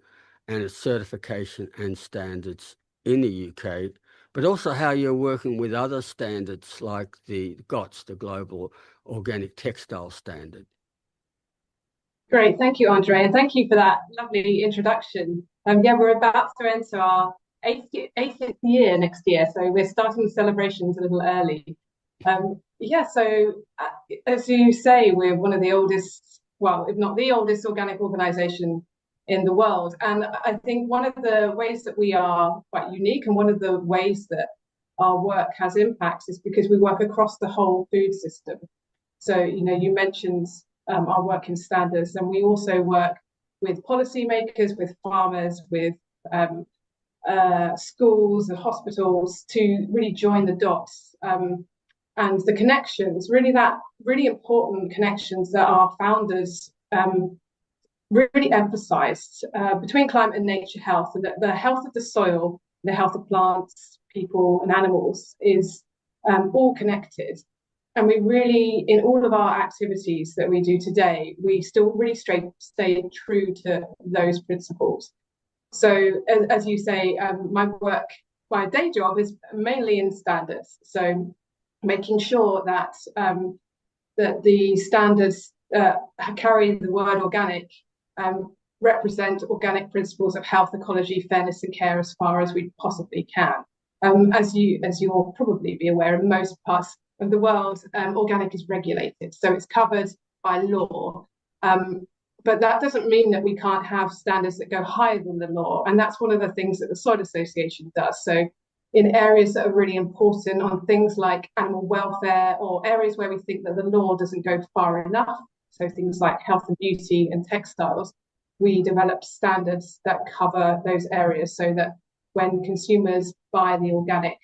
Speaker 1: and its certification and standards in the UK, but also how you're working with other standards like the GOTS, the Global Organic Textile Standard.
Speaker 7: Great, thank you, Andre, and thank you for that lovely introduction. We're about to enter our 80th year next year, so we're starting the celebrations a little early. As you say, we're one of the oldest, well, if not the oldest organic organization in the world. And I think one of the ways that we are quite unique, and one of the ways that our work has impacts, is because we work across the whole food system. So, you mentioned our work in standards, and we also work with policymakers, with farmers, with schools and hospitals to really join the dots and the connections, really important connections that our founders really emphasized between climate and nature health, and that the health of the soil, the health of plants, people and animals is all connected. And we really, in all of our activities that we do today, we still really stay true to those principles. So as you say, my day job is mainly in standards. So making sure that that the standards carry the word organic, represent organic principles of health, ecology, fairness and care as far as we possibly can. As you'll probably be aware, in most parts of the world, organic is regulated, so it's covered by law. But that doesn't mean that we can't have standards that go higher than the law. And that's one of the things that the Soil Association does. So in areas that are really important, on things like animal welfare, or areas where we think that the law doesn't go far enough, so things like health and beauty and textiles, we develop standards that cover those areas, so that when consumers buy the organic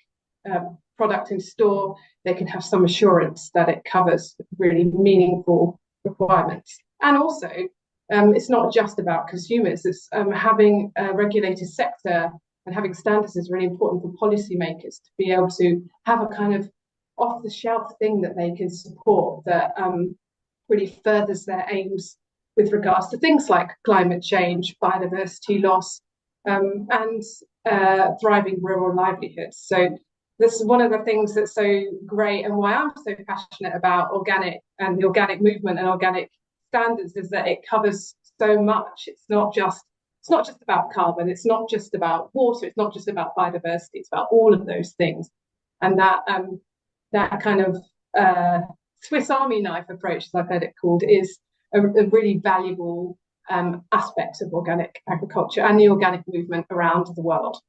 Speaker 7: product in store, they can have some assurance that it covers really meaningful requirements. And also, it's not just about consumers. It's having a regulated sector and having standards is really important for policymakers to be able to have a kind of off-the-shelf thing that they can support that really furthers their aims with regards to things like climate change, biodiversity loss, and thriving rural livelihoods. So this is one of the things that's so great, and why I'm so passionate about organic and the organic movement and organic standards, is that it covers so much. It's not just about carbon, it's not just about water, it's not just about biodiversity, it's about all of those things. And that kind of Swiss Army knife approach, as I've heard it called, is a really valuable aspect of organic agriculture and the organic movement around the world.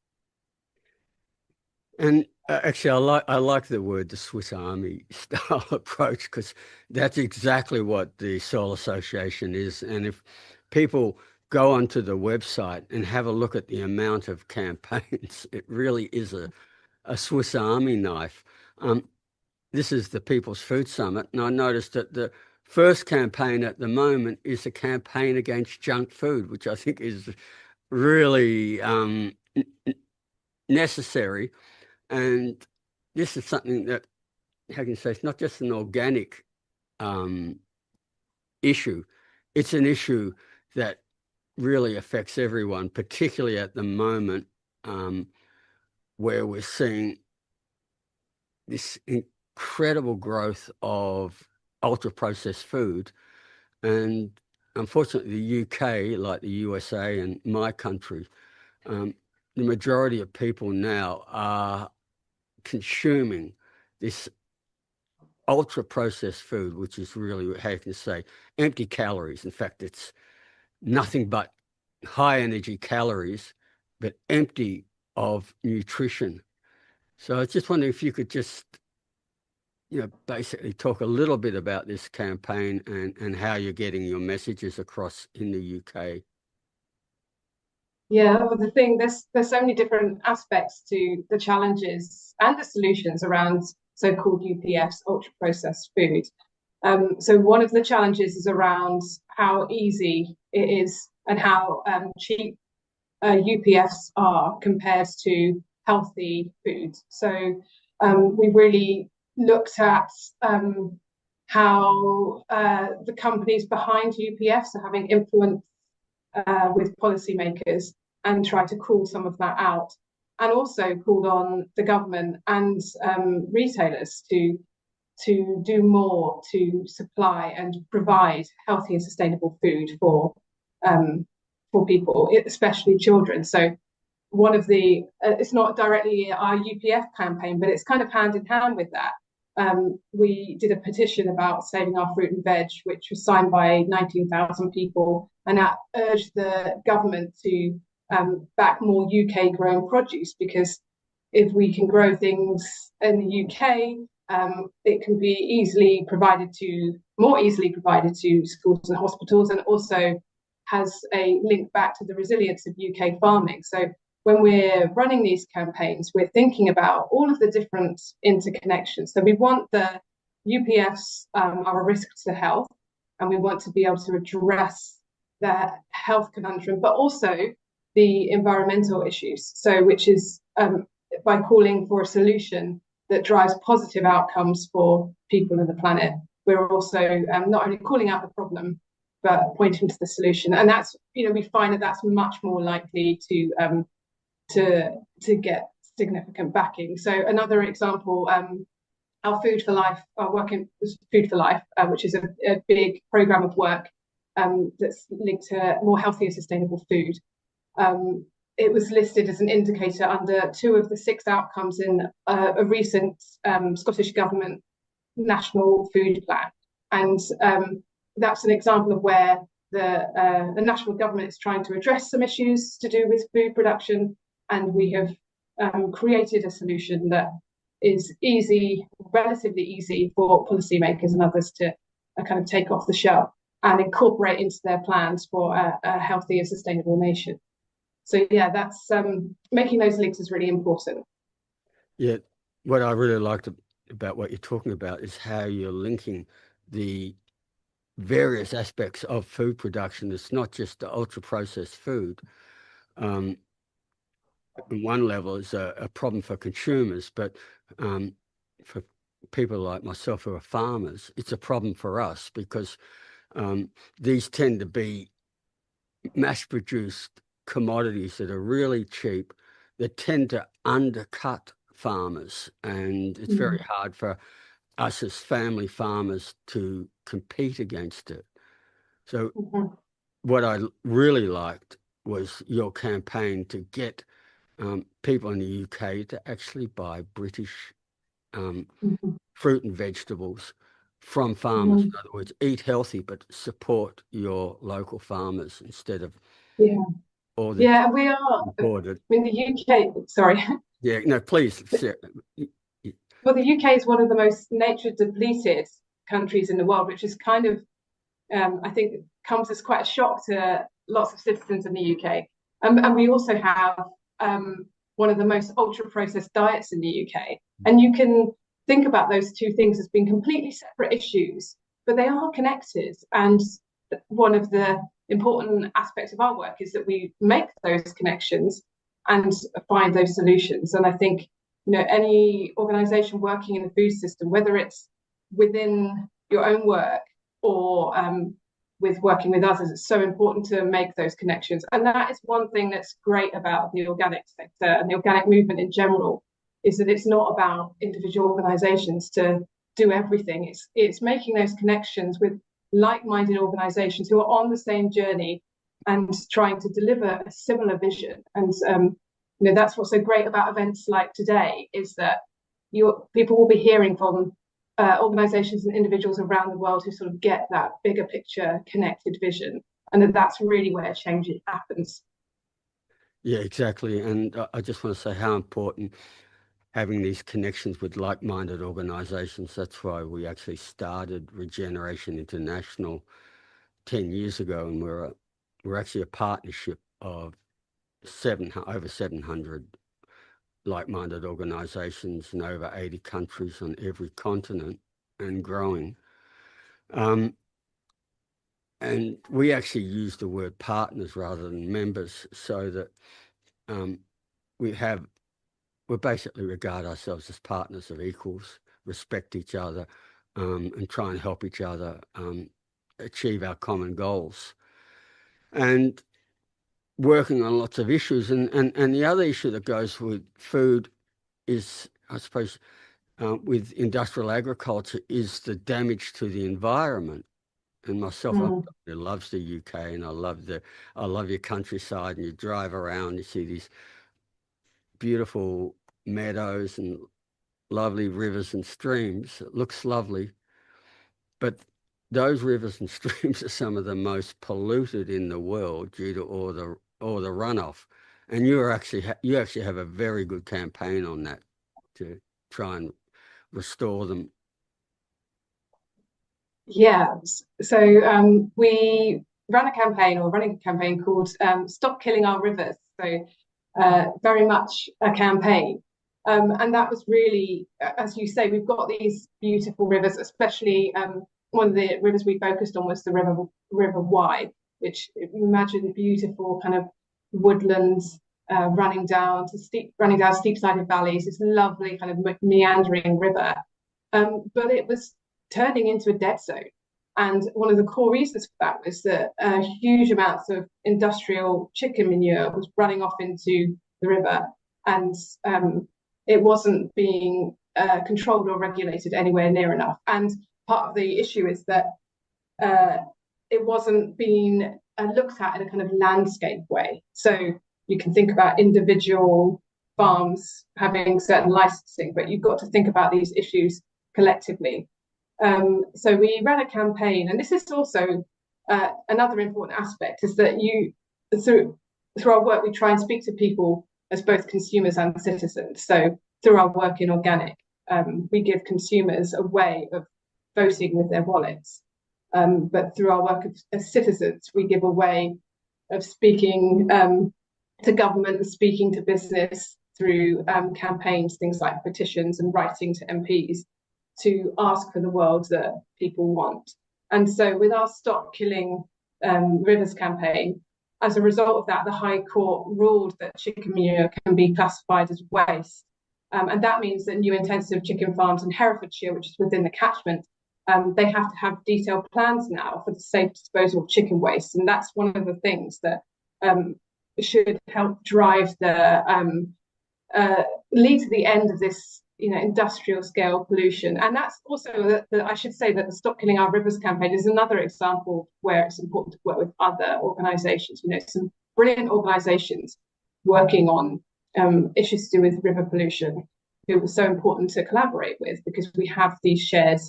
Speaker 1: And actually, I like the word, the Swiss Army style approach, because that's exactly what the Soil Association is. And if people go onto the website and have a look at the amount of campaigns. It really is a Swiss Army knife. This is the People's Food Summit, and I noticed that the first campaign at the moment is a campaign against junk food, which I think is really necessary. And this is something that, how can you say, it's not just an organic issue. It's an issue that really affects everyone, particularly at the moment where we're seeing this incredible growth of ultra-processed food. And unfortunately, the UK, like the USA and my country, the majority of people now are consuming this ultra-processed food, which is really, how you can say, empty calories. In fact, it's nothing but high energy calories, but empty of nutrition. So I was just wondering if you could just, basically talk a little bit about this campaign and how you're getting your messages across in the UK.
Speaker 7: Yeah, well, the thing, there's so many different aspects to the challenges and the solutions around so-called UPFs, ultra-processed food. So one of the challenges is around how easy it is and how cheap UPFs are compared to healthy food. So we really looked at how the companies behind UPFs are having influence with policymakers and try to call some of that out, and also called on the government and retailers to do more to supply and provide healthy and sustainable food for people, especially children. So one of the it's not directly our UPF campaign, but it's kind of hand in hand with that. We did a petition about saving our fruit and veg, which was signed by 19,000 people, and that urged the government to back more UK grown produce, because if we can grow things in the UK, it can be more easily provided to schools and hospitals, and also has a link back to the resilience of UK farming. So when we're running these campaigns, we're thinking about all of the different interconnections. So we want the UPFs are a risk to health, and we want to be able to address the health conundrum, but also the environmental issues. So which is by calling for a solution that drives positive outcomes for people and the planet, we're also not only calling out the problem, but pointing to the solution. And that's, we find that that's much more likely to get significant backing. So another example, our Food for Life, our work in Food for Life, which is a big program of work that's linked to more healthy and sustainable food. It was listed as an indicator under 2 of the 6 outcomes in a recent Scottish Government National Food Plan. And that's an example of where the national government is trying to address some issues to do with food production, and we have created a solution that is relatively easy for policymakers and others to kind of take off the shelf and incorporate into their plans for a healthy and sustainable nation. So yeah, that's making those links is really important.
Speaker 1: Yeah, what I really liked about what you're talking about is how you're linking the various aspects of food production. It's not just the ultra-processed food. On one level, it's a problem for consumers, but for people like myself who are farmers, it's a problem for us, because these tend to be mass-produced commodities that are really cheap, that tend to undercut farmers, and it's very hard for us as family farmers to compete against it. So what I really liked was your campaign to get people in the UK to actually buy British fruit and vegetables from farmers. In other words, eat healthy, but support your local farmers instead of all the
Speaker 7: we are
Speaker 1: imported.
Speaker 7: in the UK. Sorry.
Speaker 1: Yeah, no, please.
Speaker 7: Well, the UK is one of the most nature depleted countries in the world, which is kind of, I think, comes as quite a shock to lots of citizens in the UK. And we also have one of the most ultra-processed diets in the UK. And you can think about those two things as being completely separate issues, but they are connected. And one of the important aspects of our work is that we make those connections and find those solutions. And I think, you know, any organization working in the food system, whether it's within your own work or with working with others, it's so important to make those connections. And that is one thing that's great about the organic sector and the organic movement in general, is that it's not about individual organizations to do everything. It's making those connections with like-minded organizations who are on the same journey and trying to deliver a similar vision. And you know, that's what's so great about events like today, is that people will be hearing from organizations and individuals around the world who sort of get that bigger picture, connected vision, and that's really where change happens.
Speaker 1: Yeah, exactly. And I just want to say how important having these connections with like-minded organizations. That's why we actually started Regeneration International 10 years ago, and we're actually a partnership of over 700 like-minded organizations in over 80 countries on every continent and growing. And we actually use the word partners rather than members, so that we basically regard ourselves as partners of equals, respect each other, and try and help each other achieve our common goals. And working on lots of issues. And the other issue that goes with food is, I suppose, with industrial agriculture, is the damage to the environment. And myself, I'm someone who loves the UK, and I love your countryside, and you drive around, you see these beautiful meadows and lovely rivers and streams. It looks lovely, but those rivers and streams are some of the most polluted in the world due to all the runoff. And you actually have a very good campaign on that to try and restore them.
Speaker 7: Yeah, so we running a campaign called Stop Killing Our Rivers. So very much a campaign. And that was really, as you say, we've got these beautiful rivers, especially one of the rivers we focused on was the River Wye, which, imagine beautiful kind of woodlands running down steep-sided valleys. It's a lovely kind of meandering river, but it was turning into a dead zone. And one of the core reasons for that was that huge amounts of industrial chicken manure was running off into the river, and it wasn't being controlled or regulated anywhere near enough. And part of the issue is that it wasn't being looked at in a kind of landscape way. So you can think about individual farms having certain licensing, but you've got to think about these issues collectively. So we ran a campaign, and this is also another important aspect, is that through our work, we try and speak to people as both consumers and citizens. So through our work in organic, we give consumers a way of voting with their wallets. But through our work as citizens, we give a way of speaking to government and speaking to business through campaigns, things like petitions and writing to MPs, to ask for the world that people want. And so with our Stop Killing Rivers campaign, as a result of that, the High Court ruled that chicken manure can be classified as waste. And that means that new intensive chicken farms in Herefordshire, which is within the catchment, they have to have detailed plans now for the safe disposal of chicken waste. And that's one of the things that should help drive the lead to the end of this industrial scale pollution. And that's also I should say that the Stop Killing Our Rivers campaign is another example where it's important to work with other organizations, some brilliant organizations working on issues to do with river pollution, who are so important to collaborate with, because we have these shared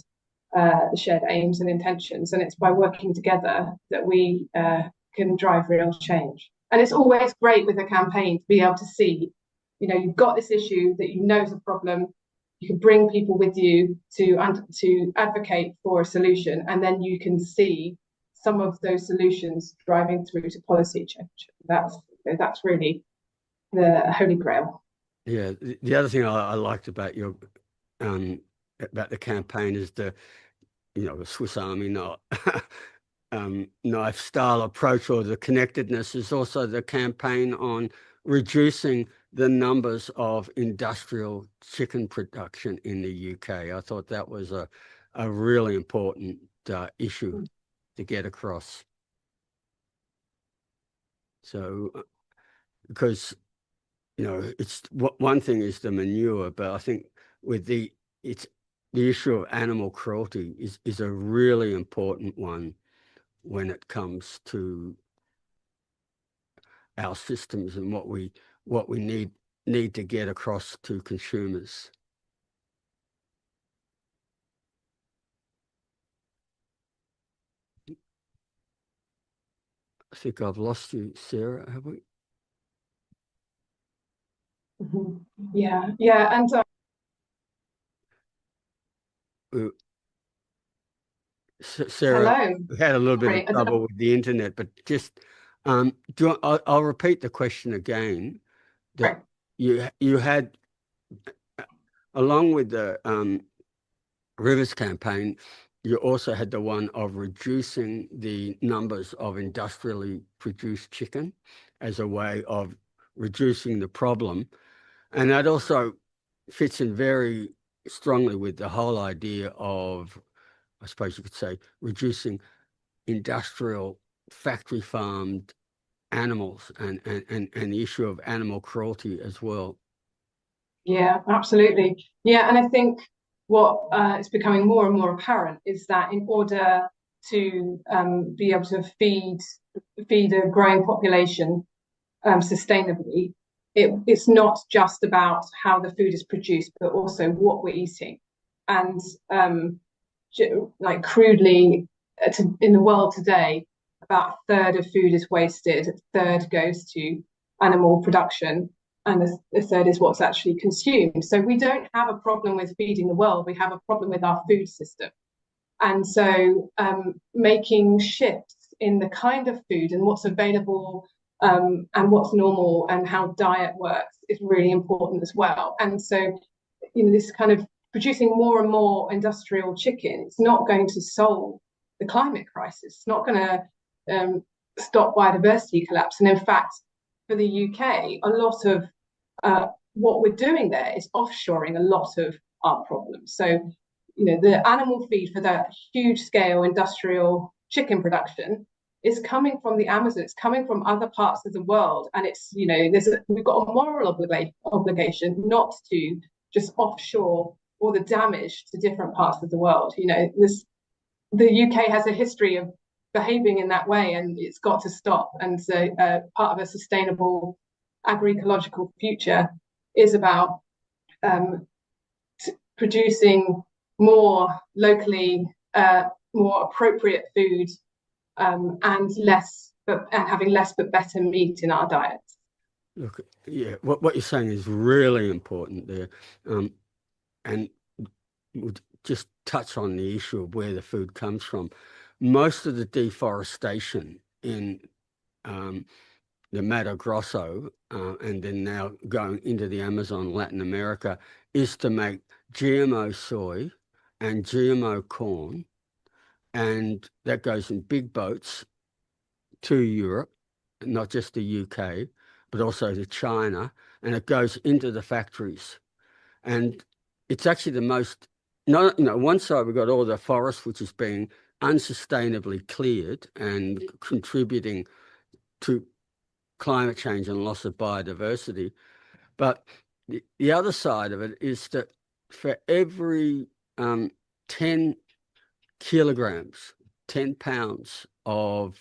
Speaker 7: aims and intentions, and it's by working together that we can drive real change. And it's always great with a campaign to be able to see, you've got this issue that is a problem. You can bring people with you to advocate for a solution, and then you can see some of those solutions driving through to policy change. That's really the holy grail.
Speaker 1: Yeah, the other thing I liked about your about the campaign is the Swiss Army knife style approach, or the connectedness, is also the campaign on reducing the numbers of industrial chicken production in the UK. I thought that was a really important issue to get across. So, because it's one thing is the manure, but I think with the issue of animal cruelty is a really important one when it comes to our systems and what we need to get across to consumers. I think I've lost you, Sarah, have we?
Speaker 7: Yeah, and
Speaker 1: Sarah,
Speaker 7: hello.
Speaker 1: we had a little bit of trouble with the internet, but just I'll repeat the question again. That you had, along with the Rivers campaign, you also had the one of reducing the numbers of industrially produced chicken as a way of reducing the problem. And that also fits in very strongly with the whole idea of, I suppose you could say, reducing industrial factory farmed animals and the issue of animal cruelty as well.
Speaker 7: Yeah, absolutely. Yeah, and I think what is becoming more and more apparent is that in order to be able to feed a growing population sustainably, it's not just about how the food is produced, but also what we're eating. And like crudely, in the world today, about a third of food is wasted, a third goes to animal production, and a third is what's actually consumed. So we don't have a problem with feeding the world, we have a problem with our food system. And so making shifts in the kind of food and what's available and what's normal and how diet works is really important as well. And so, this kind of producing more and more industrial chicken is not going to solve the climate crisis. It's not going to stop biodiversity collapse. And in fact, for the UK, a lot of what we're doing there is offshoring a lot of our problems. So, the animal feed for that huge scale industrial chicken production is coming from the Amazon. It's coming from other parts of the world. And it's, we've got a moral obligation not to just offshore all the damage to different parts of the world. The UK has a history of behaving in that way, and it's got to stop. And so part of a sustainable agroecological future is about producing more locally, more appropriate food, and having less but better meat in our diets.
Speaker 1: Look, yeah, what you're saying is really important there, and we'll just touch on the issue of where the food comes from. Most of the deforestation in the Mato Grosso, and then now going into the Amazon, Latin America, is to make GMO soy and GMO corn, and that goes in big boats to Europe, not just the UK, but also to China, and it goes into the factories. And it's actually the most, one side we've got all the forest, which is being unsustainably cleared and contributing to climate change and loss of biodiversity. But the other side of it is that for every 10 kilograms, 10 pounds of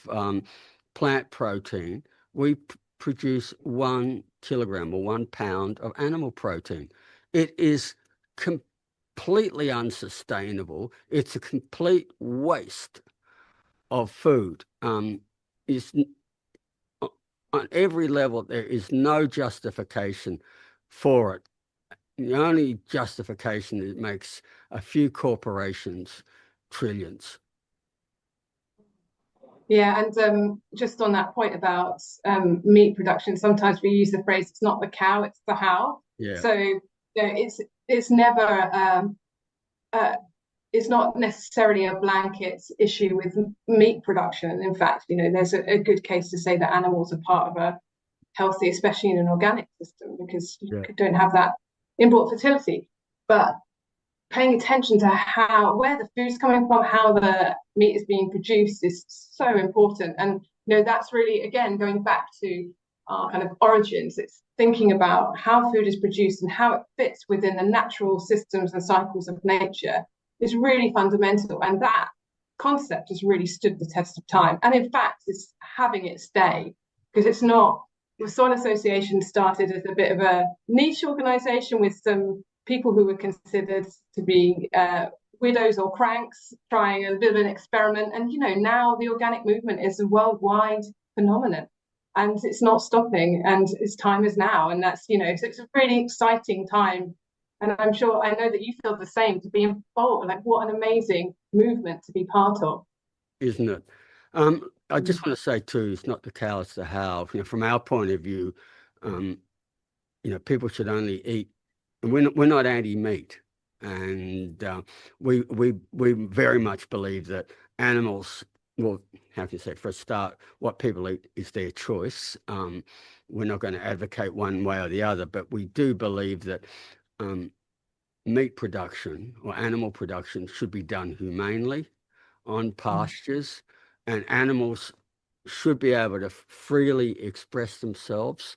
Speaker 1: plant protein, we produce 1 kilogram or 1 pound of animal protein. It is completely unsustainable. It's a complete waste of food. It's on every level, there is no justification for it. The only justification is it makes a few corporations trillions.
Speaker 7: Yeah, and just on that point about meat production, sometimes we use the phrase "it's not the cow, it's the how."
Speaker 1: Yeah.
Speaker 7: So it's never it's not necessarily a blanket issue with meat production. In fact, there's a good case to say that animals are part of a healthy, especially in an organic system, because you don't have that inbred fertility. But paying attention to where the food's coming from, how the meat is being produced is so important. And that's really, again, going back to our kind of origins. It's thinking about how food is produced and how it fits within the natural systems and cycles of nature is really fundamental. And that concept has really stood the test of time. And in fact, it's having its day, because it's not. The Soil Association started as a bit of a niche organization with some people who were considered to be widows or cranks, trying a bit of an experiment. And now the organic movement is a worldwide phenomenon, and it's not stopping. And its time is now, and that's so it's a really exciting time. And I know that you feel the same, to be involved. Like, what an amazing movement to be part of,
Speaker 1: isn't it? I just want to say too, it's not the cow, it's the how. From our point of view, people should only eat. And we're not anti-meat, and we very much believe that animals. Well, how can you say? For a start, what people eat is their choice. We're not going to advocate one way or the other, but we do believe that meat production or animal production should be done humanely on pastures, and animals should be able to freely express themselves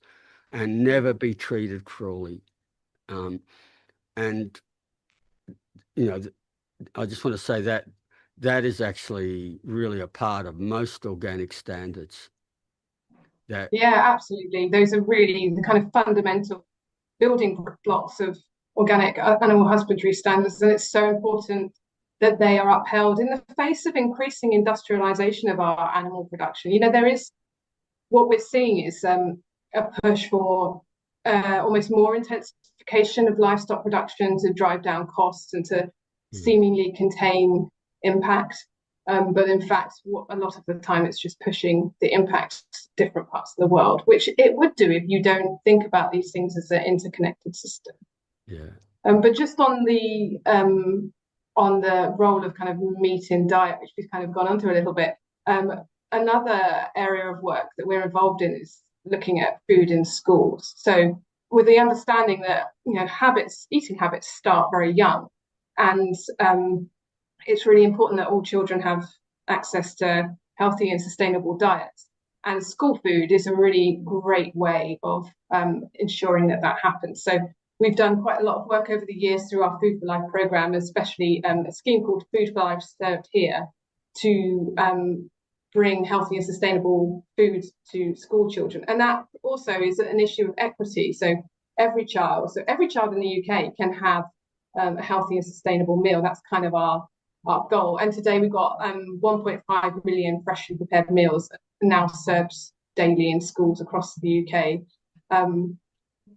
Speaker 1: and never be treated cruelly. And I just want to say that is actually really a part of most organic standards.
Speaker 7: Yeah, absolutely. Those are really the kind of fundamental building blocks of organic animal husbandry standards, and it's so important that they are upheld in the face of increasing industrialization of our animal production. There is, what we're seeing is a push for almost more intensification of livestock production to drive down costs and to seemingly contain impact. But in fact, a lot of the time, it's just pushing the impact to different parts of the world, which it would do if you don't think about these things as an interconnected system.
Speaker 1: Yeah.
Speaker 7: But just on the role of kind of meat in diet, which we've kind of gone onto a little bit, another area of work that we're involved in is looking at food in schools. So with the understanding that eating habits start very young, and it's really important that all children have access to healthy and sustainable diets. And school food is a really great way of ensuring that happens. So we've done quite a lot of work over the years through our Food for Life program, especially a scheme called Food for Life Served Here, to bring healthy and sustainable food to school children. And that also is an issue of equity. So every child in the UK can have a healthy and sustainable meal. That's kind of our goal. And today we've got 1.5 million freshly prepared meals now served daily in schools across the UK.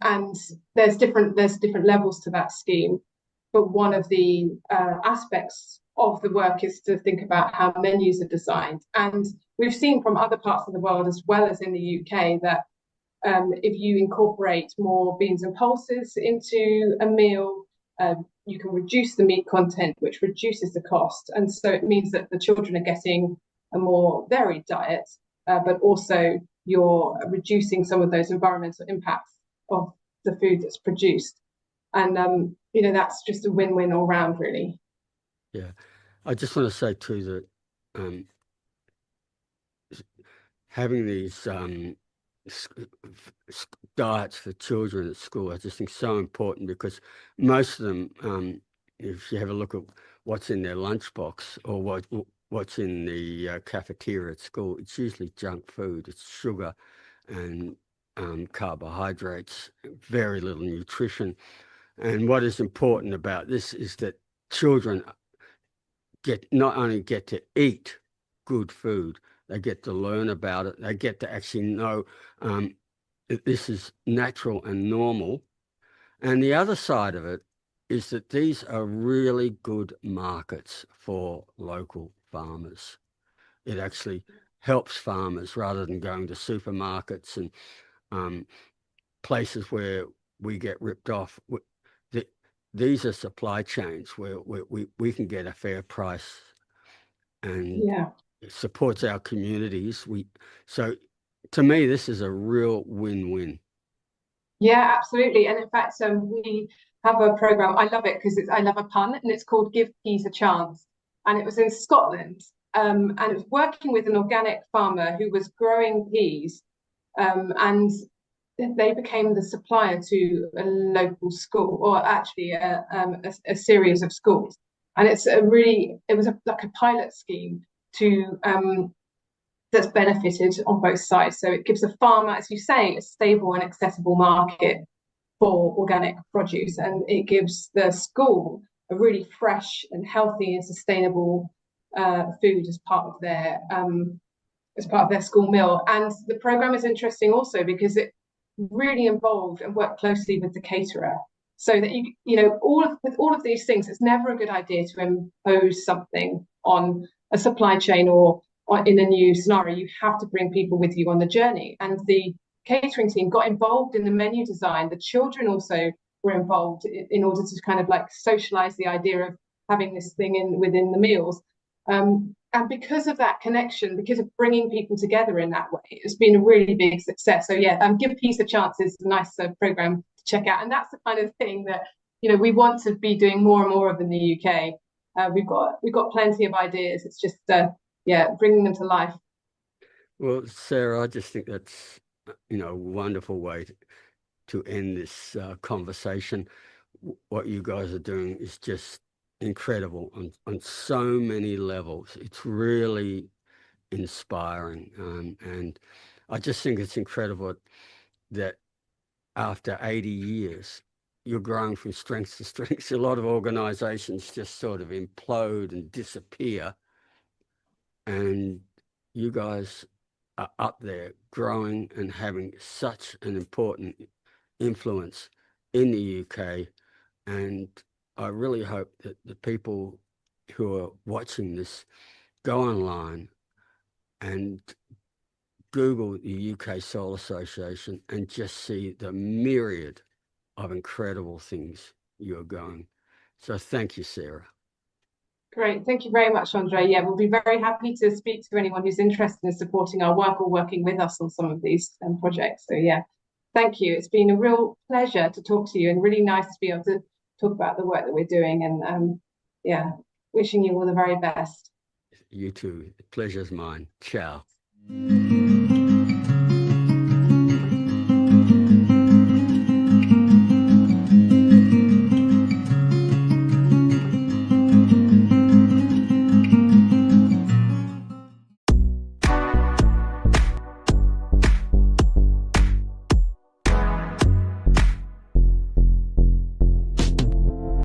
Speaker 7: And there's different levels to that scheme. But one of the aspects of the work is to think about how menus are designed. And we've seen from other parts of the world, as well as in the UK, that if you incorporate more beans and pulses into a meal, you can reduce the meat content, which reduces the cost. And so it means that the children are getting a more varied diet, but also you're reducing some of those environmental impacts of the food that's produced. And, that's just a win-win all round, really.
Speaker 1: Yeah. I just want to say too that having these diets for children at school, I just think so important, because most of them, if you have a look at what's in their lunchbox or what's in the cafeteria at school, it's usually junk food. It's sugar and carbohydrates, very little nutrition. And what is important about this is that children not only get to eat good food, they get to learn about it. They get to actually know that this is natural and normal. And the other side of it is that these are really good markets for local farmers. It actually helps farmers rather than going to supermarkets and places where we get ripped off. These are supply chains where we can get a fair price, and it supports our communities. So to me, this is a real win-win.
Speaker 7: Yeah, absolutely. And in fact, we have a program. I love it because I love a pun, and it's called Give Peas a Chance. And it was in Scotland, and it was working with an organic farmer who was growing peas, and they became the supplier to a local school, or actually a series of schools. And it was like a pilot scheme to that's benefited on both sides. So it gives the farmer, as you say, a stable and accessible market for organic produce, and it gives the school a really fresh and healthy and sustainable food as part of their school meal. And the program is interesting also because it really involved and worked closely with the caterer, so that with all of these things, it's never a good idea to impose something on a supply chain or in a new scenario. You have to bring people with you on the journey. And the catering team got involved in the menu design. The children also were involved in order to kind of like socialize the idea of having this thing within the meals. And because of that connection, because of bringing people together in that way, it's been a really big success. So yeah, Give Peas a Chance is a nice program to check out. And that's the kind of thing that, we want to be doing more and more of in the UK. We've got plenty of ideas. It's just bringing them to life.
Speaker 1: Well, Sarah, I just think that's a wonderful way to end this conversation. What you guys are doing is just incredible on so many levels. It's really inspiring, and I just think it's incredible that after 80 years you're growing from strength to strength. A lot of organizations just sort of implode and disappear, and you guys are up there growing and having such an important influence in the UK. And I really hope that the people who are watching this go online and Google the UK Soil Association and just see the myriad of incredible things you're going. So thank you, Sarah.
Speaker 7: Great. Thank you very much, Andre. Yeah, we'll be very happy to speak to anyone who's interested in supporting our work or working with us on some of these projects. So yeah, thank you. It's been a real pleasure to talk to you, and really nice to be able to talk about the work that we're doing. And wishing you all the very best.
Speaker 1: You too. The pleasure's mine. Ciao.